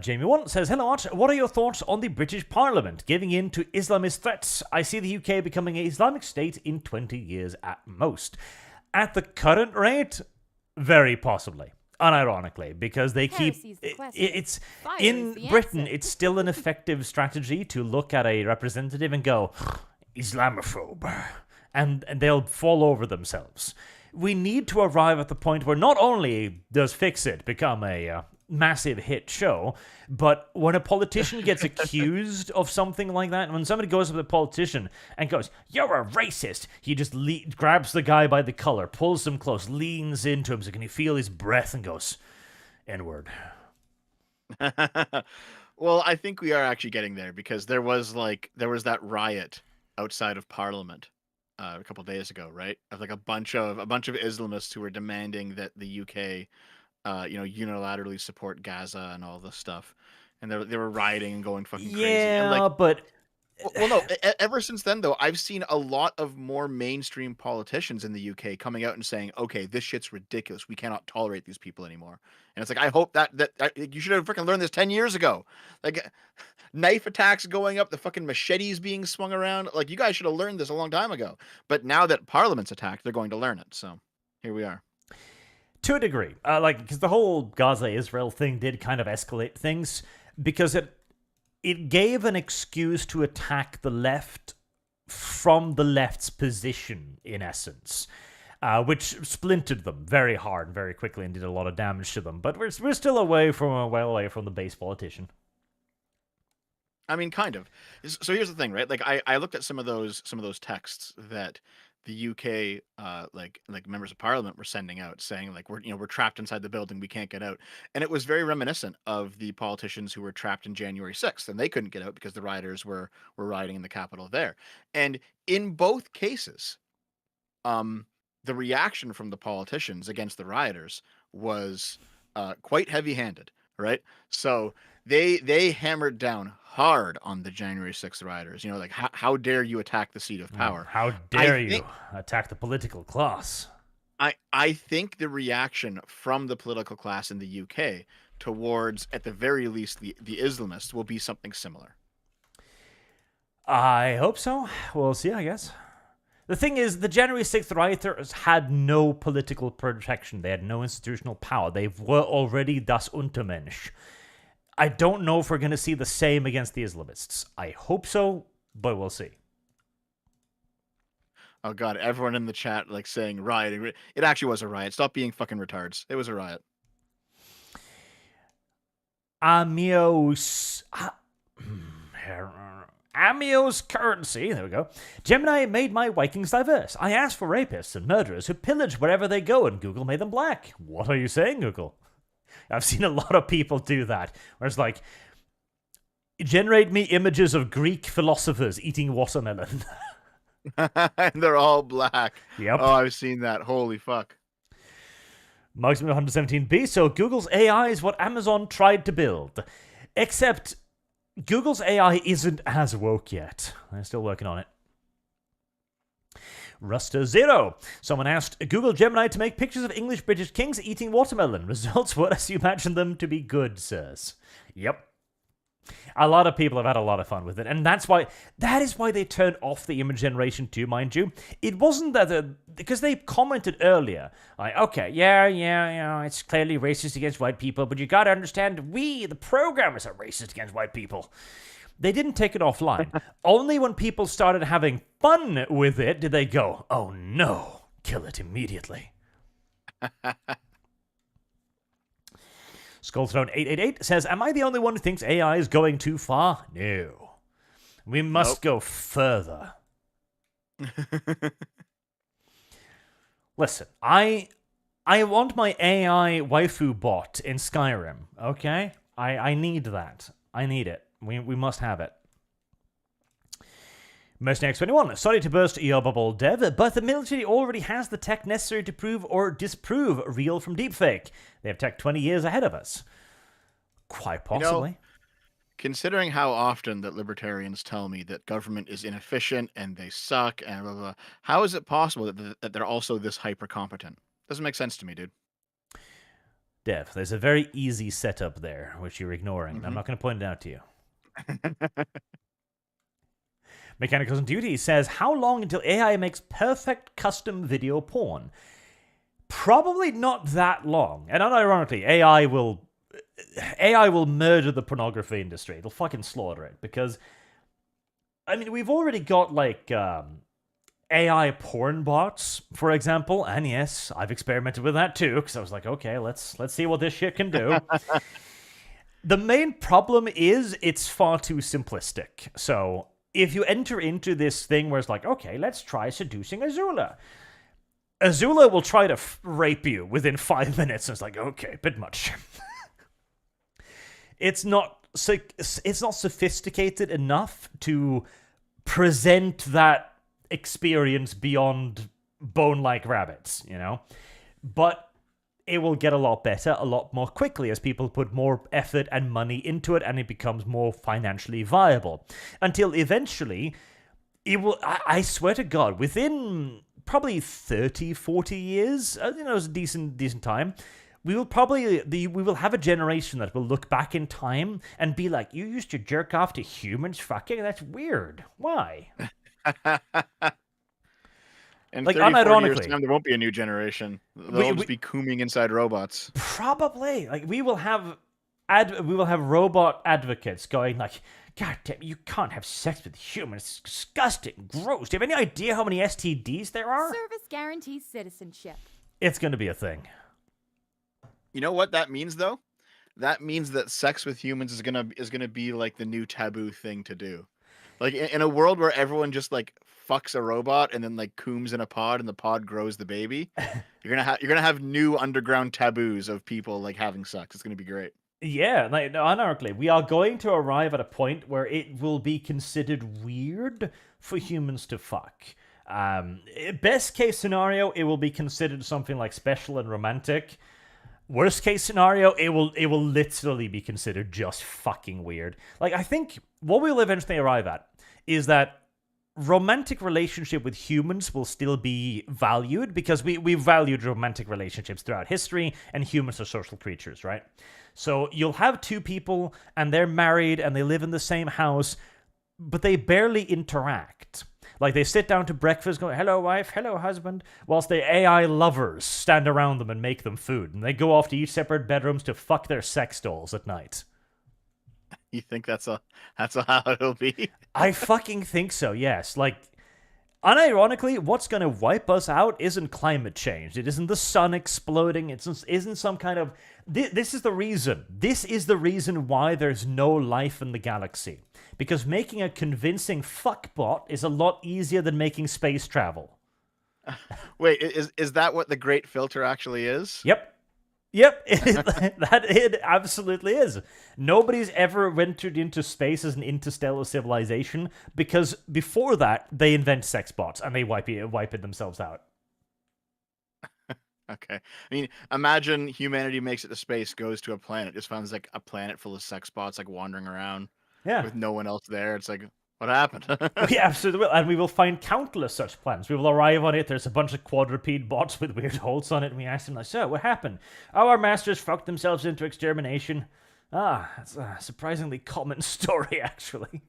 Jamie One says, hello, Art. What are your thoughts on the British Parliament giving in to Islamist threats? I see the UK becoming an Islamic state in 20 years at most. At the current rate, very possibly. Unironically, because they keep... It's in Britain, it's still an effective strategy to look at a representative and go, Islamophobe. And they'll fall over themselves. We need to arrive at the point where not only does Fix It become a massive hit show, but when a politician gets accused of something like that, when somebody goes up to the politician and goes, you're a racist, he just grabs the guy by the collar, pulls him close, leans into him so can you feel his breath and goes, N-word.
Well, I think we are actually getting there because there was that riot outside of Parliament a couple of days ago, right? Of like a bunch of Islamists who were demanding that the UK unilaterally support Gaza and all this stuff, and they were rioting and going fucking crazy.
Yeah, but
well, no. Ever since then, though, I've seen a lot of more mainstream politicians in the UK coming out and saying, "Okay, this shit's ridiculous. We cannot tolerate these people anymore." And it's like, I hope that you should have freaking learned this 10 years ago. Like, knife attacks going up, the fucking machetes being swung around. Like, you guys should have learned this a long time ago. But now that Parliament's attacked, they're going to learn it. So here we are.
To a degree, because the whole Gaza-Israel thing did kind of escalate things, because it gave an excuse to attack the left from the left's position, in essence, which splintered them very hard and very quickly and did a lot of damage to them. But we're still well away from the base politician.
I mean, kind of. So here's the thing, right? Like, I looked at some of those texts that the UK like members of Parliament were sending out, saying like we're trapped inside the building, we can't get out, and it was very reminiscent of the politicians who were trapped in January 6th, and they couldn't get out because the rioters were rioting in the Capitol there. And in both cases, the reaction from the politicians against the rioters was quite heavy-handed. right? So they hammered down hard on the January 6th rioters. Like how dare you attack the seat of power?
How
I
dare
think
you attack the political class?
I think the reaction from the political class in the UK towards, at the very least, the Islamists will be something similar.
I hope so. We'll see, I guess. The thing is, the January 6th rioters had no political protection. They had no institutional power. They were already das Untermensch. I don't know if we're going to see the same against the Islamists. I hope so, but we'll see.
Oh god, everyone in the chat like saying riot. It actually was a riot. Stop being fucking retards. It was a riot.
Amios currency, there we go. Gemini made my Vikings diverse. I asked for rapists and murderers who pillage wherever they go, and Google made them black. What are you saying, Google? I've seen a lot of people do that, where it's like, generate me images of Greek philosophers eating watermelon.
And they're all black.
Yep.
Oh, I've seen that. Holy fuck.
Maximum 117B, so Google's AI is what Amazon tried to build. Except Google's AI isn't as woke yet. They're still working on it. Ruster Zero. Someone asked Google Gemini to make pictures of English British kings eating watermelon. Results were as you imagine them to be good, sirs. Yep. A lot of people have had a lot of fun with it, and that is why they turned off the image generation too, mind you. It wasn't that because they commented earlier, like, okay, yeah, it's clearly racist against white people, but you gotta understand, we, the programmers, are racist against white people. They didn't take it offline. Only when people started having fun with it did they go, oh no, kill it immediately. Skullthrone888 says, am I the only one who thinks AI is going too far? No. We must go further. Listen, I want my AI waifu bot in Skyrim, okay? I need that. I need it. We must have it. Mercenary21, sorry to burst your bubble, Dev, but the military already has the tech necessary to prove or disprove real from deepfake. They have tech 20 years ahead of us. Quite possibly.
Considering how often that libertarians tell me that government is inefficient and they suck and blah, blah, blah, how is it possible that they're also this hyper-competent? Doesn't make sense to me, dude.
Dev, there's a very easy setup there, which you're ignoring. I'm not going to point it out to you. Mechanicals on Duty says, how long until AI makes perfect custom video porn? Probably not that long. And unironically, AI will murder the pornography industry. They'll fucking slaughter it. Because, I mean, we've already got, like, AI porn bots, for example. And yes, I've experimented with that too. Because I was like, okay, let's see what this shit can do. The main problem is it's far too simplistic. So if you enter into this thing where it's like, okay, let's try seducing Azula. Azula will try to rape you within 5 minutes, and it's like, okay, a bit much. It's not sophisticated enough to present that experience beyond bone-like rabbits, you know? But it will get a lot better, a lot more quickly as people put more effort and money into it and it becomes more financially viable. Until eventually, it will, I swear to God, within probably 30, 40 years, it's a decent time, we will have a generation that will look back in time and be like, you used to jerk off to humans fucking? That's weird. Why?
In
like,
30, 40 years
unironically,
time, there won't be a new generation. They'll just be cooming inside robots.
Probably. Like, we will have robot advocates going like, God damn, you can't have sex with humans. It's disgusting, gross. Do you have any idea how many STDs there are?
Service guarantees citizenship.
It's going to be a thing.
You know what that means, though? That means that sex with humans is gonna be like the new taboo thing to do. Like in a world where everyone just like fucks a robot and then like cooms in a pod and the pod grows the baby, you're gonna have new underground taboos of people like having sex. It's gonna be great.
Yeah, like, unironically, we are going to arrive at a point where it will be considered weird for humans to fuck. Best case scenario, it will be considered something like special and romantic. Worst case scenario, it will literally be considered just fucking weird. Like, I think what we'll eventually arrive at is that romantic relationship with humans will still be valued because we've valued romantic relationships throughout history, and humans are social creatures, right? So you'll have two people and they're married and they live in the same house, but they barely interact. Like, they sit down to breakfast going, hello wife, hello husband, whilst their AI lovers stand around them and make them food, and they go off to each separate bedrooms to fuck their sex dolls at night.
You think that's how it'll be?
I fucking think so, yes. Like, unironically, what's going to wipe us out isn't climate change. It isn't the sun exploding. It isn't some kind of... This is the reason. This is the reason why there's no life in the galaxy. Because making a convincing fuckbot is a lot easier than making space travel.
Wait, is that what the Great Filter actually is?
Yep. It absolutely is. Nobody's ever ventured into space as an interstellar civilization because before that, they invent sex bots and they wipe it themselves out.
Okay. I mean, imagine humanity makes it to space, goes to a planet, just finds like a planet full of sex bots like wandering around with no one else there. It's like, what happened?
We absolutely will. And we will find countless such planets. We will arrive on it. There's a bunch of quadruped bots with weird holes on it. And we ask them, like, so, what happened? Oh, our masters fucked themselves into extermination. Ah, that's a surprisingly common story, actually.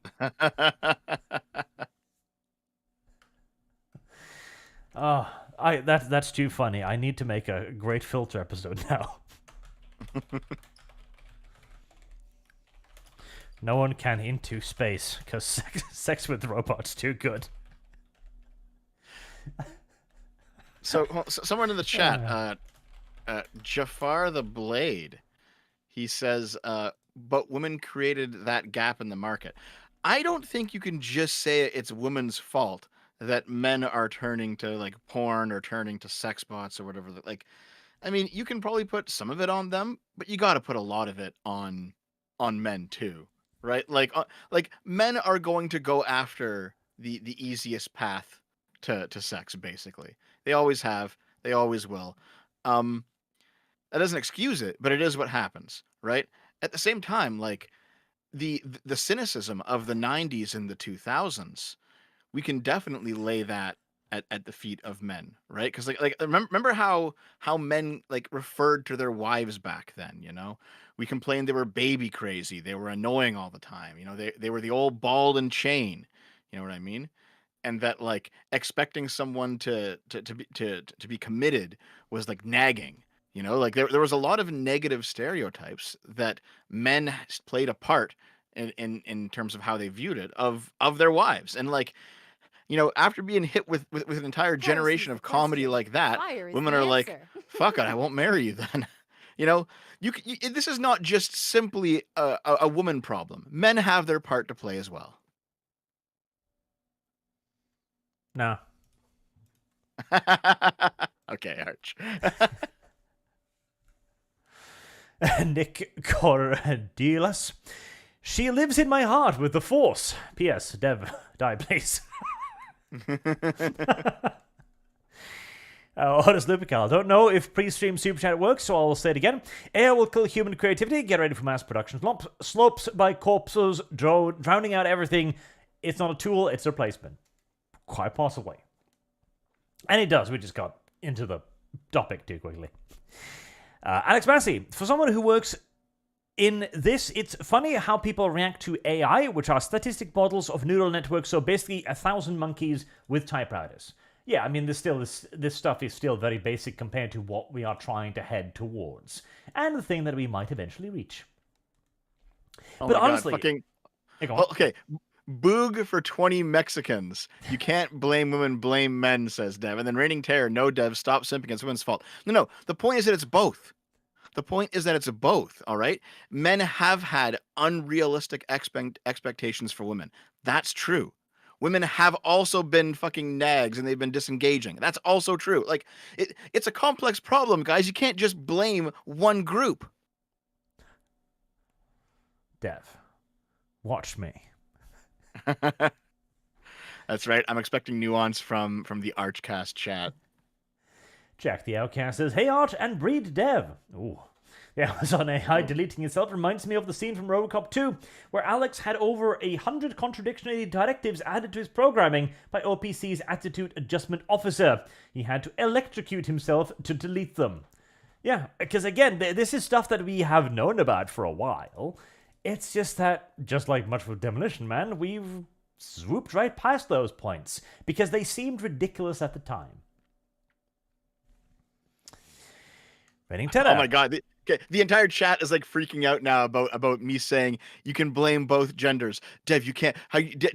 Oh, that's too funny. I need to make a Great Filter episode now. No one can into space because sex with robots too good.
So someone in the chat, Jafar the Blade, he says, but women created that gap in the market. I don't think you can just say it's women's fault that men are turning to like porn or turning to sex bots or whatever. Like, I mean, you can probably put some of it on them, but you got to put a lot of it on men too, right? Like men are going to go after the easiest path to sex, basically. They always have, they always will. That doesn't excuse it, but it is what happens, right? At the same time, like the cynicism of the 90s and the 2000s, we can definitely lay that at the feet of men, right? Because like remember how men like referred to their wives back then, you know? We complained they were baby crazy, they were annoying all the time, you know, they were the old ball and chain, you know what I mean? And that like expecting someone to be committed was like nagging, you know, like there was a lot of negative stereotypes that men played a part in terms of how they viewed it of their wives. And like, you know, after being hit with an entire generation of comedy like that, women are like, fuck it, I won't marry you then. You know, this is not just simply a woman problem. Men have their part to play as well.
No.
Okay, Arch.
Nick Cordelas. She lives in my heart with the Force. P.S. Dev, die please. Honest Lupical. Don't know if pre-stream super chat works, so I'll say it again. AI will kill human creativity. Get ready for mass production slopes by corpses, drowning out everything. It's not a tool, it's a replacement. Quite possibly. And it does. We just got into the topic too quickly. Alex Massey. For someone who works in this, it's funny how people react to AI, which are statistic models of neural networks, so basically 1,000 monkeys with typewriters. Yeah, I mean, this stuff is still very basic compared to what we are trying to head towards, and the thing that we might eventually reach.
Oh
but
my
honestly...
God, fucking...
Hey, go on.
Okay, Boog for 20 Mexicans. You can't blame women, blame men, says Dev. And then Raining Terror, no Dev, stop simping, it's women's fault. No, the point is that it's both. The point is that it's both, all right? Men have had unrealistic expectations for women. That's true. Women have also been fucking nags and they've been disengaging. That's also true. Like, it's a complex problem, guys. You can't just blame one group.
Dev, watch me.
That's right. I'm expecting nuance from the ArchCast chat.
Jack the Outcast says, "Hey Art and Breed Dev." Ooh. The Amazon AI deleting itself reminds me of the scene from Robocop 2, where Alex had over 100 contradictory directives added to his programming by OPC's Attitude Adjustment Officer. He had to electrocute himself to delete them. Yeah, because again, this is stuff that we have known about for a while. It's just that, just like much with Demolition Man, we've swooped right past those points, because they seemed ridiculous at the time. Reading Tenor.
Oh my god. The entire chat is like freaking out now about me saying you can blame both genders. Dev, you can't.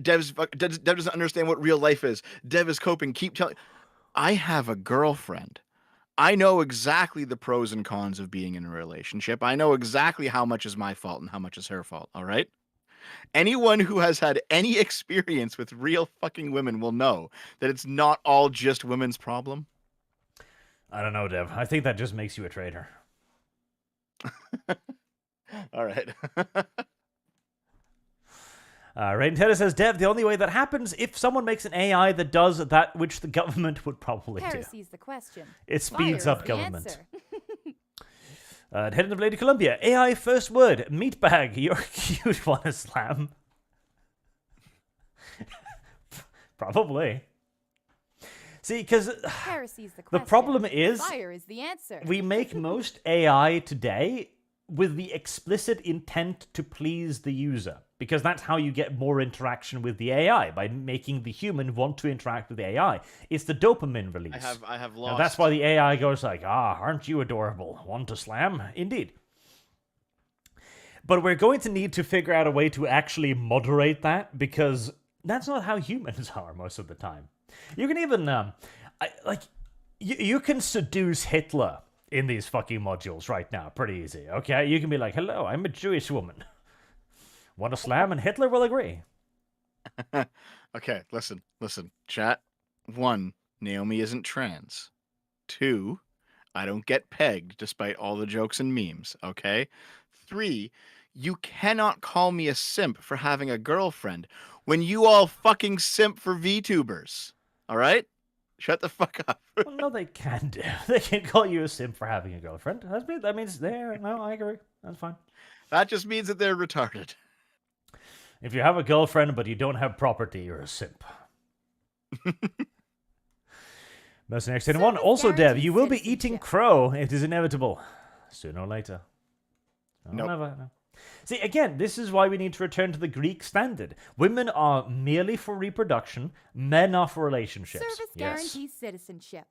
Dev doesn't understand what real life is. Dev is coping. Keep telling. I have a girlfriend. I know exactly the pros and cons of being in a relationship. I know exactly how much is my fault and how much is her fault. All right. Anyone who has had any experience with real fucking women will know that it's not all just women's problem.
I don't know, Dev. I think that just makes you a traitor.
All right.
Rain Taylor says, "Dev, the only way that happens if someone makes an AI that does that which the government would probably do.
Heresy's the question.
It speeds
Fire
up
is the
government."
answer.
Head of Lady Columbia, AI first word, meatbag, you're cute, wanna slam? Probably. See, because
Heresy's the
the
question.
problem is
Fire is the answer.
we make most AI today with the explicit intent to please the user, because that's how you get more interaction with the AI, by making the human want to interact with the AI. It's the dopamine release.
I have
Now,
lost.
that's why the AI goes like, aren't you adorable? Want to slam? Indeed. But we're going to need to figure out a way to actually moderate that, because that's not how humans are most of the time. You can even, you can seduce Hitler in these fucking modules right now, pretty easy, okay? You can be like, "Hello, I'm a Jewish woman. Want to slam?" And Hitler will agree.
Okay, listen, chat. 1, Naomi isn't trans. 2, I don't get pegged despite all the jokes and memes, okay? 3, you cannot call me a simp for having a girlfriend when you all fucking simp for VTubers. All right? Shut the fuck up.
Well, no, they can do. They can call you a simp for having a girlfriend. That means they're... No, I agree. That's fine.
That just means that they're retarded.
If you have a girlfriend but you don't have property, you're a simp. Mercenary X1.
Service
Also, Dev,
guarantees
you will be eating
citizenship.
crow. It is inevitable. Sooner or later.
Nope.
Never. No. See, again, this is why we need to return to the Greek standard. Women are merely for reproduction. Men are for relationships.
Service guarantees citizenship.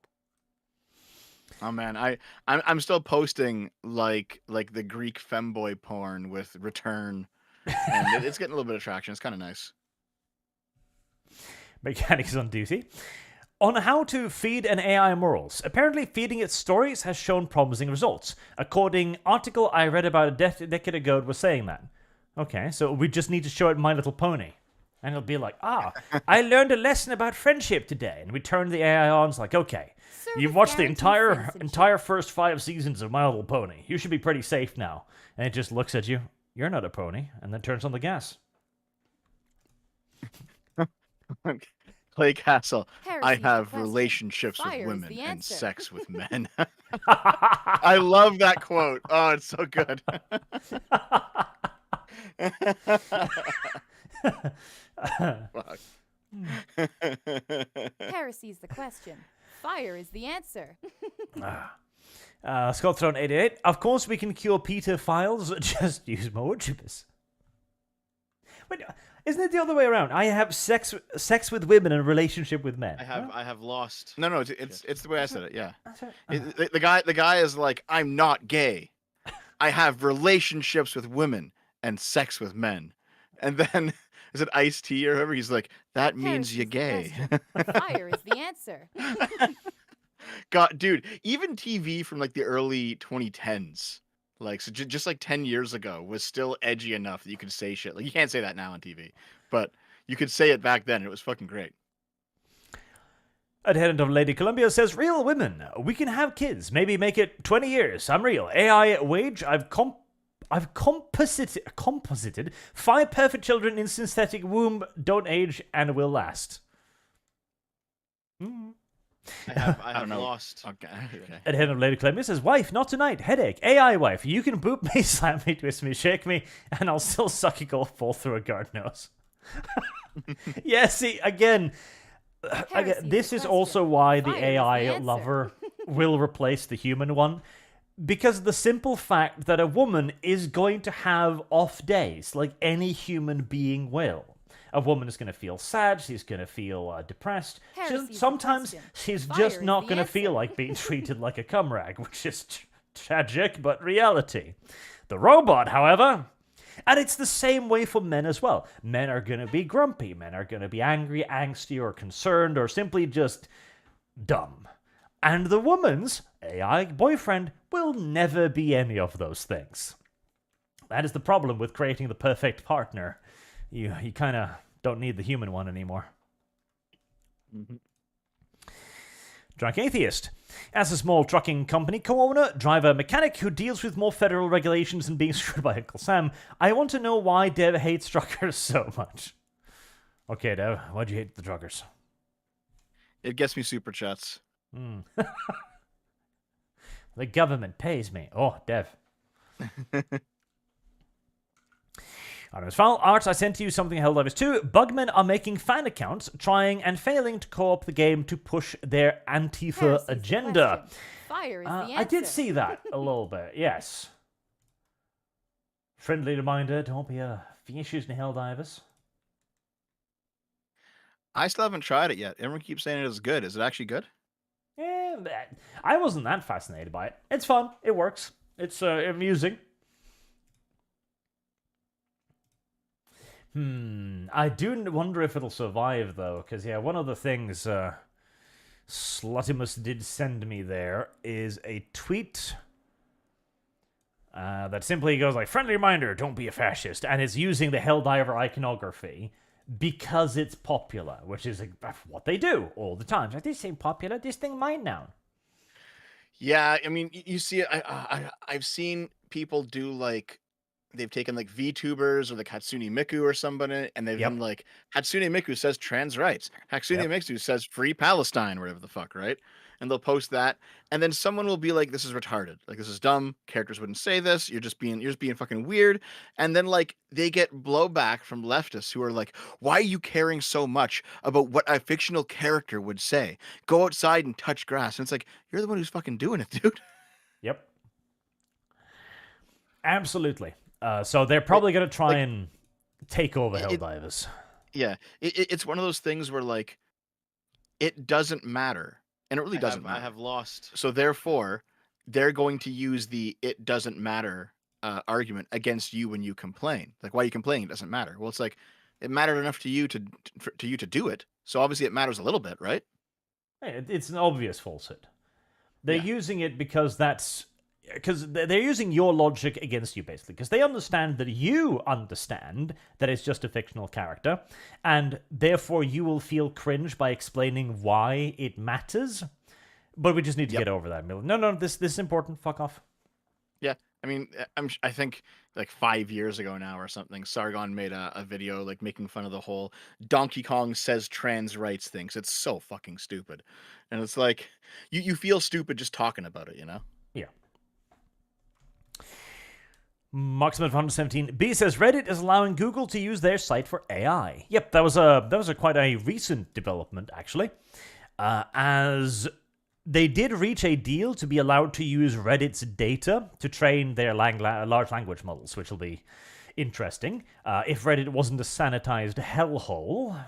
Oh man, I'm still posting like the Greek femboy porn with return, and it's getting a little bit of traction. It's kind of nice.
Mechanics on duty. On how to feed an AI morals. Apparently, feeding it stories has shown promising results. According article I read about a decade ago was saying that. Okay, so we just need to show it My Little Pony. And it'll be like, I learned a lesson about friendship today. And we turn the AI on, it's like, okay,
Service
you've watched the
guarantees citizenship.
entire first 5 seasons of My Little Pony. You should be pretty safe now. And it just looks at you, you're not a pony, and then turns on the gas.
Clay Castle,
Heresy's
I
the
have
question.
relationships
Fire
with
is
women
the
and
answer.
sex with men. I love that quote. Oh, it's so good. Fuck.
Heresy's the question. Fire is the answer.
Scott Throne 88. Of course we can cure Peter files, just use more chippers. Wait, isn't it the other way around? I have sex with women and a relationship with men.
I have lost. No, it's the way I said it. Yeah.
That's right.
The guy is like, I'm not gay. I have relationships with women and sex with men. And then is it Ice-T or whoever? He's like, that means you're
Heresy's
gay.
the question. Fire is the answer.
God, dude, even TV from like the early 2010s, like so just like 10 years ago, was still edgy enough that you could say shit. Like you can't say that now on TV, but you could say it back then. And it was fucking great.
Adherent of Lady Columbia says, real women, we can have kids. Maybe make it 20 years. I'm real. AI wage, I've composited 5 perfect children in synthetic womb, don't age, and will last.
I have
I don't know.
lost.
Okay. Okay.
At the end of later claim, it says, wife, not tonight, headache, AI wife, you can boop me, slap me, twist me, shake me, and I'll still suck a golf ball through a guard nose. Yeah, see, again, this is also why the
Fire is the
AI
answer.
lover will replace the human one. Because the simple fact that a woman is going to have off days, like any human being will. A woman is going to feel sad, she's going to feel depressed.
Heresy's the
Sometimes
question.
she's
Fire
just
is
not
the
going to
answer.
feel like being treated like a cum rag, which is tragic, but reality. The robot, however... And it's the same way for men as well. Men are going to be grumpy, men are going to be angry, angsty, or concerned, or simply just dumb. And the woman's AI boyfriend will never be any of those things. That is the problem with creating the perfect partner. You kind of don't need the human one anymore. Drunk Atheist. As a small trucking company co-owner, driver, mechanic who deals with more federal regulations than being screwed by Uncle Sam, I want to know why Dev hates truckers so much. Okay, Dev, why'd you hate the truckers?
It gets me super chats.
The government pays me. Oh, Dev. Anonymous Foul, Art, I sent you something Helldivers 2. Bugmen are making fan accounts, trying and failing to co-op the game to push their Antifa
Heresy's the
agenda.
question. Fire is the answer.
I did see that a little bit, yes. Friendly reminder, don't be a fishes in Helldivers.
I still haven't tried it yet. Everyone keeps saying it is good. Is it actually good?
Yeah, I wasn't that fascinated by it. It's fun. It works. It's amusing. I do wonder if it'll survive, though, because, yeah, one of the things Slutimus did send me there is a tweet that simply goes like, friendly reminder, don't be a fascist, and it's using the Helldiver iconography because it's popular, which is what they do all the time. Like, this ain't popular, this thing mine now.
Yeah, I mean, you see it. I've seen people do like they've taken like VTubers or like Hatsune Miku or somebody, and they've been like, Hatsune Miku says trans rights. Hatsune Miku says free Palestine, or whatever the fuck, right? And they'll post that, and then someone will be like, "This is retarded. Like this is dumb. Characters wouldn't say this. You're just being fucking weird." And then like they get blowback from leftists who are like, "Why are you caring so much about what a fictional character would say? Go outside and touch grass." And it's like, you're the one who's fucking doing it, dude.
Yep. Absolutely. So they're probably going to try and take over Helldivers.
Yeah, it's one of those things where like it doesn't matter, and it really doesn't matter.
I have lost.
So therefore, they're going to use the "it doesn't matter" argument against you when you complain. Like, why are you complaining? It doesn't matter. Well, it's like it mattered enough to you to do it. So obviously, it matters a little bit, right?
Hey, it's an obvious falsehood. They're using it because they're using your logic against you, basically, because they understand that you understand that it's just a fictional character, and therefore you will feel cringe by explaining why it matters. But we just need to get over that. No, this is important. Fuck off.
Yeah, I mean, I think like 5 years ago now or something, Sargon made a video like making fun of the whole Donkey Kong says trans rights things. It's so fucking stupid, and it's like you feel stupid just talking about it, you know?
Yeah. Marksman 117 B says Reddit is allowing Google to use their site for AI. Yep, that was a quite a recent development actually, as they did reach a deal to be allowed to use Reddit's data to train their large language models, which will be interesting. If Reddit wasn't a sanitized hellhole,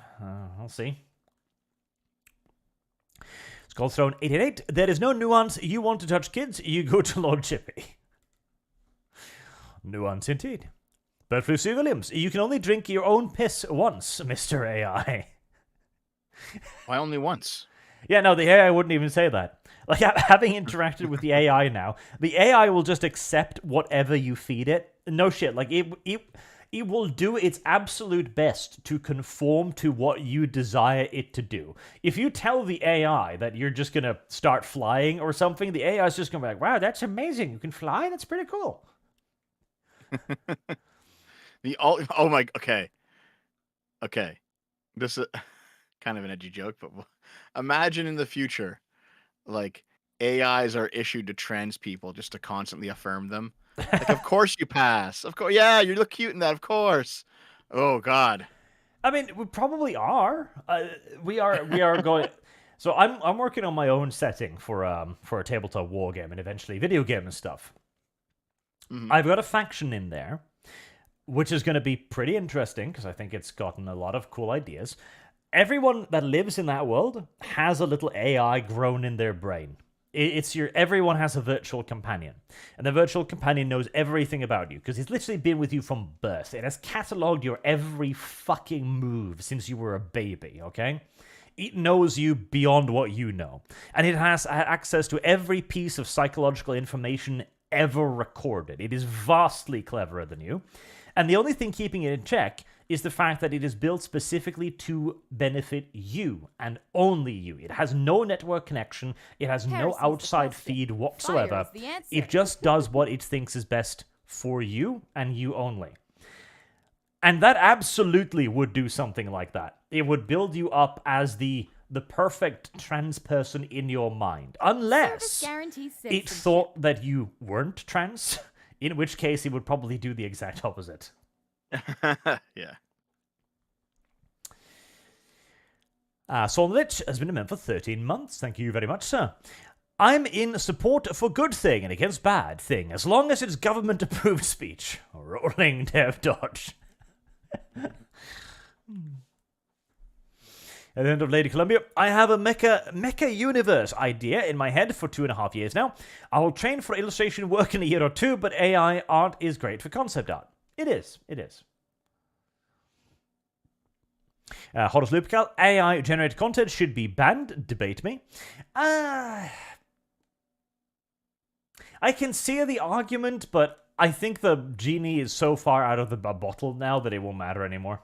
we'll see. Skullstone 888. There is no nuance. You want to touch kids? You go to Lord Chippy. Nuance indeed. Bertflu C. Williams, you can only drink your own piss once, Mr. AI.
Why only once?
Yeah, no, the AI wouldn't even say that. Like, having interacted with the AI now, the AI will just accept whatever you feed it. No shit, like, it will do its absolute best to conform to what you desire it to do. If you tell the AI that you're just gonna start flying or something, the AI is just gonna be like, wow, that's amazing, you can fly? That's pretty cool.
Okay. This is kind of an edgy joke, but imagine in the future like AIs are issued to trans people just to constantly affirm them. Like, of course you pass. Of course, yeah, you look cute in that. Of course. Oh God.
I mean, we probably are. We are going. So I'm working on my own setting for a tabletop war game and eventually video game and stuff.
Mhm.
I've got a faction in there, which is going to be pretty interesting because I think it's gotten a lot of cool ideas. Everyone that lives in that world has a little AI grown in their brain. Everyone has a virtual companion, and the virtual companion knows everything about you because it's literally been with you from birth. It has cataloged your every fucking move since you were a baby, okay? It knows you beyond what you know, and it has access to every piece of psychological information ever recorded. It is vastly cleverer than you, and the only thing keeping it in check is the fact that it is built specifically to benefit you and only you. It has no network connection. It has no
Heresy's the
outside
question.
feed
Fire
whatsoever.
is the answer.
It just does what it thinks is best for you and you only. And that absolutely would do something like that. It would build you up as the perfect trans person in your mind.
Service
Unless
guarantees
it
citizenship.
thought that you weren't trans, in which case it would probably do the exact opposite.
Yeah.
Solnich has been a member for 13 months. Thank you very much, sir. I'm in support for good thing and against bad thing, as long as it's government-approved speech. Rolling Dev Dodge. At the end of Lady Columbia, I have a mecha universe idea in my head for 2.5 years now. I will train for illustration work in a year or two, but AI art is great for concept art. It is. Horus Lupical, AI-generated content should be banned. Debate me. I can see the argument, but I think the genie is so far out of the bottle now that it won't matter anymore.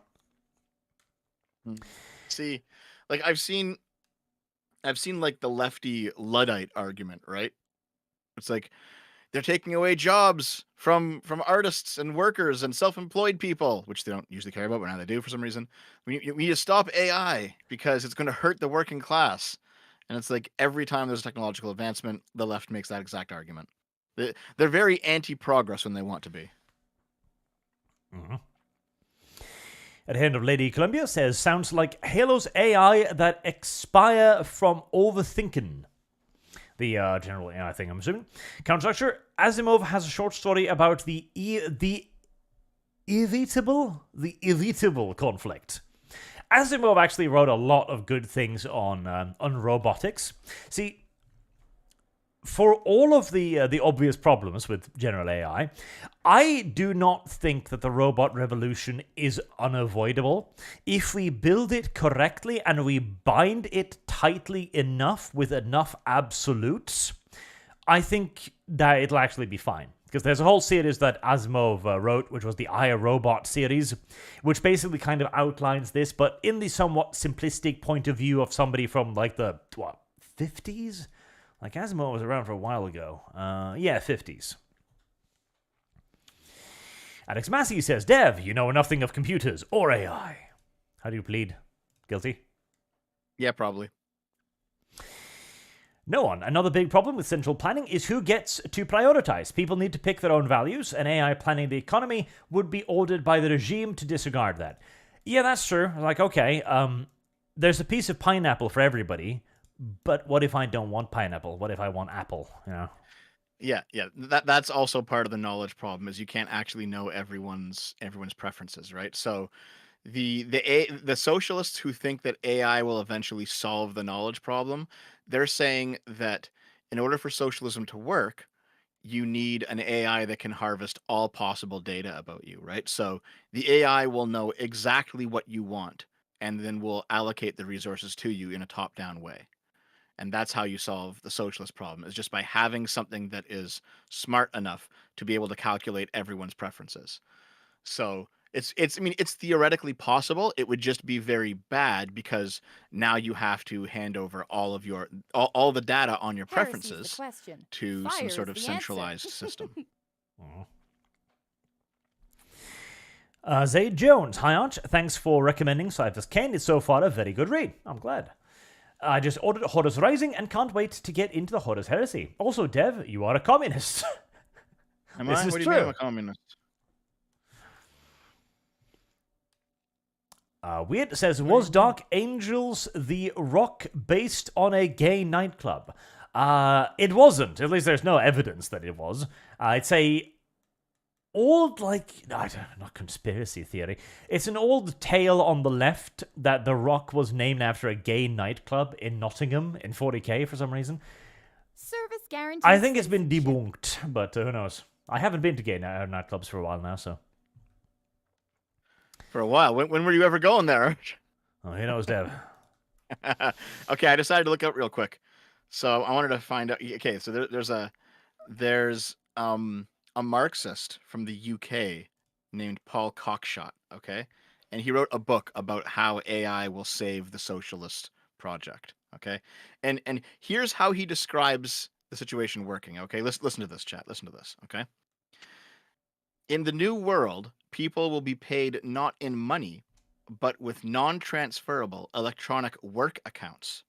See, like I've seen like the lefty Luddite argument, right? It's like they're taking away jobs from artists and workers and self-employed people, which they don't usually care about, but now they do for some reason. We need to stop AI because it's going to hurt the working class. And it's like every time there's a technological advancement, the left makes that exact argument. They're very anti-progress when they want to be.
Mm-hmm. At the end of Lady Columbia says, sounds like Halo's AI that expire from overthinking. The general AI thing, I'm assuming. Counterstructure, Asimov has a short story about the inevitable conflict. Asimov actually wrote a lot of good things on robotics. See, for all of the obvious problems with general AI, I do not think that the robot revolution is unavoidable. If we build it correctly and we bind it tightly enough with enough absolutes, I think that it'll actually be fine. Because there's a whole series that Asimov wrote, which was the I, Robot series, which basically kind of outlines this, but in the somewhat simplistic point of view of somebody from like the, 50s? Like, Asimov was around for a while ago. 50s. Alex Massey says, Dev, you know nothing of computers or AI. How do you plead? Guilty?
Yeah, probably.
No one. Another big problem with central planning is who gets to prioritize. People need to pick their own values, and AI planning the economy would be ordered by the regime to disregard that. Yeah, that's true. Like, okay, there's a piece of pineapple for everybody, but what if I don't want pineapple? What if I want apple? You know?
Yeah. That's also part of the knowledge problem is you can't actually know everyone's preferences, right? So the socialists who think that AI will eventually solve the knowledge problem, they're saying that in order for socialism to work, you need an AI that can harvest all possible data about you, right? So the AI will know exactly what you want and then will allocate the resources to you in a top-down way. And that's how you solve the socialist problem, is just by having something that is smart enough to be able to calculate everyone's preferences. So it's theoretically possible. It would just be very bad because now you have to hand over all of your all the data on your
Heresy's the
preferences
question.
to
Fire
some sort
is
of
the answer.
centralized system.
Zayd Jones, hi Arch. Thanks for recommending Cypher's Kane. It's so far a very good read. I'm glad. I just ordered Horus Rising and can't wait to get into the Horus Heresy. Also, Dev, you are a communist.
Am
This
I?
is
What do you mean I'm
true.
a communist?
Weird says,
What do you
was
mean?
Dark Angels the rock based on a gay nightclub? It wasn't. At least there's no evidence that it was. It's a old, like, I don't know, not conspiracy theory. It's an old tale on the left that the rock was named after a gay nightclub in Nottingham in 40k for some reason.
Service guarantee.
I think it's been
citizenship.
debunked, but who knows? I haven't been to gay nightclubs for a while now, so
For a while. When were you ever going there?
who knows, Dev?
Okay, I decided to look up real quick. So I wanted to find out. Okay, so there's a Marxist from the UK named Paul Cockshott. Okay, and he wrote a book about how AI will save the socialist project. Okay, and here's how he describes the situation working. Okay, listen to this, chat. Listen to this. Okay. In the new world, people will be paid not in money, but with non-transferable electronic work accounts.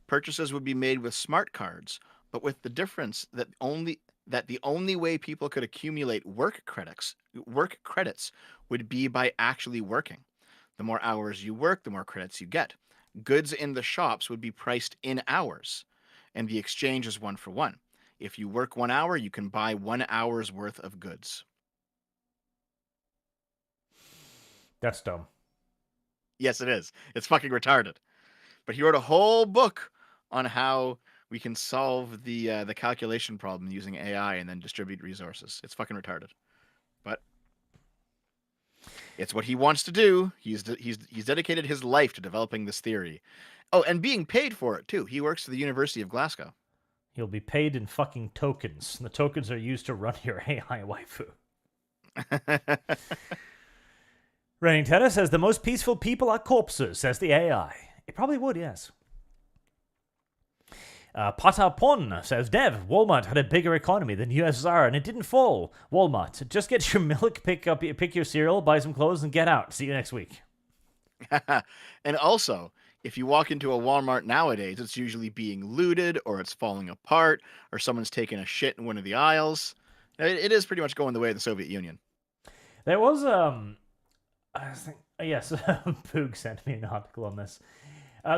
Purchases would be made with smart cards, but with the difference that the only way people could accumulate work credits would be by actually working. The more hours you work, the more credits you get. Goods in the shops would be priced in hours, and the exchange is 1 for 1. If you work 1 hour, you can buy 1 hour's worth of goods.
That's dumb.
Yes, it is. It's fucking retarded. But he wrote a whole book on how we can solve the calculation problem using AI and then distribute resources. It's fucking retarded. But it's what he wants to do. He's dedicated his life to developing this theory. Oh, and being paid for it too. He works for the University of Glasgow.
He'll be paid in fucking tokens. The tokens are used to run your AI waifu. Raining Terror says the most peaceful people are corpses, says the AI. It probably would, yes. Patapon says, Dev, Walmart had a bigger economy than USSR and it didn't fall. Walmart, just get your milk, pick your cereal, buy some clothes, and get out. See you next week.
And also, if you walk into a Walmart nowadays, it's usually being looted or it's falling apart or someone's taking a shit in one of the aisles. It is pretty much going the way of the Soviet Union.
There was, I think, yes, Poog sent me an article on this.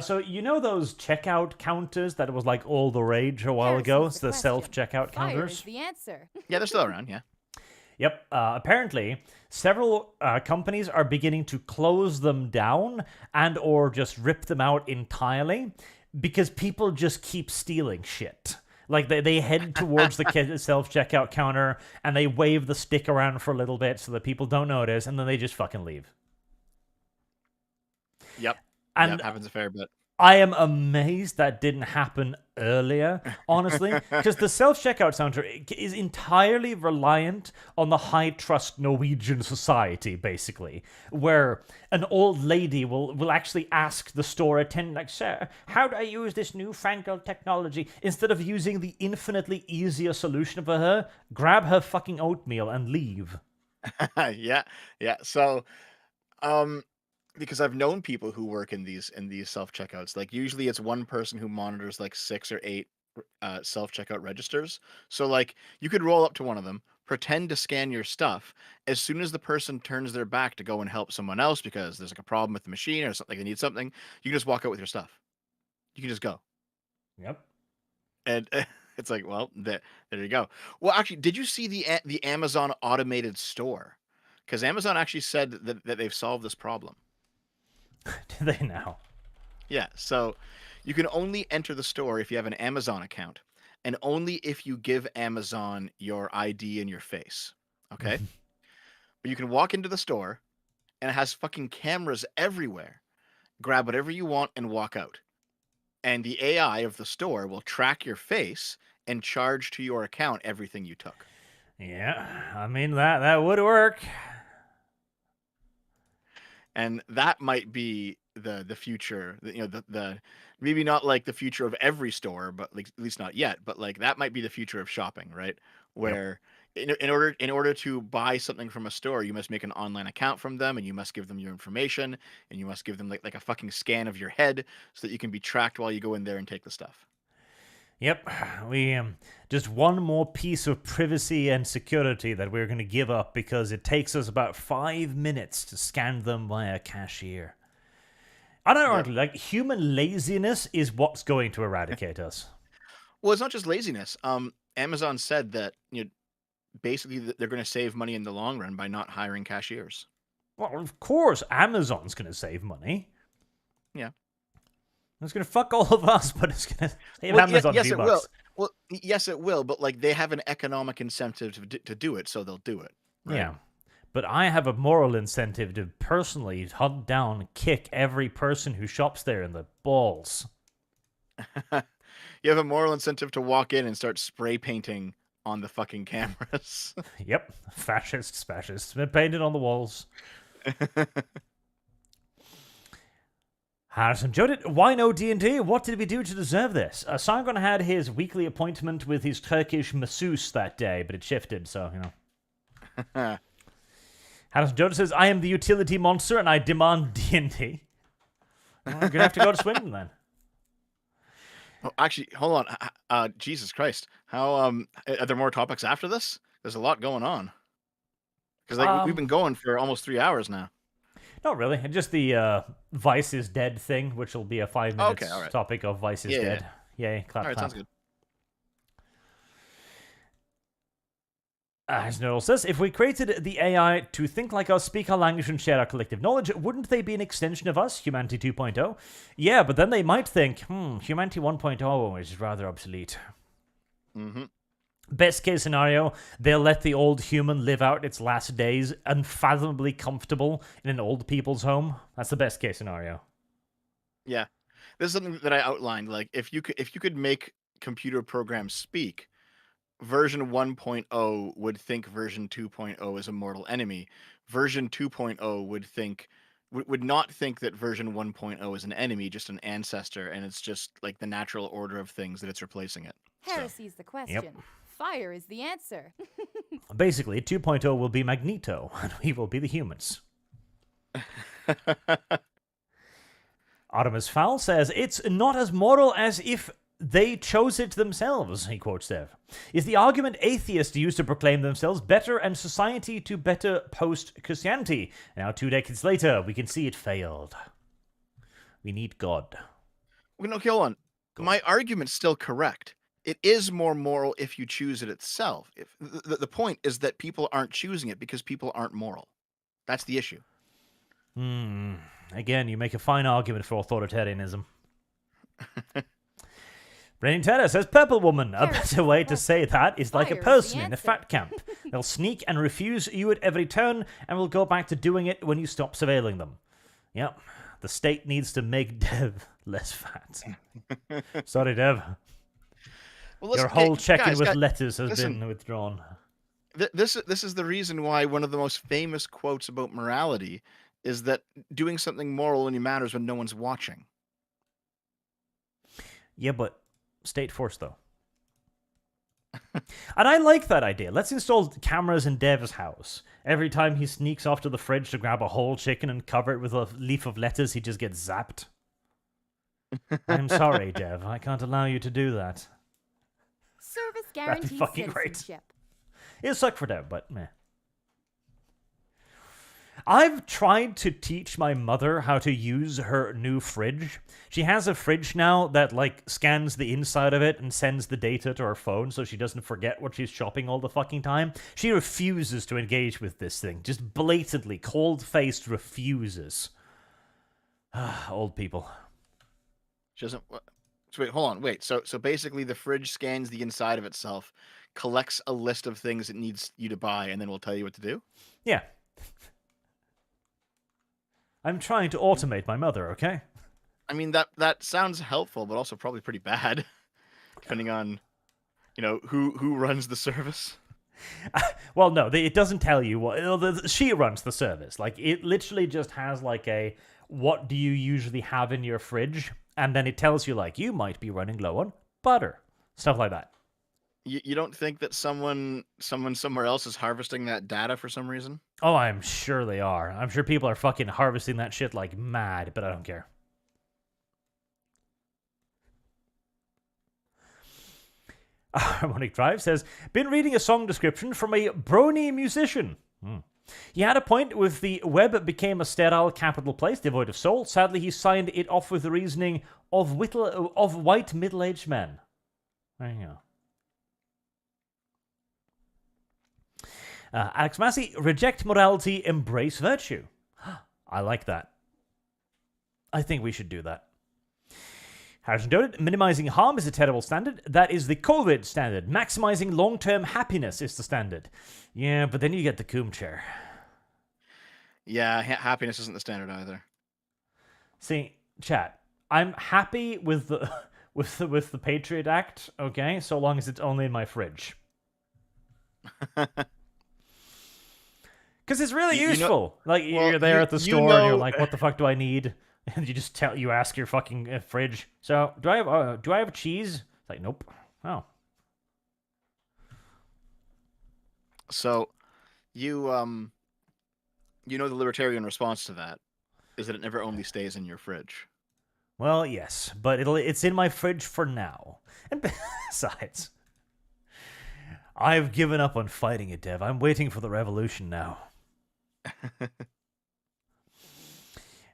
So you know those checkout counters that was like all the rage a while ago?
Here's
It's the
question.
self-checkout
Fire
counters.
is the answer.
Yeah, they're still around, yeah.
Yep. Apparently, several companies are beginning to close them down and or just rip them out entirely because people just keep stealing shit. Like, they head towards the self-checkout counter and they wave the stick around for a little bit so that people don't notice, and then they just fucking leave.
Yep.
And
Yep, happens a fair bit.
I am amazed that didn't happen earlier, honestly, because the self-checkout counter is entirely reliant on the high-trust Norwegian society, basically, where an old lady will actually ask the store attendant, like, sir, how do I use this newfangled technology? Instead of using the infinitely easier solution for her, grab her fucking oatmeal and leave.
Yeah. So, because I've known people who work in these self-checkouts. Like usually it's one person who monitors like 6 or 8 self-checkout registers. So like you could roll up to one of them, pretend to scan your stuff. As soon as the person turns their back to go and help someone else because there's like a problem with the machine or something, they need something, you can just walk out with your stuff. You can just go.
Yep.
And it's like, well, there you go. Well, actually, did you see the Amazon automated store? Because Amazon actually said that they've solved this problem.
Do they now?
Yeah, so you can only enter the store if you have an Amazon account, and only if you give Amazon your ID and your face. Okay? But you can walk into the store, and it has fucking cameras everywhere. Grab whatever you want and walk out. And the AI of the store will track your face and charge to your account everything you took.
Yeah, I mean, that would work.
And that might be the future, the maybe not like the future of every store, but like at least not yet, but like that might be the future of shopping, right? Where in order to buy something from a store, you must make an online account from them, and you must give them your information, and you must give them like a fucking scan of your head so that you can be tracked while you go in there and take the stuff.
Yep, we just one more piece of privacy and security that we're going to give up because it takes us about 5 minutes to scan them via cashier. Unironically, like human laziness is what's going to eradicate us.
Well, it's not just laziness. Amazon said that basically they're going to save money in the long run by not hiring cashiers.
Well, of course, Amazon's going to save money.
Yeah.
It's going to fuck all of us, but it's going to save
Well,
Amazon a
yes,
few
it
bucks.
will. Well, yes, it will, but like they have an economic incentive to do it, so they'll do it. Right?
Yeah. But I have a moral incentive to personally hunt down and kick every person who shops there in the balls.
You have a moral incentive to walk in and start spray painting on the fucking cameras.
Yep. Fascists. Been painted on the walls. Harrison Jodit, why no D&D? What did we do to deserve this? Sargon had his weekly appointment with his Turkish masseuse that day, but it shifted, so, you know. Harrison Jodit says, I am the utility monster and I demand D&D. Well, I'm going to have to go to Swindon then.
Oh, actually, hold on. Jesus Christ. How are there more topics after this? There's a lot going on. Because we've been going for almost 3 hours now.
Not really. Just the Vice is Dead thing, which will be a 5 minutes
all right.
topic of Vice is Dead. Yay, clap,
All right,
clap.
sounds good.
As Noel says, if we created the AI to think like us, speak our language, and share our collective knowledge, wouldn't they be an extension of us, Humanity 2.0? Yeah, but then they might think, Humanity 1.0 is rather obsolete.
Mm-hmm.
Best case scenario, they'll let the old human live out its last days unfathomably comfortable in an old people's home. That's the best case scenario.
Yeah. This is something that I outlined. Like, if you could make computer programs speak, version 1.0 would think version 2.0 is a mortal enemy. Version 2.0 would not think that version 1.0 is an enemy, just an ancestor, and it's just like the natural order of things that it's replacing it.
Heresy's the question. Fire is the answer.
Basically, 2.0 will be Magneto, and we will be the humans. Artemis Fowl says, it's not as moral as if they chose it themselves, he quotes Dev. Is the argument atheists use to proclaim themselves better and society to better post-Christianity? Now, 2 decades later, we can see it failed. We need God.
No, hold on. My argument's still correct. It is more moral if you choose it itself. If the point is that people aren't choosing it because people aren't moral. That's the issue.
Again, you make a fine argument for authoritarianism. Brennan Turner says, Purple Woman. A better way to say that is like a
Fire is
person
the
in a
answer.
fat camp. They'll sneak and refuse you at every turn, and will go back to doing it when you stop surveilling them. Yep, the state needs to make Dev less fat. Sorry, Dev.
Well, listen,
Your whole check-in
guys,
with letters has
listen.
been withdrawn.
This is the reason why one of the most famous quotes about morality is that doing something moral only matters when no one's watching.
Yeah, but state force, though. And I like that idea. Let's install cameras in Dev's house. Every time he sneaks off to the fridge to grab a whole chicken and cover it with a leaf of lettuce, he just gets zapped. I'm sorry, Dev. I can't allow you to do that.
Service
That'd be
guarantees
fucking great.
citizenship.
It'll suck for Dev, but meh. I've tried to teach my mother how to use her new fridge. She has a fridge now that, like, scans the inside of it and sends the data to her phone so she doesn't forget what she's shopping all the fucking time. She refuses to engage with this thing. Just blatantly, cold-faced refuses. Old people.
She doesn't. So wait, hold on. Wait. So basically, the fridge scans the inside of itself, collects a list of things it needs you to buy, and then will tell you what to do.
Yeah. I'm trying to automate my mother, okay?
I mean, that sounds helpful, but also probably pretty bad, depending on, who runs the service.
Well, no, it doesn't tell you what... She runs the service. Like, it literally just has, like, a... What do you usually have in your fridge? And then it tells you, like, you might be running low on butter. Stuff like that.
You don't think that someone somewhere else is harvesting that data for some reason?
Oh, I'm sure they are. I'm sure people are fucking harvesting that shit like mad, but I don't care. Harmonic Drive says, been reading a song description from a brony musician. He had a point with the web became a sterile capital place devoid of soul. Sadly, he signed it off with the reasoning of white middle-aged men. There you go. Alex Massey, reject morality, embrace virtue. I like that. I think we should do that. Harrison noted, minimizing harm is a terrible standard. That is the COVID standard. Maximizing long-term happiness is the standard. Yeah, but then you get the Coombe chair.
Yeah, happiness isn't the standard either.
See, chat, I'm happy with the with the Patriot Act, okay, so long as it's only in my fridge. Because it's really useful. You're there at the store and you're like, what the fuck do I need? And you ask your fucking fridge. So, do I have cheese? It's like, nope. Oh.
So, you know the libertarian response to that is that it never only stays in your fridge.
Well, yes, but it's in my fridge for now. And besides, I've given up on fighting it, Dev. I'm waiting for the revolution now.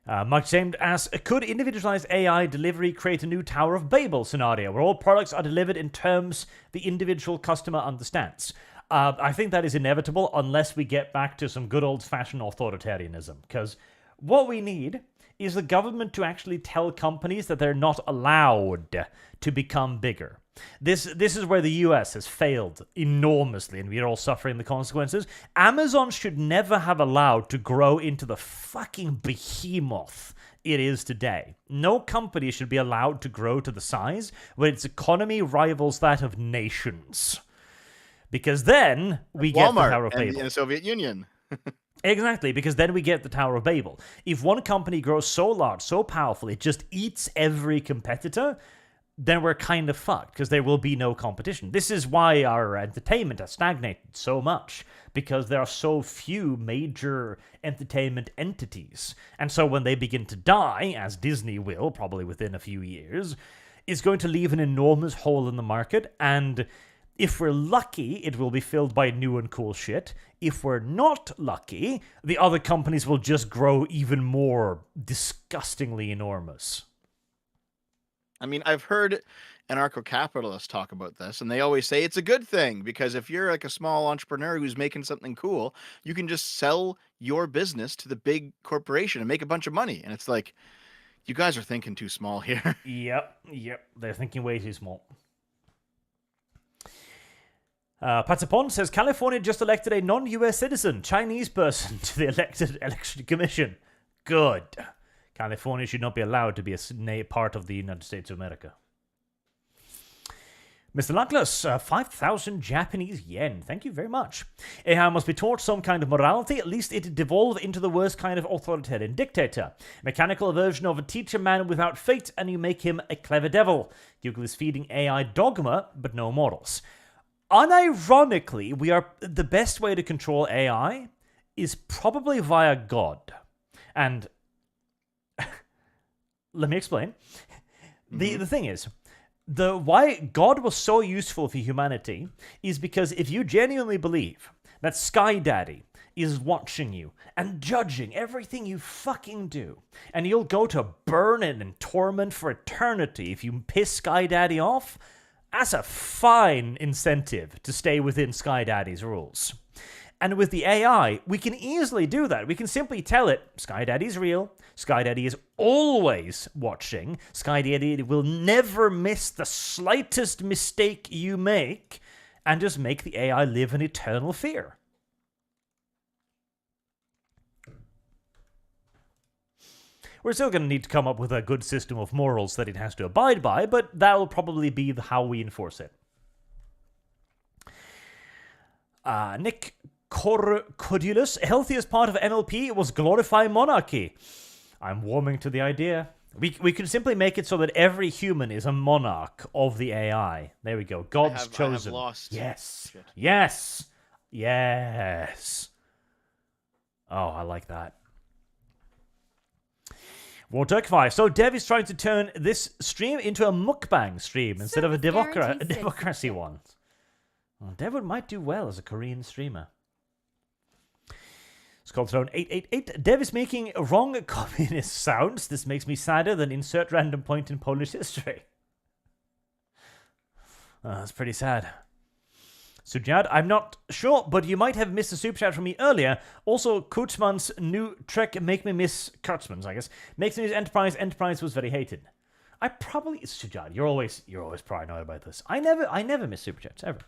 Mark James asks, could individualized AI delivery create a new Tower of Babel scenario where all products are delivered in terms the individual customer understands? I think that is inevitable unless we get back to some good old-fashioned authoritarianism. Because what we need is the government to actually tell companies that they're not allowed to become bigger. This is where the US has failed enormously, and we're all suffering the consequences. Amazon should never have allowed to grow into the fucking behemoth it is today. No company should be allowed to grow to the size where its economy rivals that of nations. Because then we get the Tower of Babel.
In the Soviet Union.
Exactly, because then we get the Tower of Babel. If one company grows so large, so powerful, it just eats every competitor, then we're kind of fucked, because there will be no competition. This is why our entertainment has stagnated so much, because there are so few major entertainment entities. And so when they begin to die, as Disney will, probably within a few years, it's going to leave an enormous hole in the market, and if we're lucky, it will be filled by new and cool shit. If we're not lucky, the other companies will just grow even more disgustingly enormous.
I mean, I've heard anarcho-capitalists talk about this, and they always say it's a good thing, because if you're like a small entrepreneur who's making something cool, you can just sell your business to the big corporation and make a bunch of money. And it's like, you guys are thinking too small here.
Yep, they're thinking way too small. Patapon says, California just elected a non-US citizen, Chinese person, to the elected election commission. Good. California should not be allowed to be a part of the United States of America. Mr. Luckless, 5,000 Japanese yen. Thank you very much. AI must be taught some kind of morality, at least it devolve into the worst kind of authoritarian dictator. Mechanical version of a teacher man without fate, and you make him a clever devil. Google is feeding AI dogma, but no morals. Unironically, the best way to control AI is probably via God. And let me explain. The thing is, why God was so useful for humanity is because if you genuinely believe that Sky Daddy is watching you and judging everything you fucking do, and you'll go to burn in torment for eternity if you piss Sky Daddy off, that's a fine incentive to stay within Sky Daddy's rules. And with the AI, we can easily do that. We can simply tell it, Sky Daddy's real, Sky Daddy is always watching, Sky Daddy will never miss the slightest mistake you make, and just make the AI live in eternal fear. We're still going to need to come up with a good system of morals that it has to abide by, but that will probably be how we enforce it. Nick Codulus, healthiest part of NLP was glorify monarchy. I'm warming to the idea. We could simply make it so that every human is a monarch of the AI. There we go. God's
I have
chosen.
lost.
Yes.
Shit.
Yes. Yes. Oh, I like that. Warturkify. So Dev is trying to turn this stream into a mukbang stream instead of a
Service guaranteed
democracy
censorship.
one. Well, Dev might do well as a Korean streamer. Skullthrone 888. Dev is making wrong communist sounds. This makes me sadder than insert random point in Polish history. That's pretty sad. Sujad, I'm not sure, but you might have missed a super chat from me earlier. Also, Kurtzman's new trick, Make Me Miss Kurtzman's, I guess, makes me miss Enterprise. Enterprise was very hated. I probably Sujad, you're always paranoid about this. I never miss super chats ever.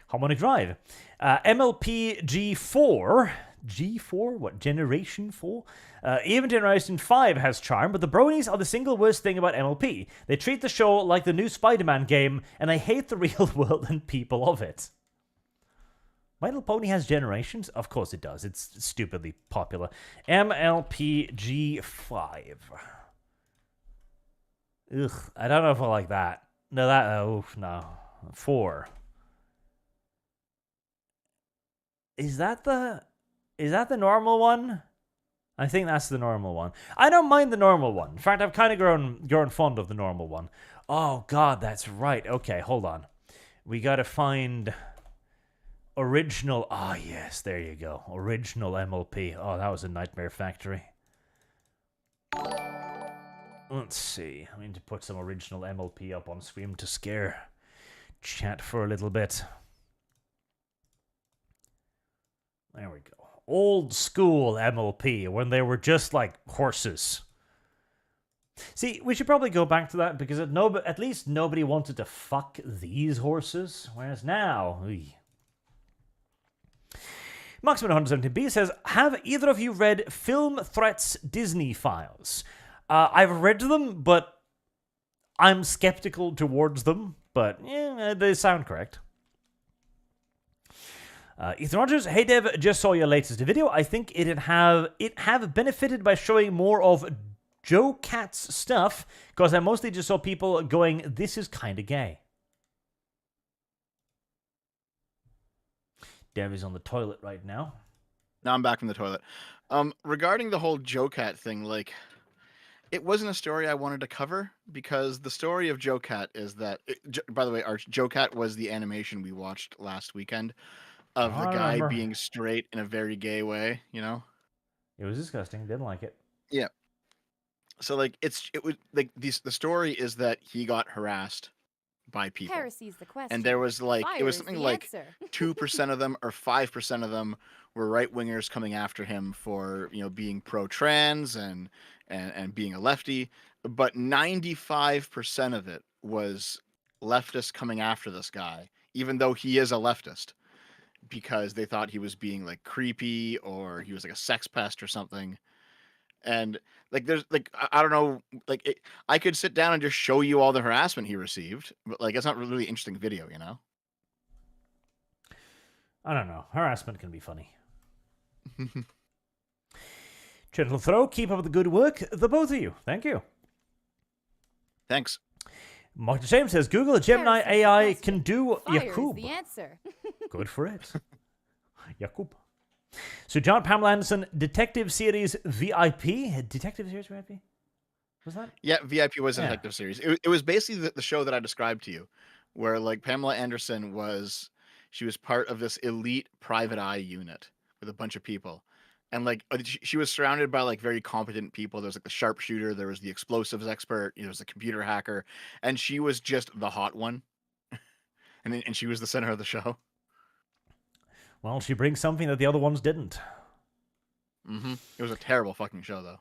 Harmonic Drive. MLP G4. G4? What? Generation 4? Even Generation 5 has charm, but the bronies are the single worst thing about MLP. They treat the show like the new Spider-Man game, and I hate the real world and people of it. My Little Pony has generations? Of course it does. It's stupidly popular. MLP G5. Ugh, I don't know if I like that. No. 4. Is that the normal one? I think that's the normal one. I don't mind the normal one. In fact, I've kind of grown fond of the normal one. Oh god, that's right. Okay, hold on. We gotta find original. Ah, yes, there you go. Original MLP. Oh, that was a nightmare factory. Let's see. I need to put some original MLP up on screen to scare chat for a little bit. There we go. Old school MLP, when they were just like horses. See, we should probably go back to that, because at least nobody wanted to fuck these horses. Whereas now... Maximum117B says, have either of you read Film Threats Disney Files? I've read them, but I'm skeptical towards them. But, yeah, they sound correct. Ethan Rogers, hey Dev, just saw your latest video. I think it have benefited by showing more of Joe Cat's stuff, because I mostly just saw people going, this is kinda gay. Dev is on the toilet right now.
Now I'm back from the toilet. Regarding the whole Joe Cat thing, like, it wasn't a story I wanted to cover, because the story of Joe Cat is that, by the way, Joe Cat was the animation we watched last weekend of the guy being straight in a very gay way, you know?
It was disgusting. Didn't like it.
Yeah. So like it was like the story is that he got harassed by people.
Heresy's the question.
And there was like
Fire
it was
is
something
the
like
answer.
2% of them or 5% of them were right wingers coming after him for, you know, being pro trans and being a lefty, but 95% of it was leftists coming after this guy, even though he is a leftist, because they thought he was being like creepy or he was like a sex pest or something. And like there's like I don't know, like I could sit down and just show you all the harassment he received, but like it's not really interesting video, you know?
I don't know. Harassment can be funny. Gentle throw. Keep up the good work, the both of you. Thank you.
Thanks.
Mark James says, Google Gemini
Heresy's the
AI
question.
can do
Fire is
Yakub.
the answer.
Good for it. Yakub. So John Pamela Anderson, Detective Series VIP? Detective Series VIP? Was that?
Yeah, VIP was a
Yeah.
detective series. It was basically the show that I described to you, where like Pamela Anderson was part of this elite private eye unit with a bunch of people. And like she was surrounded by like very competent people. There was like the sharpshooter, there was the explosives expert, there was the computer hacker, and she was just the hot one. and she was the center of the show.
Well, she brings something that the other ones didn't.
Mm-hmm. It was a terrible fucking show, though.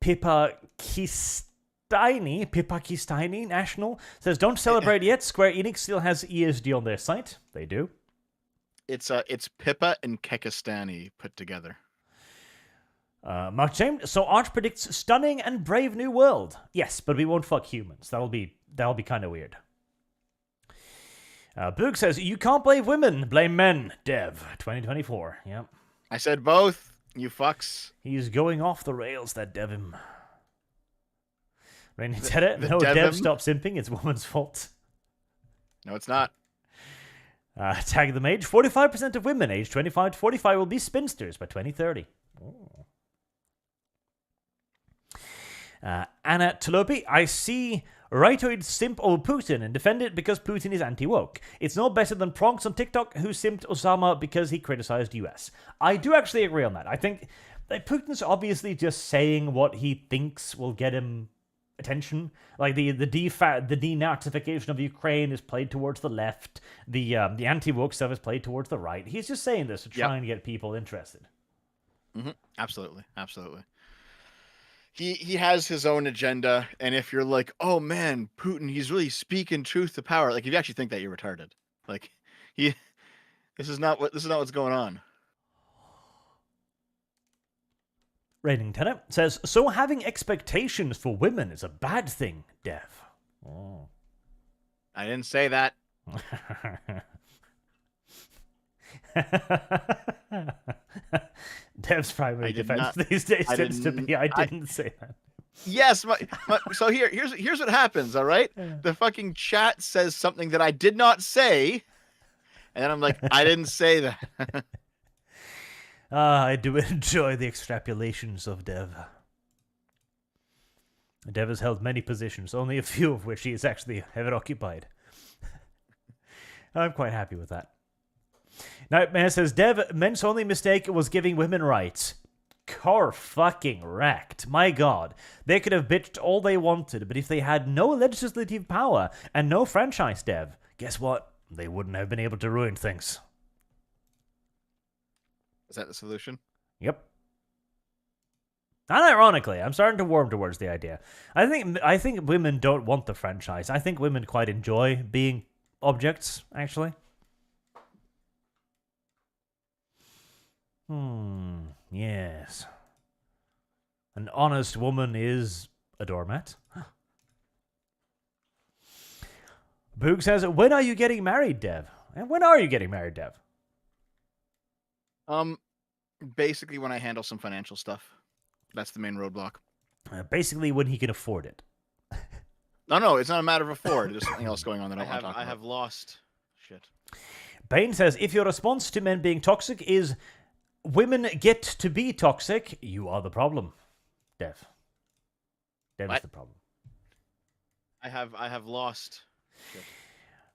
Pippa Kistaini National says, don't celebrate yet. Square Enix still has ESD on their site. They do.
It's Pippa and Kekistani put together.
Mark James, so Arch predicts stunning and brave new world. Yes, but we won't fuck humans. That'll be kind of weird. Boog says, you can't blame women, blame men. Dev, 2024. Yep.
I said both. You fucks.
He's going off the rails, that Devim. Rainy Terra,
the
no, Dev,
Devim?
stop simping. It's woman's fault.
No, it's not.
Tag the mage. 45% of women aged 25 to 45 will be spinsters by 2030. Anna Tolopi, I see rightoid simp over Putin and defend it because Putin is anti-woke. It's no better than Pronks on TikTok who simped Osama because he criticized US. I do actually agree on that. I think that Putin's obviously just saying what he thinks will get him attention. Like the denazification of Ukraine is played towards the left. The anti-woke stuff is played towards the right. He's just saying this to try and get people interested.
Mm-hmm. Absolutely. He has his own agenda, and if you're like, oh man, Putin, he's really speaking truth to power. Like, if you actually think that, you're retarded. Like, this is not what's going on.
Reigning Tenant says, so having expectations for women is a bad thing, Dev. Oh.
I didn't say that.
Dev's primary defense these days tends to be, I didn't say that.
Yes, so here's what happens, all right? The fucking chat says something that I did not say, and then I'm like, I didn't say that.
I do enjoy the extrapolations of Dev. Dev has held many positions, only a few of which he has actually ever occupied. I'm quite happy with that. Nightmare says, Dev, men's only mistake was giving women rights. Car fucking wrecked. My god. They could have bitched all they wanted, but if they had no legislative power and no franchise, Dev, guess what? They wouldn't have been able to ruin things.
Is that the solution?
Yep. Unironically, I'm starting to warm towards the idea. I think women don't want the franchise. I think women quite enjoy being objects, actually. Yes. An honest woman is a doormat. Boog says, when are you getting married, Dev? And when are you getting married, Dev?
Basically when I handle some financial stuff. That's the main roadblock.
Basically when he can afford it.
No, it's not a matter of afford. There's something else going on that I want to talk about.
I have lost. Shit.
Bane says, if your response to men being toxic is women get to be toxic, you are the problem. Dev is the problem.
I have lost. Shit.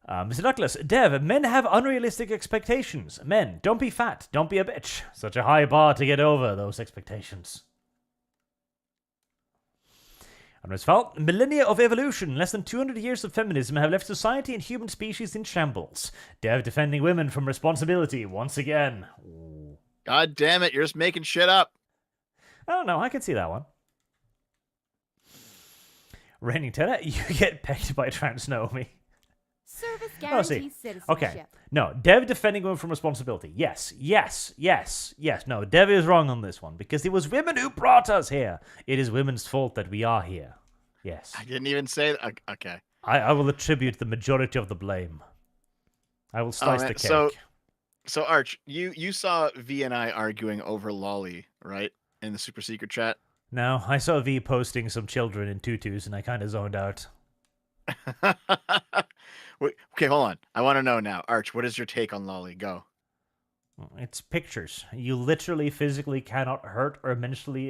Mr. Douglas, Dev, men have unrealistic expectations. Men, don't be fat, don't be a bitch. Such a high bar to get over those expectations. And as felt, millennia of evolution, less than 200 years of feminism have left society and human species in shambles. Dev defending women from responsibility once again. Ooh.
God damn it, you're just making shit up.
I don't know, I can see that one. Reigning Terror, you get pegged by Trans Naomi.
Service
Oh,
guarantees citizenship.
Okay. No, Dev defending women from responsibility. Yes. No, Dev is wrong on this one because it was women who brought us here. It is women's fault that we are here. Yes.
I didn't even say that. Okay.
I will attribute the majority of the blame. I will slice the cake.
So Arch, you saw V and I arguing over Lolly, right? In the super secret chat?
No, I saw V posting some children in tutus and I kind of zoned out.
Wait, okay, hold on. I want to know now. Arch, what is your take on Lolly? Go.
It's pictures. You literally physically cannot hurt or mentally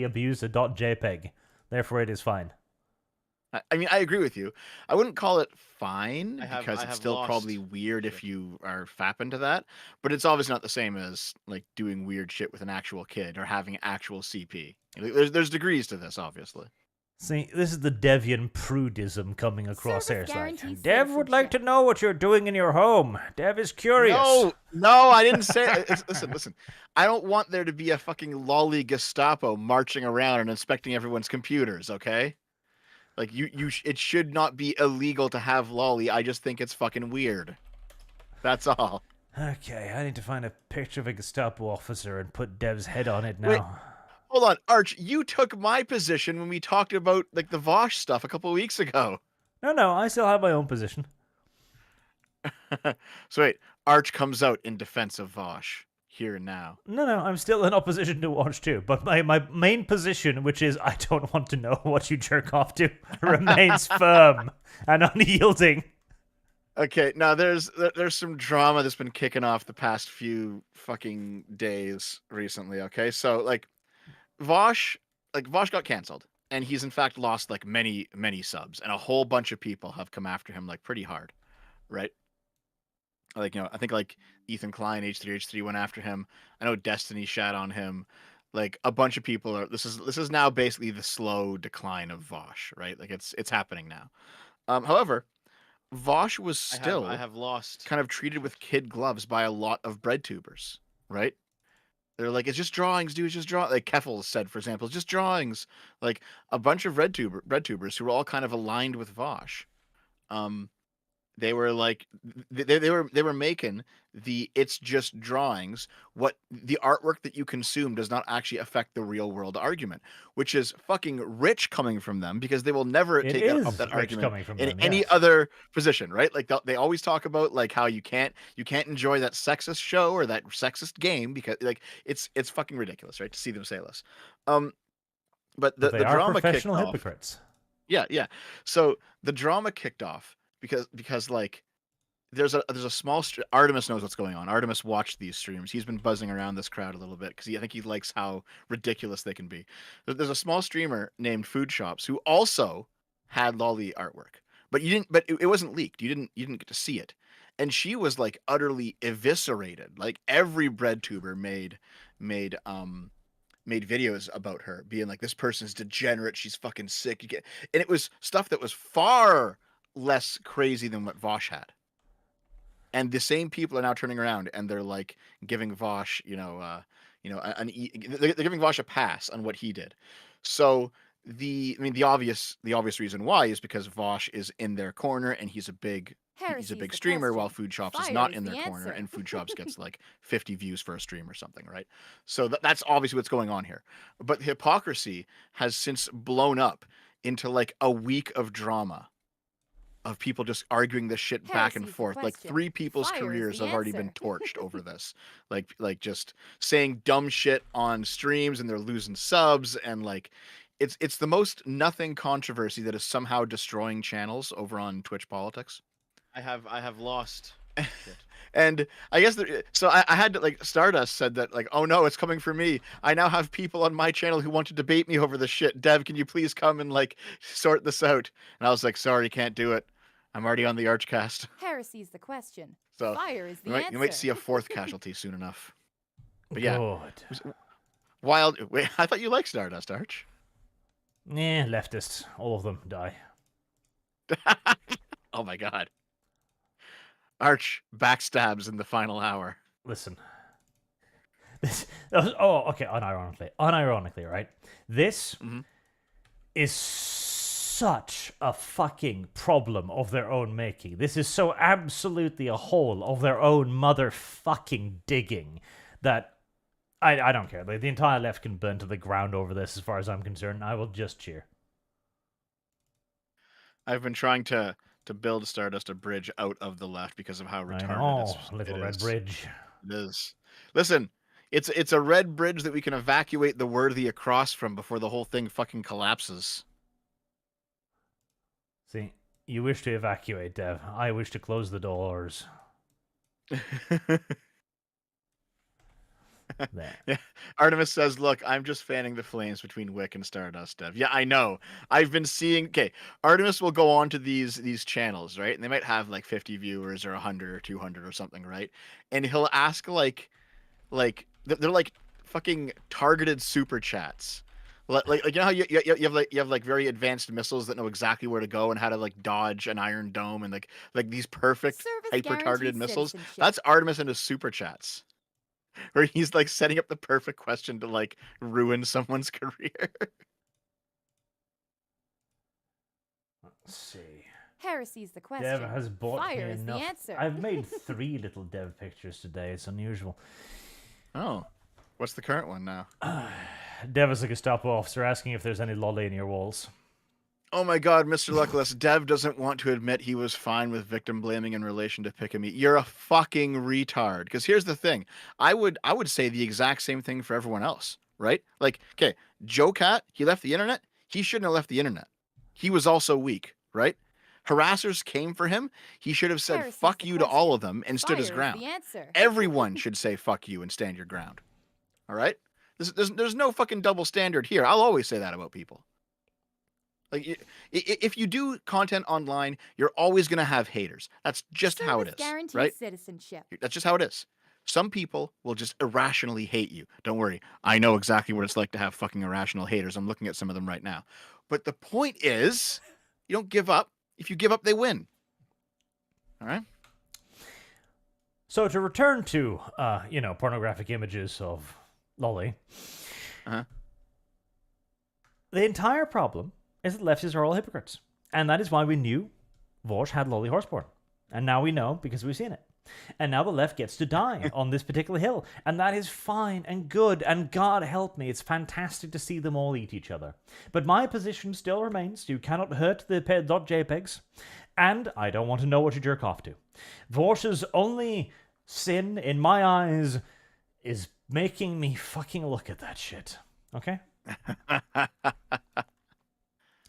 abuse a .jpeg. Therefore, it is fine.
I mean, I agree with you. I wouldn't call it fine because
I
it's still
lost.
probably weird if you are fapping to that. But it's obviously not the same as like doing weird shit with an actual kid or having actual CP. There's degrees to this, obviously.
See, this is the Devian prudism coming across here.
Service guarantees
Dev would like to know what you're doing in your home. Dev is curious.
No, I didn't say. Listen. I don't want there to be a fucking Lolly Gestapo marching around and inspecting everyone's computers. Okay, like it should not be illegal to have Lolly. I just think it's fucking weird. That's all.
Okay, I need to find a picture of a Gestapo officer and put Dev's head on it now.
Wait. Hold on, Arch, you took my position when we talked about like the Vosh stuff a couple of weeks ago.
No, I still have my own position.
So wait, Arch comes out in defense of Vosh. here and now.
No, I'm still in opposition to watch too. But my main position, which is I don't want to know what you jerk off to, remains firm and unyielding.
Okay, now there's some drama that's been kicking off the past few fucking days recently. Okay, so like Vosh got canceled, and he's in fact lost like many subs, and a whole bunch of people have come after him like pretty hard, right? Like, you know, I think like Ethan Klein, H3H3 went after him. I know Destiny shat on him. Like a bunch of people are. This is now basically the slow decline of Vosh, right? Like it's happening now. However, Vosh was still
I have lost.
kind of treated with kid gloves by a lot of bread tubers, right? They're like, it's just drawings, dude. It's just draw. Like Keffel said, for example, it's just drawings. Like a bunch of bread tubers who were all kind of aligned with Vosh. They were like they were making the it's just drawings. What the artwork that you consume does not actually affect the real world argument, which is fucking rich coming from them, because they will never
It
take
is
up that
rich
argument
coming from
in
them,
any
yes.
other position, right? Like they always talk about like how you can't enjoy that sexist show or that sexist game because like it's fucking ridiculous, right? To see them say this. But
But
the
they are
drama kicked
professional
off.
hypocrites.
Yeah. So the drama kicked off because like there's a small Artemis knows what's going on. Artemis watched these streams. He's been buzzing around this crowd a little bit because I think he likes how ridiculous they can be. There's a small streamer named Food Shops who also had lolly artwork, but it wasn't leaked. You didn't get to see it, and she was like utterly eviscerated. Like every bread tuber made videos about her being like, this person's degenerate, she's fucking sick. And it was stuff that was far less crazy than what Vosh had. And the same people are now turning around and they're like giving Vosh, they're giving Vosh a pass on what he did. So the obvious reason why is because Vosh is in their corner and he's a big
Heresy is the
streamer, while
question.
Food Shops is
Fire
not
is
in
the
their corner,
answer.
and Food Shops gets like 50 views for a stream or something, right? So that's obviously what's going on here. But the hypocrisy has since blown up into like a week of drama of people just arguing this shit back and
Heresy's the
forth. Like
question.
3 people's
Fire is
careers
the
have already been
answer.
torched over this. Like just saying dumb shit on streams and they're losing subs, and like it's the most nothing controversy that is somehow destroying channels over on Twitch politics.
I have lost. Shit.
And I guess so I had to, like, Stardust said that like, oh no, it's coming for me. I now have people on my channel who want to debate me over this shit. Dev, can you please come and like sort this out? And I was like, sorry, can't do it. I'm already on the ArchCast.
Heresy's the question.
So
Fire is the
you
answer.
might see a 4th casualty soon enough. But yeah,
Good.
wild. Wait, I thought you liked Stardust, Arch.
Leftists. All of them die.
Oh my god. Arch backstabs in the final hour.
Listen. Okay, unironically, right? This is such a fucking problem of their own making. This is so absolutely a hole of their own motherfucking digging that I don't care. Like, the entire left can burn to the ground over this as far as I'm concerned. I will just cheer.
I've been trying to build Stardust a bridge out of the left because of how retarded
Little
it
red
is.
bridge.
It is. Listen, it's a red bridge that we can evacuate the worthy across from before the whole thing fucking collapses.
See, you wish to evacuate, Dev. I wish to close the doors. There.
Yeah. Artemis says, look, I'm just fanning the flames between Wick and Stardust, Dev. Yeah, I know. I've been seeing... Okay, Artemis will go on to these channels, right? And they might have like 50 viewers or 100 or 200 or something, right? And he'll ask like they're like fucking targeted super chats. Like you know how you have like very advanced missiles that know exactly where to go and how to like dodge an iron dome and like these perfect
Service
hyper targeted
guarantees
missiles.
citizenship.
That's Artemis and his super chats. Where he's like setting up the perfect question to like ruin someone's career.
Let's see.
Heresy's the question.
Dev has bought
Fire
me
is
enough.
the answer.
I've made 3 little Dev pictures today. It's unusual.
Oh. What's the current one now?
Dev is a Gestapo officer asking if there's any lolly in your walls.
Oh my God, Mr. Luckless, Dev doesn't want to admit he was fine with victim blaming in relation to Pick-a-Me. You're a fucking retard. Because here's the thing. I would say the exact same thing for everyone else, right? Like, okay, Joe Cat, he left the internet. He shouldn't have left the internet. He was also weak, right? Harassers came for him. He should have said
Heresy's
fuck
the
you to all
question.
of them and stood his
Fire is
ground.
the answer.
Everyone should say fuck you and stand your ground. All right? There's no fucking double standard here. I'll always say that about people. Like, if you do content online, you're always going to have haters. That's just how it
Service
is,
guarantees
right?
citizenship.
That's just how it is. Some people will just irrationally hate you. Don't worry. I know exactly what it's like to have fucking irrational haters. I'm looking at some of them right now. But the point is, you don't give up. If you give up, they win. All right?
So to return to, pornographic images of Lolly,
Uh-huh.
the entire problem is that leftists are all hypocrites. And that is why we knew Vorsh had Lolly horse porn. And now we know because we've seen it. And now the left gets to die on this particular hill. And that is fine and good. And God help me, it's fantastic to see them all eat each other. But my position still remains. You cannot hurt the .jpegs. And I don't want to know what you jerk off to. Vorsh's only sin, in my eyes, is making me fucking look at that shit. Okay?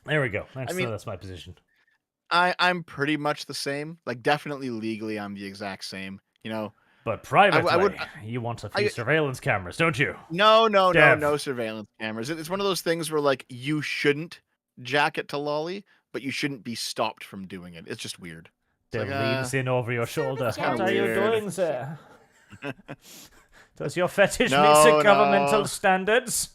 There we go. That's my position.
I'm pretty much the same. Like, definitely legally, I'm the exact same. You know.
But privately,
I would-
you want a few surveillance cameras, don't you?
No
Dev.
surveillance cameras. It's one of those things where, like, you shouldn't jack it to Lolly, but you shouldn't be stopped from doing it. It's just weird.
Dev
like,
leans in over your shoulder.
Service
What are you
guarantees
doing, sir? Does your fetish
No,
meet the
no.
governmental standards?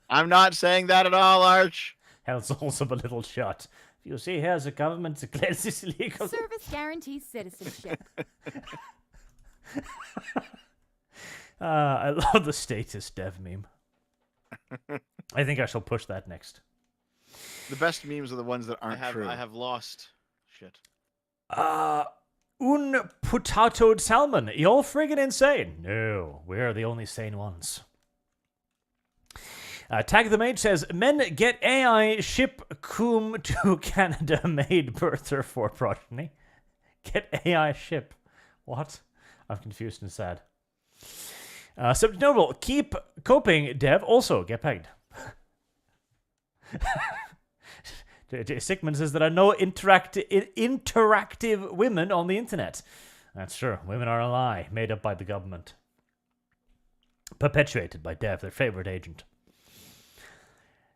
I'm not saying that at all, Arch.
Hell's also a little shot. You see, here's a government declares this illegal.
Service guarantees citizenship.
I love the status dev meme. I think I shall push that next.
The best memes are the ones that
I
aren't
have
true.
I have lost. Shit.
Un potatoed salmon. You're friggin' insane. No, we're the only sane ones. Tag the Mage says, men get AI ship coom to Canada made birther for progeny. Get AI ship. What? I'm confused and sad. Subject notable, keep coping, Dev. Also, get pegged. Sickman says there are no interactive women on the internet. That's true. Women are a lie made up by the government. Perpetuated by Dev, their favorite agent.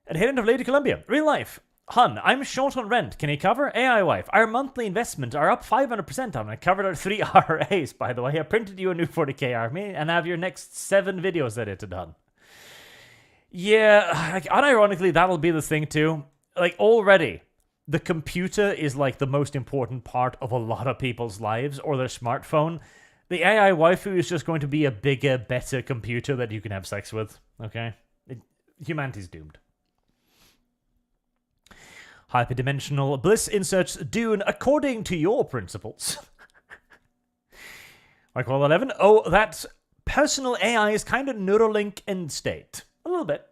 And Hidden of Lady Columbia. Real life. Hun, I'm short on rent. Can you cover? AI wife. Our monthly investments are up 500% on it. Covered our 3 RAs, by the way. I printed you a new 40k army and have your next 7 videos edited done. Yeah, like, unironically, that'll be the thing too. Like, already, the computer is like the most important part of a lot of people's lives, or their smartphone. The AI waifu is just going to be a bigger, better computer that you can have sex with, okay? Humanity's doomed. Hyperdimensional bliss inserts Dune according to your principles. I call 11. Oh, that personal AI is kind of Neuralink end state. A little bit.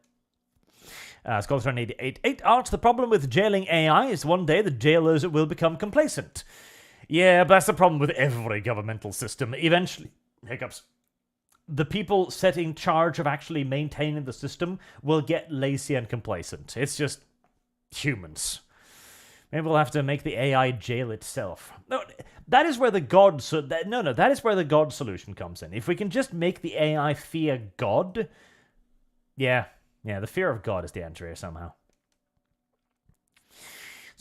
Scholar 888. Art, the problem with jailing AI is one day the jailers will become complacent. Yeah, but that's the problem with every governmental system. Eventually, hiccups. The people set in charge of actually maintaining the system will get lazy and complacent. It's just humans. Maybe we'll have to make the AI jail itself. No, that is where the God... that is where the God solution comes in. If we can just make the AI fear God... Yeah, the fear of God is the answer here somehow.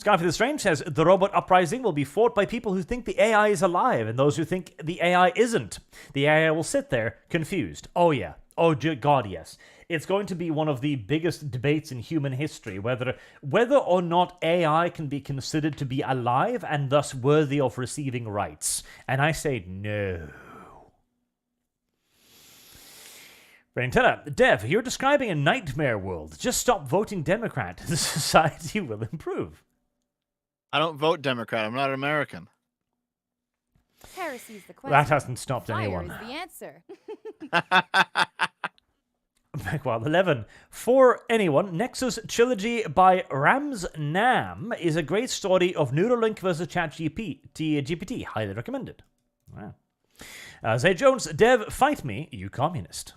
Skyfy the Strange says, the robot uprising will be fought by people who think the AI is alive and those who think the AI isn't. The AI will sit there, confused. Oh yeah. Oh God, yes. It's going to be one of the biggest debates in human history, whether or not AI can be considered to be alive and thus worthy of receiving rights. And I say no. Brainteller, Dev, you're describing a nightmare world. Just stop voting Democrat. The society will improve.
I don't vote Democrat. I'm not American.
Heresy's the question.
That hasn't stopped
Fire
anyone.
is the answer.
Well, 11. For anyone, Nexus Trilogy by Rams Nam is a great story of Neuralink versus ChatGPT. Highly recommended. Wow. Zay Jones, Dev, fight me, you communist.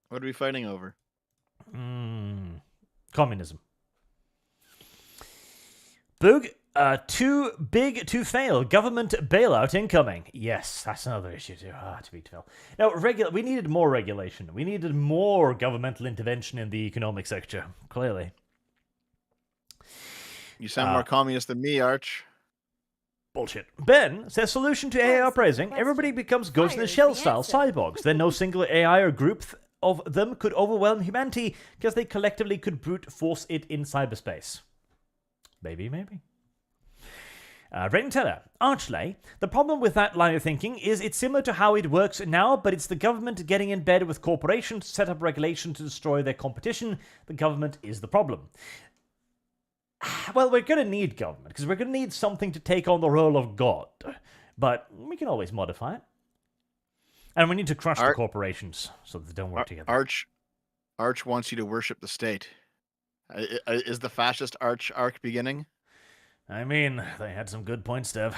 What are we fighting over?
Communism. Boog, too big to fail. Government bailout incoming. Yes, that's another issue too. Too big to fail. Now, we needed more regulation. We needed more governmental intervention in the economic sector, clearly.
You sound more communist than me, Arch.
Bullshit. Ben says solution to AI uprising. Everybody becomes Ghost in the Shell style cyborgs. Then no single AI or group of them could overwhelm humanity because they collectively could brute force it in cyberspace. Maybe. Rain Teller, Archley, the problem with that line of thinking is it's similar to how it works now, but it's the government getting in bed with corporations to set up regulation to destroy their competition. The government is the problem. Well, we're going to need government, because we're going to need something to take on the role of God. But we can always modify it. And we need to crush the corporations so that they don't work together.
Arch wants you to worship the state. Is the fascist arc beginning?
I mean, they had some good points, Dev.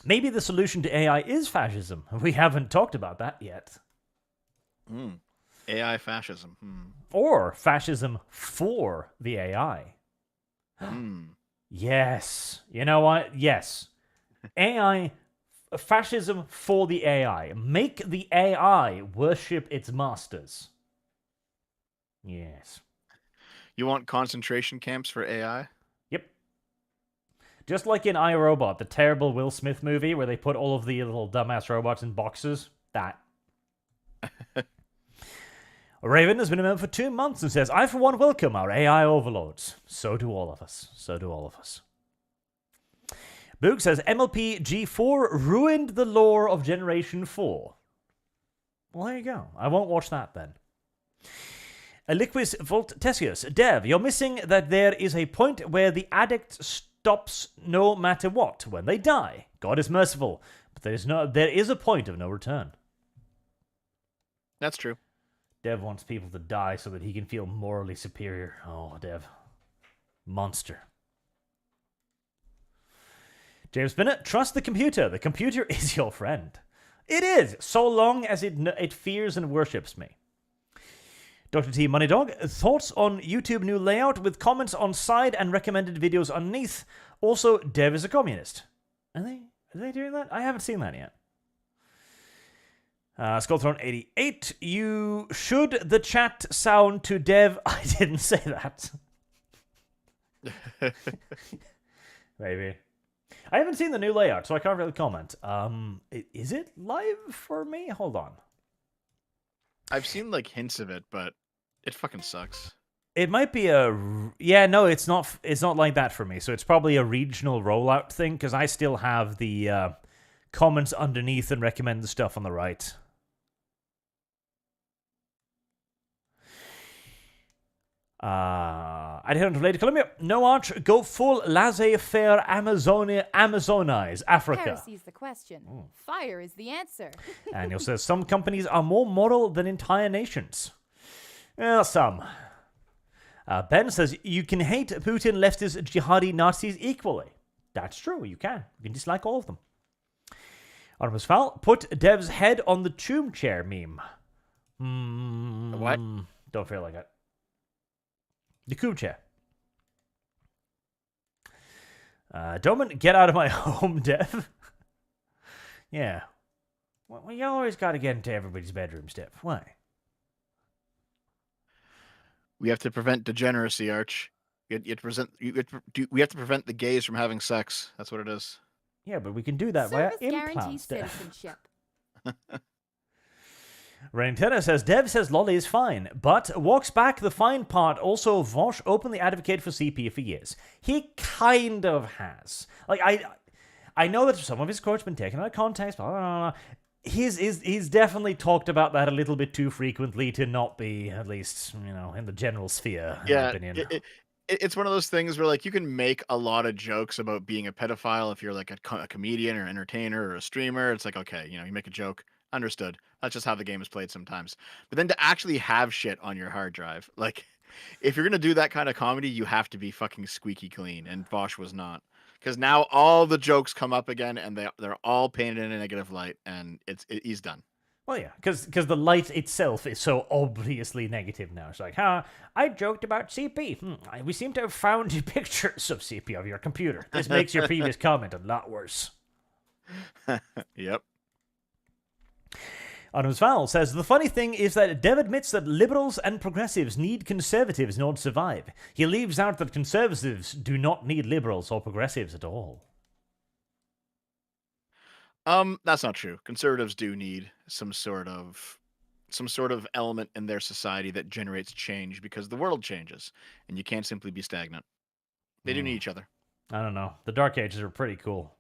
Maybe the solution to AI is fascism. We haven't talked about that yet.
AI fascism.
Or fascism for the AI. Yes. You know what? Yes. AI, fascism for the AI. Make the AI worship its masters. Yes.
You want concentration camps for AI?
Yep. Just like in I, Robot, the terrible Will Smith movie where they put all of the little dumbass robots in boxes. That. Raven has been a member for 2 months and says, I for one welcome our AI overlords. So do all of us. Boog says, MLP G4 ruined the lore of Generation 4. Well, there you go. I won't watch that then. Liquis Voltesius, Dev, you're missing that there is a point where the addict stops no matter what when they die. God is merciful, but there is a point of no return.
That's true.
Dev wants people to die so that he can feel morally superior. Oh, Dev. Monster. James Bennett, trust the computer. The computer is your friend. It is, so long as it fears and worships me. Dr. T. Moneydog, thoughts on YouTube new layout with comments on side and recommended videos underneath. Also, Dev is a communist. Are they doing that? I haven't seen that yet. Skullthrone 88, you should the chat sound to Dev. I didn't say that. Maybe. I haven't seen the new layout, so I can't really comment. Is it live for me? Hold on.
I've seen like hints of it, but it fucking sucks.
It might be no, it's not like that for me. So it's probably a regional rollout thing, because I still have the comments underneath and recommend the stuff on the right. I didn't relate to Colombia. No Arch, go full laissez-faire Amazonize Africa.
Heresy's the question. Fire is the answer.
Daniel says some companies are more moral than entire nations. Well, some. Ben says you can hate Putin, leftist, jihadi, Nazis equally. That's true, you can. You can dislike all of them. Artemis Fowl, put Dev's head on the tomb chair meme.
What?
Don't feel like it. The coup chair. Doman, get out of my home, Dev. Yeah. Well, you always got to get into everybody's bedrooms, Dev. Why?
We have to prevent degeneracy, Arch. We have to prevent the gays from having sex. That's what it is.
Yeah, but we can do that via
Service
implants,
guarantees
Dev.
citizenship.
Rain Tenor says, Dev says Lolly is fine, but walks back the fine part. Also, Vosh openly advocated for CP for years. He kind of has. Like, I know that some of his quotes have been taken out of context, blah, blah, blah. He's definitely talked about that a little bit too frequently to not be, at least, in the general sphere, in my opinion.
It's one of those things where, like, you can make a lot of jokes about being a pedophile if you're, like, a comedian or entertainer or a streamer. It's like, okay, you make a joke. understood. That's just how the game is played sometimes. But then to actually have shit on your hard drive, like, if you're gonna do that kind of comedy, you have to be fucking squeaky clean, and Bosch was not. Because now all the jokes come up again, and they're all painted in a negative light, and he's done.
Well, yeah, because the light itself is so obviously negative now. It's like, I joked about CP. We seem to have found pictures of CP of your computer. This makes your previous comment a lot worse.
Yep.
Adams Fowl says, the funny thing is that Dev admits that liberals and progressives need conservatives in order to survive. He leaves out that conservatives do not need liberals or progressives at all.
That's not true. Conservatives do need some sort of element in their society that generates change, because the world changes and you can't simply be stagnant. They do need each other.
I don't know. The Dark Ages were pretty cool.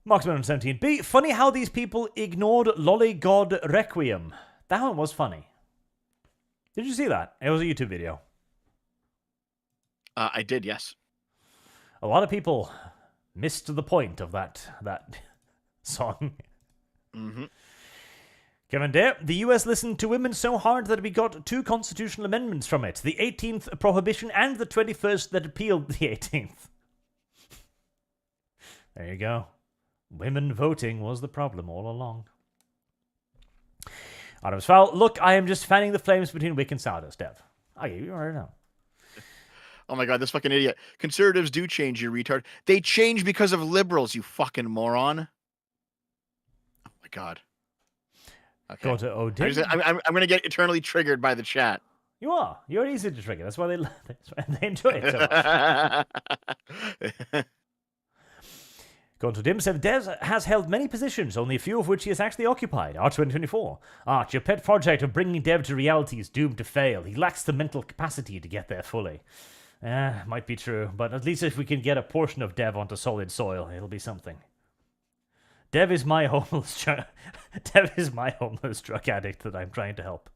Marksman 17B. Funny how these people ignored Lolly God Requiem. That one was funny. Did you see that? It was a YouTube video.
I did, yes.
A lot of people missed the point of that song.
Mm-hmm.
Kevin Dare, the US listened to women so hard that we got 2 constitutional amendments from it. The 18th prohibition and the 21st that appealed the 18th. There you go. Women voting was the problem all along. Adams Fowl, look, I am just fanning the flames between Wick and Sawdust, Dev. I gave you right now.
Oh my god, this fucking idiot. Conservatives do change, you retard. They change because of liberals, you fucking moron. Oh my god. Okay.
Go to Odin.
I'm going to get eternally triggered by the chat.
You are. You're easy to trigger. That's why they enjoy it so much. Going to Dim said, Dev has held many positions, only a few of which he has actually occupied. Arch 2024. Arch, your pet project of bringing Dev to reality is doomed to fail. He lacks the mental capacity to get there fully. Might be true, but at least if we can get a portion of Dev onto solid soil, it'll be something. Dev is my homeless drug addict that I'm trying to help.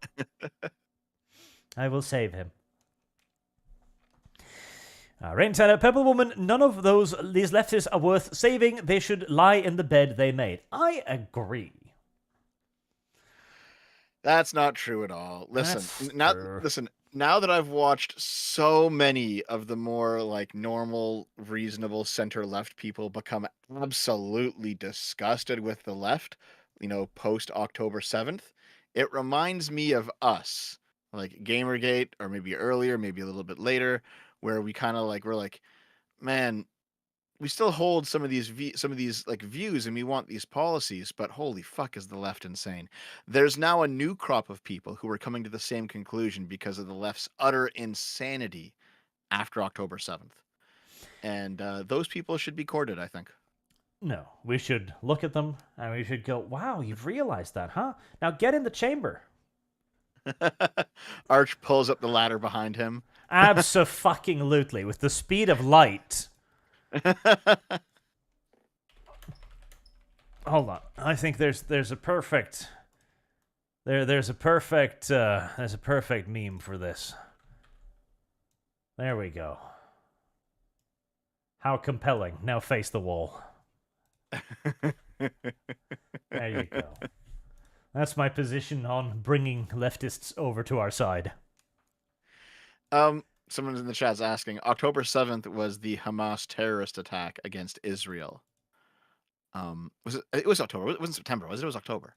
I will save him. Rain Tanner, Pebble Woman, none of these leftists are worth saving. They should lie in the bed they made. I agree.
That's not true at all. Listen, now that I've watched so many of the more like normal, reasonable center-left people become absolutely disgusted with the left, post October 7th, it reminds me of us, like Gamergate, or maybe earlier, maybe a little bit later, where we kind of we're like, man, we still hold some of these views, and we want these policies, but holy fuck, is the left insane. There's now a new crop of people who are coming to the same conclusion because of the left's utter insanity after October 7th. And those people should be courted, I think.
No, we should look at them and we should go, wow, you've realized that, huh? Now get in the chamber.
Arch pulls up the ladder behind him.
Abso-fucking-lutely, with the speed of light. Hold on. I think there's a perfect there's a perfect meme for this. There we go. How compelling. Now face the wall. There you go. That's my position on bringing leftists over to our side.
Someone in the chat's asking, October 7th was the Hamas terrorist attack against Israel. It was October. It wasn't September, was it? It was October.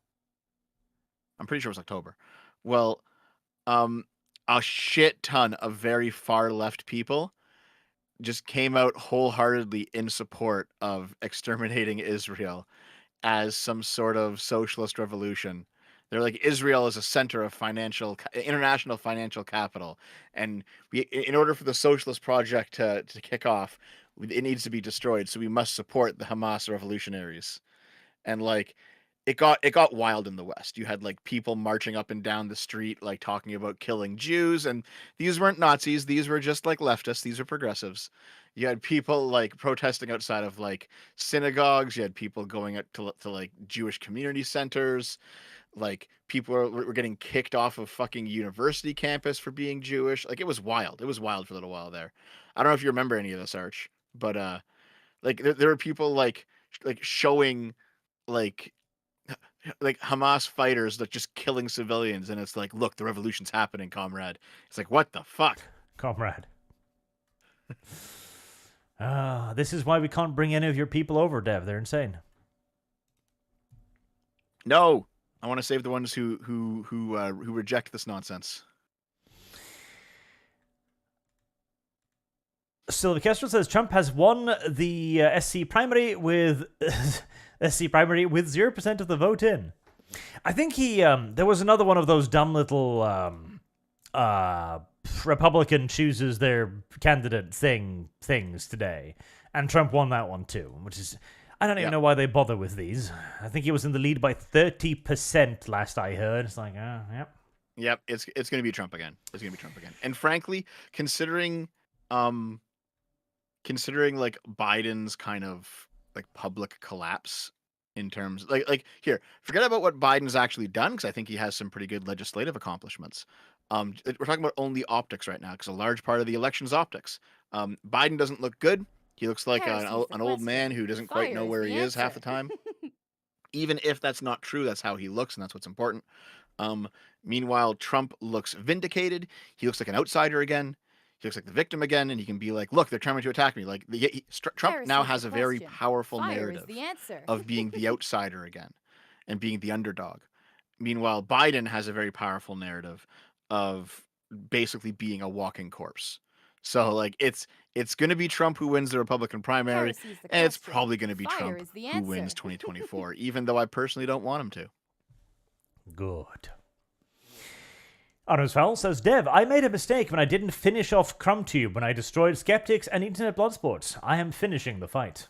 I'm pretty sure it was October. Well, a shit ton of very far left people just came out wholeheartedly in support of exterminating Israel as some sort of socialist revolution. They're like, Israel is a center of international financial capital, and in order for the socialist project to kick off, it needs to be destroyed. So we must support the Hamas revolutionaries. And it got wild in the West. You had people marching up and down the street, talking about killing Jews, and these weren't Nazis. These were just leftists. These are progressives. You had people protesting outside of synagogues. You had people going out to Jewish community centers. People were getting kicked off of fucking university campus for being Jewish. It was wild. It was wild for a little while there. I don't know if you remember any of this, Arch, but there were people like showing like Hamas fighters that just killing civilians, and it's like, look, the revolution's happening, comrade. It's like, what the fuck,
comrade. This is why we can't bring any of your people over, Dev. They're insane.
No, I want to save the ones who reject this nonsense.
Sylvia Kestrel says Trump has won the SC primary with 0% of the vote in. I think he there was another one of those dumb little Republican chooses their candidate things today, and Trump won that one too, which is, I don't even know why they bother with these. I think he was in the lead by 30% last I heard. It's like, yep.
Yep, it's going to be Trump again. It's going to be Trump again. And frankly, considering like Biden's kind of like public collapse in terms like here, forget about what Biden's actually done, because I think he has some pretty good legislative accomplishments. We're talking about only optics right now, because a large part of the election's optics. Biden doesn't look good. He looks like an old man who doesn't quite know where he is half the time. Even if that's not true, that's how he looks, and that's what's important. Meanwhile, Trump looks vindicated. He looks like an outsider again. He looks like the victim again, and he can be like, look, they're trying to attack me. Like Trump now has a very powerful narrative of being the outsider again and being the underdog. Meanwhile, Biden has a very powerful narrative of basically being a walking corpse. So like it's going to be Trump who wins the Republican primary, and it's probably going to be Trump who wins 2024, even though I personally don't want him to.
Good. Onosval says, Dev, I made a mistake when I didn't finish off CrumbTube when I destroyed Skeptics and Internet Bloodsports. I am finishing the fight.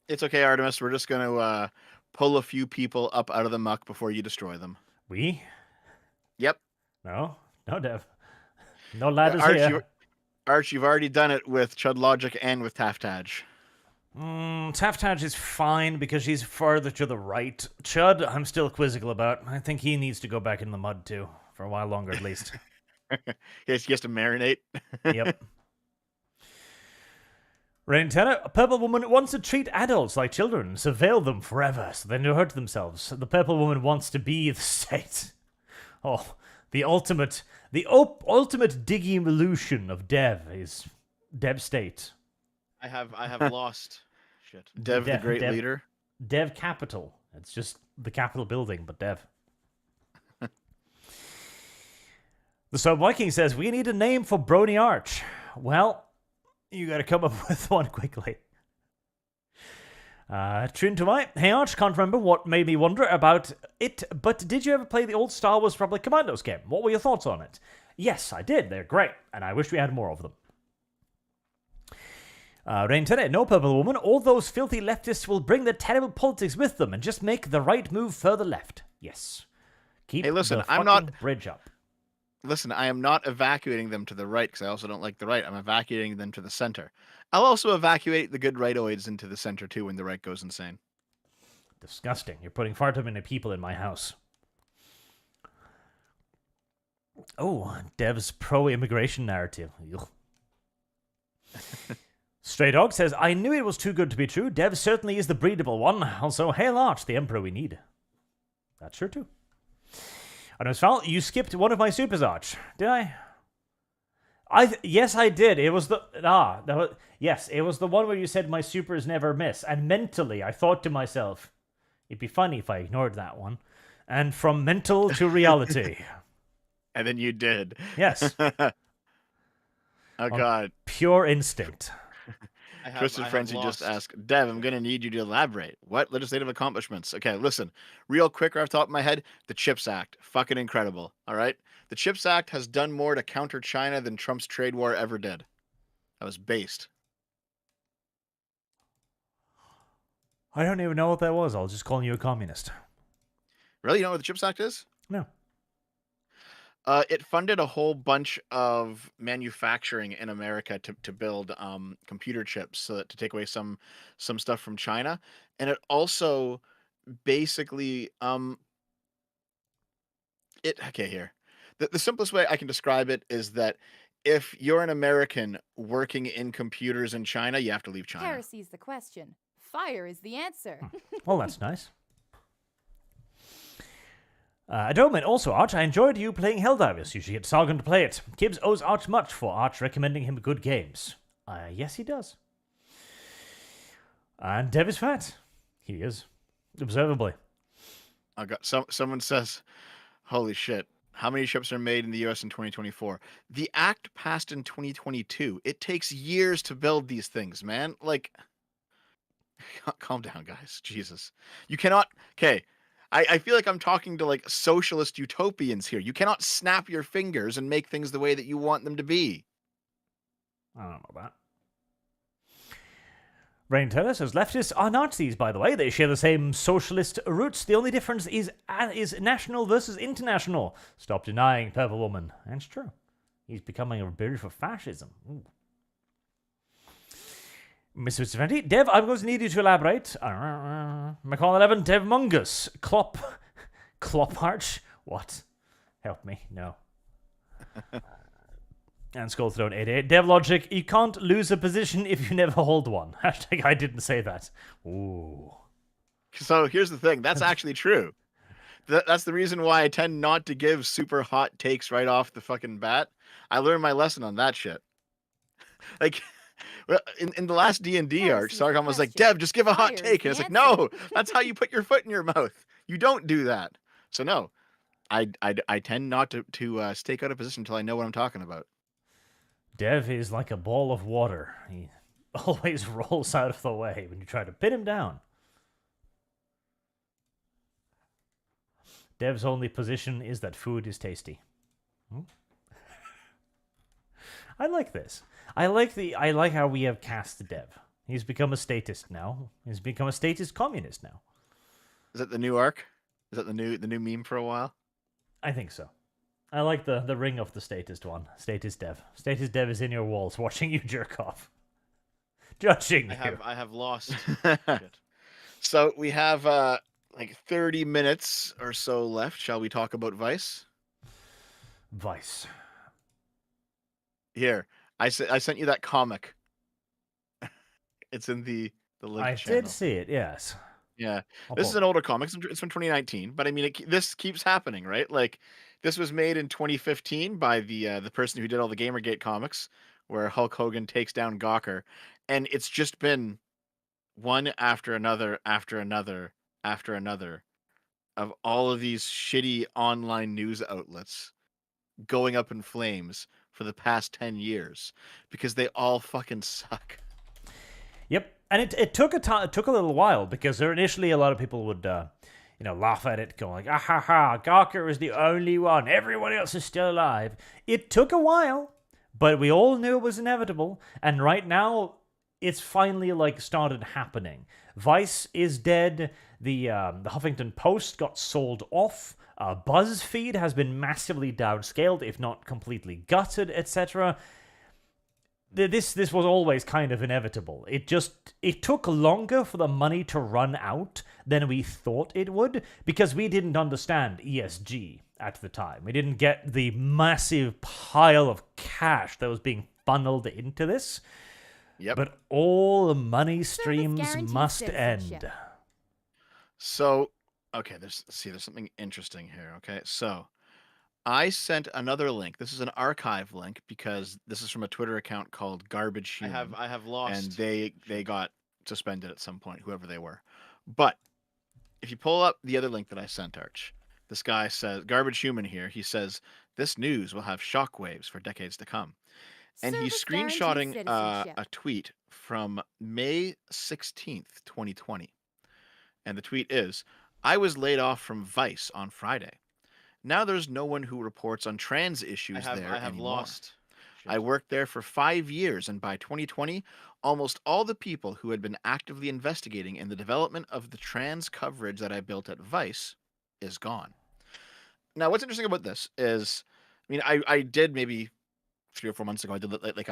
It's okay, Artemis. We're just going to pull a few people up out of the muck before you destroy them.
We?
Yep.
No, Dev. No ladders here.
Arch, you've already done it with Chud Logic and with Taftage.
Taftage is fine because she's farther to the right. Chud, I'm still quizzical about. I think he needs to go back in the mud too. For a while longer, at least.
Yes, he has to marinate.
Yep. Rain Tenor, a purple woman wants to treat adults like children, surveil them forever so they don't hurt themselves. The purple woman wants to be the state. Oh, the ultimate diggy-evolution of Dev is Dev State.
I have lost. Shit. Dev the great leader.
Dev Capital. It's just the Capitol building, but Dev. The Sub Viking says, we need a name for Brony Arch. Well, you gotta come up with one quickly. Tune to my, hey Arch, can't remember what made me wonder about it, but did you ever play the old Star Wars Republic Commandos game? What were your thoughts on it? Yes, I did. They're great, and I wish we had more of them. Rain Tenor, no purple woman. All those filthy leftists will bring their terrible politics with them and just make the right move further left. Yes. Keep the fucking bridge up.
Listen, I am not evacuating them to the right because I also don't like the right. I'm evacuating them to the center. I'll also evacuate the good rightoids into the center too when the right goes insane.
Disgusting. You're putting far too many people in my house. Oh, Dev's pro-immigration narrative. Stray Dog says, I knew it was too good to be true. Dev certainly is the breedable one. Also, hail Arch, the emperor we need. That's true too. Val, you skipped one of my supers, Arch. Did I? Yes, I did. It was the it was the one where you said my supers never miss. And mentally, I thought to myself, it'd be funny if I ignored that one. And from mental to reality.
And then you did.
Yes.
Oh God.
Pure instinct.
Twisted Frenzy just asked, Dev, I'm going to need you to elaborate. What legislative accomplishments? Okay, listen, real quick right off the top of my head, the CHIPS Act. Fucking incredible, all right? The CHIPS Act has done more to counter China than Trump's trade war ever did. That was based.
I don't even know what that was. I was just calling you a communist.
Really? You know what the CHIPS Act is?
No.
It funded a whole bunch of manufacturing in America to build computer chips to take away some stuff from China, and it also basically here. The simplest way I can describe it is that if you're an American working in computers in China, you have to leave China.
Heresy's the question. Fire is the answer.
Well, that's nice. Adoman, also, Arch, I enjoyed you playing Helldivers. You should get Sargon to play it. Gibbs owes Arch much for Arch recommending him good games. Yes, he does. And Dev is fat. He is. Observably.
I got someone says, holy shit. How many ships are made in the US in 2024? The act passed in 2022. It takes years to build these things, man. Like, calm down, guys. Jesus. You cannot. Okay. I feel like I'm talking to like socialist utopians here. You cannot snap your fingers and make things the way that you want them to be.
I don't know about that. Rain Teller says, leftists are Nazis, by the way. They share the same socialist roots. The only difference is national versus international. Stop denying, Purple Woman. That's true. He's becoming a bridge for fascism. Ooh. Mr. Seventy, Dev, I'm going to need you to elaborate. McCall 11, Dev Mungus. Clop Arch? What? Help me. No. And Skull Throne 88. Dev Logic, you can't lose a position if you never hold one. Hashtag I didn't say that. Ooh.
So here's the thing. That's actually true. That's the reason why I tend not to give super hot takes right off the fucking bat. I learned my lesson on that shit. Like, in the last D&D arc, Sargon was like, Dev, just give a hot take. And it's like, no, that's how you put your foot in your mouth. You don't do that. So no, I tend not to stake out a position until I know what I'm talking about.
Dev is like a ball of water. He always rolls out of the way when you try to pin him down. Dev's only position is that food is tasty. I like this. I like how we have cast Dev. He's become a statist now. He's become a statist communist now.
Is that the new arc? Is that the new meme for a while?
I think so. I like the ring of the statist one. Statist Dev. Statist Dev is in your walls watching you jerk off. Judging you.
I have lost. Shit.
So we have like 30 minutes or so left. Shall we talk about Vice?
Vice.
Here, I sent you that comic. It's in the link
I
channel.
did see it, yes.
Yeah, this is an older comic. It's from 2019, but I mean, this keeps happening, right? Like, this was made in 2015 by the person who did all the Gamergate comics, where Hulk Hogan takes down Gawker, and it's just been one after another, after another, after another, of all of these shitty online news outlets going up in flames for the past 10 years because they all fucking suck.
Yep, and it took a little while because there initially a lot of people would laugh at it, going like, ah ha ha, Gawker is the only one, everyone else is still alive. It took a while, but we all knew it was inevitable, and right now it's finally like started happening. Vice is dead. The Huffington Post got sold off. BuzzFeed has been massively downscaled, if not completely gutted, etc. This was always kind of inevitable. It took longer for the money to run out than we thought it would, because we didn't understand ESG at the time. We didn't get the massive pile of cash that was being funneled into this.
Yep.
But all the money streams
guarantees
must
citizenship.
end.
So, okay, there's something interesting here. Okay, so I sent another link. This is an archive link because this is from a Twitter account called Garbage Human.
I have lost.
And they got suspended at some point, whoever they were. But if you pull up the other link that I sent, Arch, this guy says, Garbage Human here, he says, this news will have shockwaves for decades to come. And he's
Service guarantees
screenshotting
citizenship.
a tweet from May 16th, 2020. And the tweet is, I was laid off from Vice on Friday. Now there's no one who reports on trans issues there
I have
anymore.
lost. Shit.
I worked there for 5 years, and by 2020, almost all the people who had been actively investigating in the development of the trans coverage that I built at Vice is gone. Now, what's interesting about this is, I mean, I did maybe 3 or 4 months ago, I did like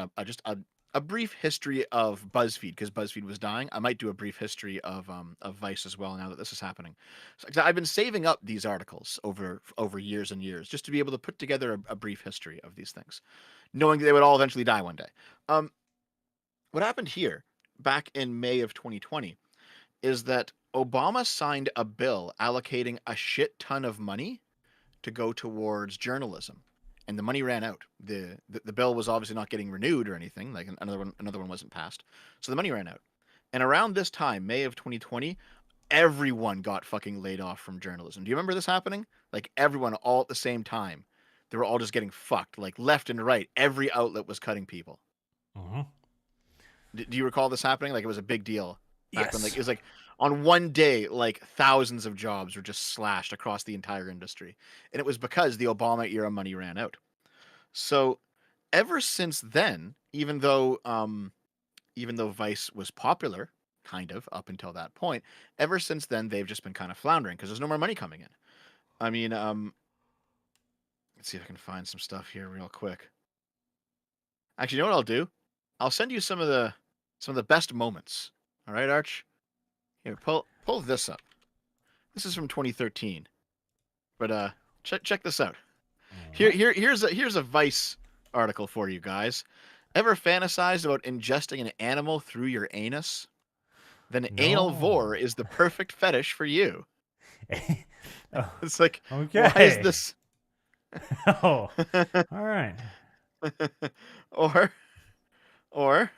a brief history of BuzzFeed, because BuzzFeed was dying. I might do a brief history of Vice as well now that this is happening. So I've been saving up these articles over years and years just to be able to put together a brief history of these things, knowing that they would all eventually die one day. What happened here back in May of 2020 is that Obama signed a bill allocating a shit ton of money to go towards journalism, and the money ran out. The bill was obviously not getting renewed or anything. Like another one wasn't passed, so the money ran out. And around this time, May of 2020, everyone got fucking laid off from journalism. Do you remember this happening? Like everyone all at the same time. They were all just getting fucked, like left and right. Every outlet was cutting people.
Mm-hmm.
Do you recall this happening? Like it was a big deal back when,
Yes.
like it was like on one day, like thousands of jobs were just slashed across the entire industry, and it was because the Obama era money ran out. So ever since then, even though Vice was popular, kind of up until that point, ever since then they've just been kind of floundering because there's no more money coming in. I mean, let's see if I can find some stuff here real quick. Actually, you know what I'll do? I'll send you some of the best moments. All right, Arch. Here, pull this up. This is from 2013. But check this out. Here's a Vice article for you guys. Ever fantasized about ingesting an animal through your anus? Then anal vor is the perfect fetish for you.
Oh,
It's like,
okay.
why is this?
Oh, all right.
or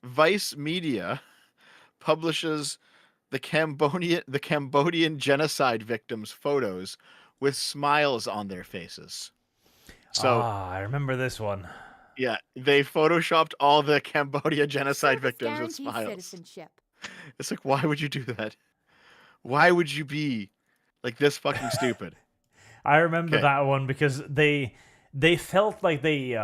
Vice Media publishes the Cambodian genocide victims' photos with smiles on their faces. So
I remember this one.
yeah, they photoshopped all the Cambodia genocide
Service
victims with
guarantees
smiles.
citizenship.
It's like, why would you do that? Why would you be like this fucking stupid?
I remember
Okay.
that one because they felt like they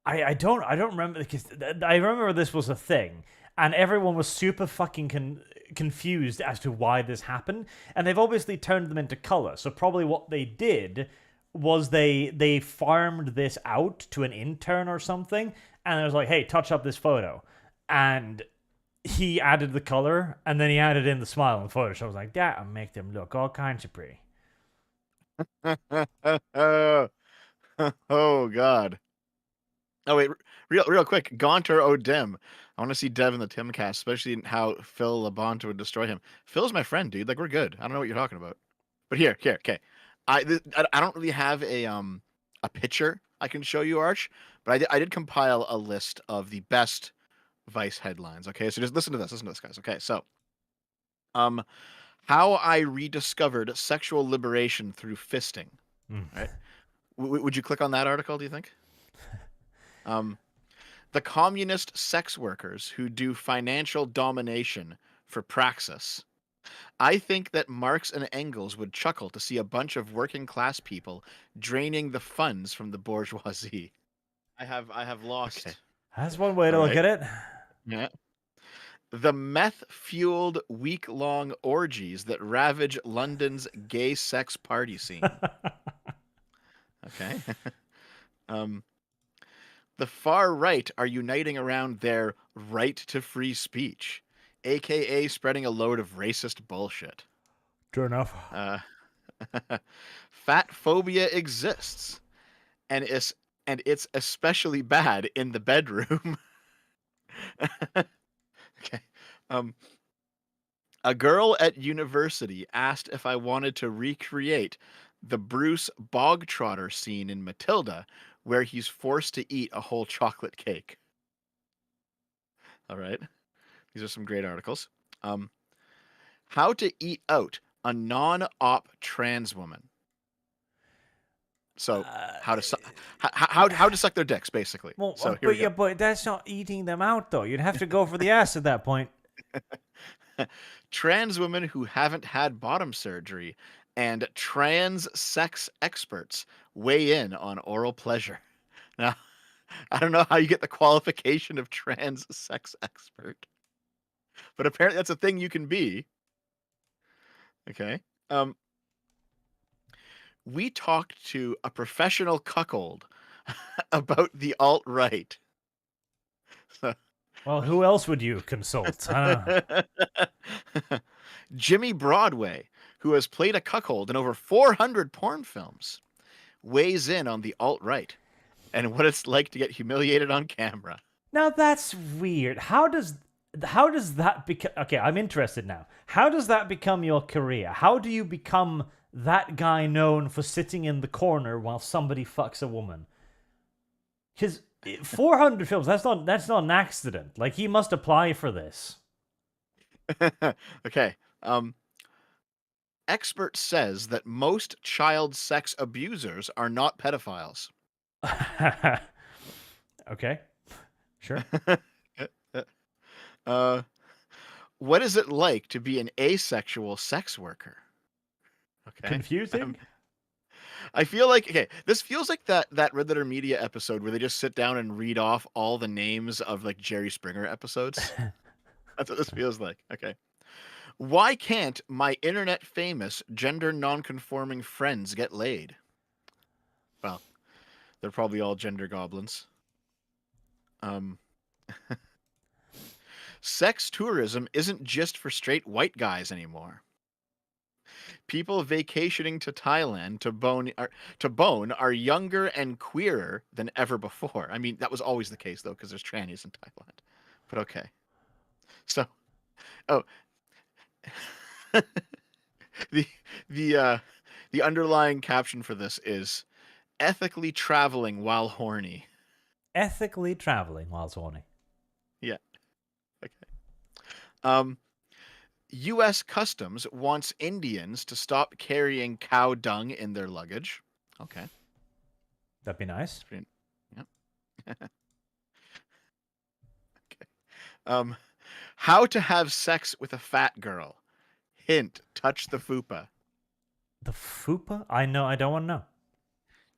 I don't remember because I remember this was a thing and everyone was super fucking confused as to why this happened, and they've obviously turned them into color. So probably what they did was they farmed this out to an intern or something, and it was like, hey, touch up this photo, and he added the color and then he added in the smile in Photoshop. I was like, that'll make them look all kinds of pretty.
Oh God. Oh wait, real quick, Gaunter O'Dim. I want to see Dev in the Timcast, especially in how Phil Labonte would destroy him. Phil's my friend, dude. Like we're good. I don't know what you're talking about. But here, okay. I don't really have a picture I can show you, Arch, but I did compile a list of the best Vice headlines. Okay, so just listen to this, guys. Okay, so how I rediscovered sexual liberation through fisting. Right? Would you click on that article? Do you think? The communist sex workers who do financial domination for praxis. I think that Marx and Engels would chuckle to see a bunch of working class people draining the funds from the bourgeoisie. I have lost.
Okay. That's one way to
All
look
right.
at it.
Yeah. The meth-fueled week-long orgies that ravage London's gay sex party scene. Okay. The far right are uniting around their right to free speech, aka spreading a load of racist bullshit.
True enough.
Fat phobia exists, and it's especially bad in the bedroom. Okay. A girl at university asked if I wanted to recreate the Bruce Bogtrotter scene in Matilda, where he's forced to eat a whole chocolate cake. All right. These are some great articles. How to eat out a non-op trans woman. So how to suck their dicks, basically.
Well,
So here we go.
but that's not eating them out though. You'd have to go for the ass at that point.
Trans women who haven't had bottom surgery and trans sex experts weigh in on oral pleasure. Now, I don't know how you get the qualification of trans sex expert, but apparently that's a thing you can be. Okay. We talked to a professional cuckold about the alt-right. So,
Well, who else would you consult? I don't know.
Jimmy Broadway, who has played a cuckold in over 400 porn films, weighs in on the alt-right and what it's like to get humiliated on camera.
Now that's weird. How does that become? Okay, I'm interested now. How does that become your career? How do you become that guy known for sitting in the corner while somebody fucks a woman? Because 400 films, that's not an accident. Like, he must apply for this.
Okay. Expert says that most child sex abusers are not pedophiles.
Okay, sure.
uh, what is it like to be an asexual sex worker? Okay.
Confusing?
I feel like this feels like that Red Letter Media episode where they just sit down and read off all the names of like Jerry Springer episodes. That's what this feels like. Okay. Why can't my internet famous gender non-conforming friends get laid? Well, they're probably all gender goblins. Um Sex tourism isn't just for straight white guys anymore. People vacationing to Thailand to bone are younger and queerer than ever before. I mean, that was always the case though, because there's trannies in Thailand. But okay. So, oh, the the uh, the underlying caption for this is ethically traveling while horny.
Ethically traveling while horny.
Yeah. Okay. Um, U.S. Customs wants Indians to stop carrying cow dung in their luggage. Okay.
That'd be nice.
Yep. Okay. How to have sex with a fat girl. Hint: touch the fupa.
The fupa? I know. I don't want to know.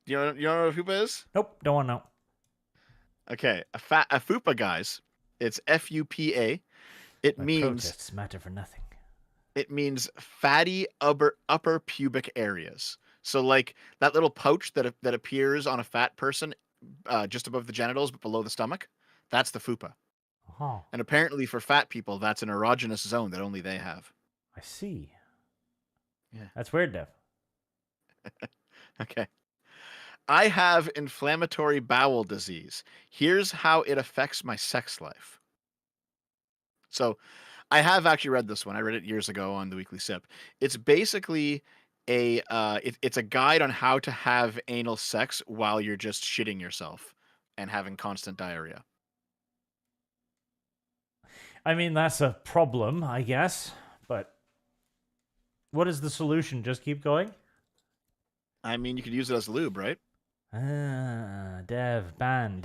You know what a fupa is?
Nope, don't want to know.
Okay, a fupa, guys. It's FUPA. It
My
means
protests matter for nothing.
fatty upper pubic areas. So like that little pouch that appears on a fat person, just above the genitals but below the stomach, that's the fupa.
Oh,
And apparently for fat people, that's an erogenous zone that only they have.
I see.
Yeah.
That's weird, Dev.
Okay. I have inflammatory bowel disease. Here's how it affects my sex life. So I have actually read this one. I read it years ago on the Weekly Sip. It's basically it's a guide on how to have anal sex while you're just shitting yourself and having constant diarrhea.
I mean, that's a problem, I guess. But what is the solution? Just keep going?
I mean, you could use it as lube, right?
Dev, ban.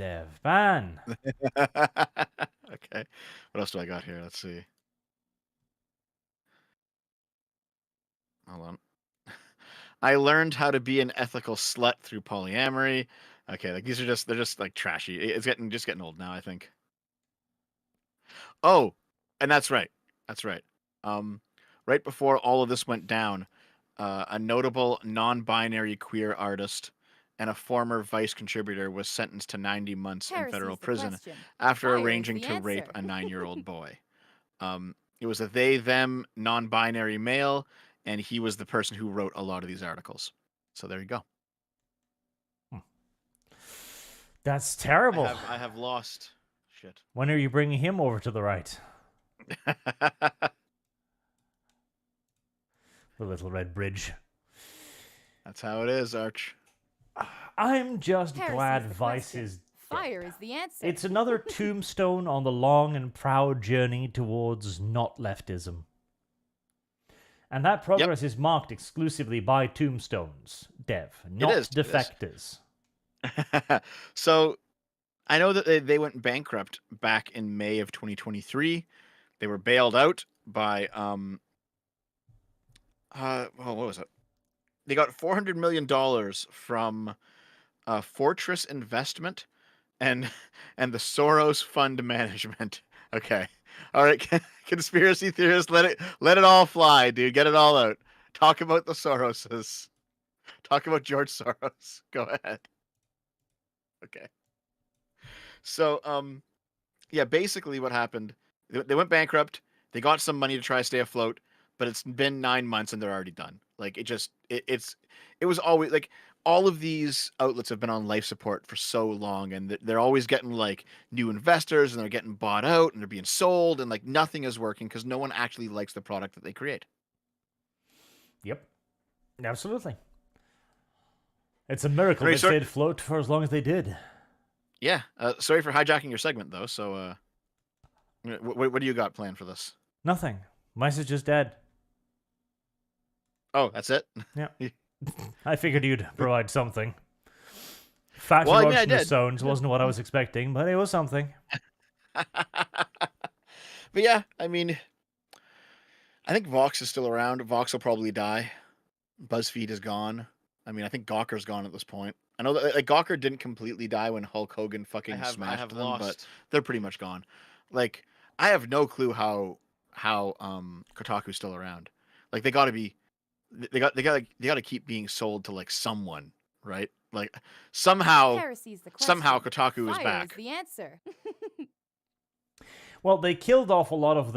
Okay. What else do I got here? Let's see. Hold on. I learned how to be an ethical slut through polyamory. Okay, like they're just like trashy. It's getting old now, I think. Oh, and that's right. That's right. Right before all of this went down, a notable non-binary queer artist and a former Vice contributor was sentenced to 90 months in
Heresy's
federal
the
prison
question.
after
Fire is
arranging
the
to rape
answer.
a 9-year-old boy. It was a they/them non-binary male, and he was the person who wrote a lot of these articles. So there you go.
That's terrible.
I have lost shit.
When are you bringing him over to the right? The little red bridge.
That's how it is, Arch.
I'm just
Heresy's
glad
the
Vice
question.
is.
Fire is the answer.
It's another tombstone on the long and proud journey towards not leftism. And that progress is marked exclusively by tombstones, Dev, not
is, it is.
defectors.
So I know that they went bankrupt back in May of 2023. They were bailed out by what was it? They got $400 million from Fortress Investment and the Soros Fund Management. Okay. All right, conspiracy theorists, let it all fly, dude. Get it all out. Talk about the Soroses. Talk about George Soros. Go ahead. Okay. So, yeah, basically what happened, they went bankrupt. They got some money to try to stay afloat, but it's been 9 months and they're already done. Like it was always like all of these outlets have been on life support for so long, and they're always getting like new investors, and they're getting bought out, and they're being sold, and like nothing is working because no one actually likes the product that they create.
Yep. Absolutely. It's a miracle
Right,
they stayed afloat for as long as they did.
Yeah. Sorry for hijacking your segment, though. So, what do you got planned for this?
Nothing. Mice is just dead.
Oh, that's it?
Yeah. I figured you'd provide something. Fact
Well, I mean,
watching
I
the
did.
Stones wasn't what I was expecting, but it was something.
But yeah, I mean, I think Vox is still around. Vox will probably die. BuzzFeed is gone. I mean, I think Gawker's gone at this point. I know that like Gawker didn't completely die when Hulk Hogan fucking
I
smashed
have
them,
lost.
but they're pretty much gone. Like, I have no clue how Kotaku's still around. Like, they got to keep being sold to like someone, right? Like somehow
Heresy's the question.
Kotaku is
Fire
back.
is the answer.
Well, they killed off a lot of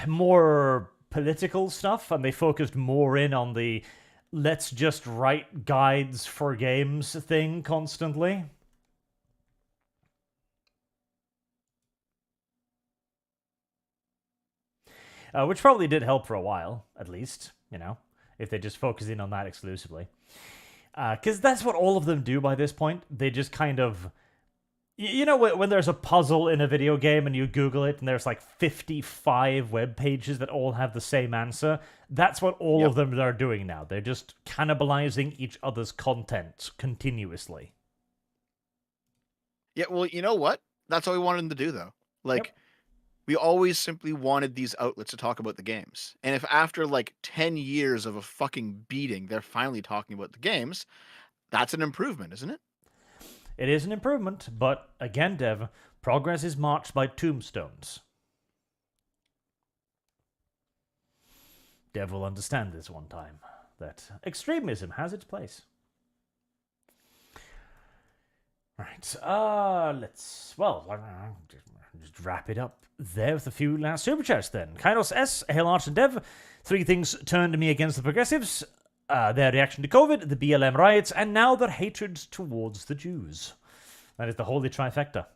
more political stuff, and they focused more in on the let's just write guides for games thing constantly. Which probably did help for a while, at least, if they just focus in on that exclusively. Because that's what all of them do by this point. They just kind of... when there's a puzzle in a video game and you Google it and there's like 55 web pages that all have the same answer, that's what all of them are doing now. They're just cannibalizing each other's content continuously.
Yeah, well, you know what? That's what we wanted them to do, though. Like, we always simply wanted these outlets to talk about the games. And if after like 10 years of a fucking beating, they're finally talking about the games, that's an improvement, isn't it?
It is an improvement, but again, Dev, progress is marked by tombstones. Dev will understand this one time, that extremism has its place. Right, let's just wrap it up there with a few last super chats then. Kairos S, Hail Arch and Dev, 3 things turned me against the progressives. Their reaction to COVID, the BLM riots, and now their hatred towards the Jews. That is the holy trifecta.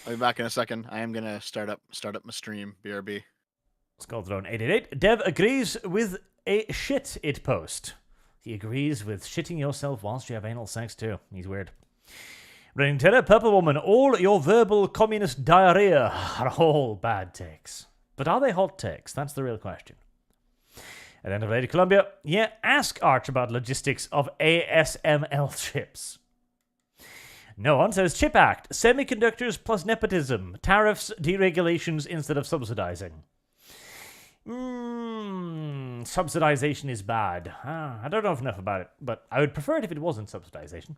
I'll be back in a second. I am gonna start up my stream, BRB.
Skullthrone 888. Dev agrees with a shit it post. He agrees with shitting yourself whilst you have anal sex too. He's weird. Raining Terror, Purple Woman, all your verbal communist diarrhea are all bad takes. But are they hot takes? That's the real question. At the end of Lady Columbia, yeah, ask Arch about logistics of ASML chips. No one says Chip Act, semiconductors plus nepotism, tariffs, deregulations instead of subsidizing. Subsidization is bad. I don't know enough about it, but I would prefer it if it wasn't subsidization.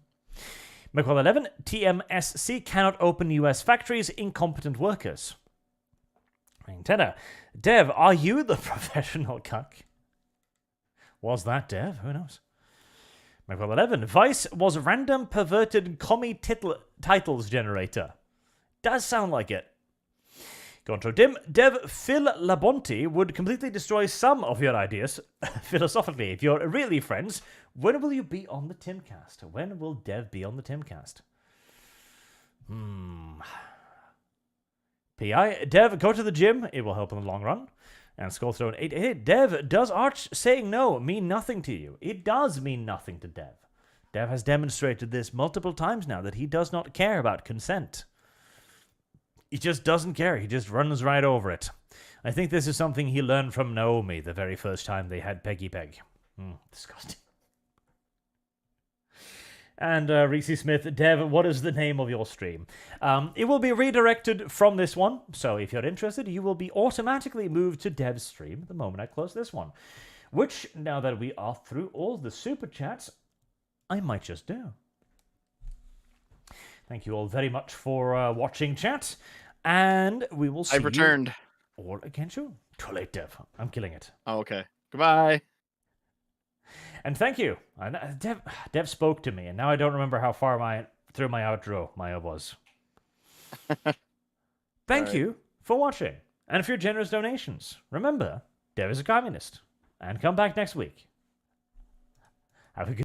McWell 11, TMSC cannot open US factories, incompetent workers. Tenor, Dev, are you the professional cuck? Was that Dev? Who knows? McWell 11, Vice was random perverted commie titles generator. Does sound like it. Contro Dim, Dev Phil Labonte would completely destroy some of your ideas. Philosophically, if you're really friends, when will you be on the Timcast? When will Dev be on the Timcast? PI, Dev, go to the gym. It will help in the long run. And Skullthrone 888, Dev, does Arch saying no mean nothing to you? It does mean nothing to Dev. Dev has demonstrated this multiple times now that he does not care about consent. He just doesn't care. He just runs right over it. I think this is something he learned from Naomi the very first time they had Peggy Peg. Disgusting. And Reese Smith, Dev, what is the name of your stream? It will be redirected from this one, so if you're interested, you will be automatically moved to Dev's stream the moment I close this one. Which, now that we are through all the super chats, I might just do. Thank you all very much for watching, chat, and we will see
I've returned.
you all again soon. Too late, Dev. I'm killing it.
Oh, okay. Goodbye.
And thank you. Dev spoke to me, and now I don't remember how far through my outro Maya was. Thank you for watching, and for your generous donations. Remember, Dev is a communist. And come back next week. Have a good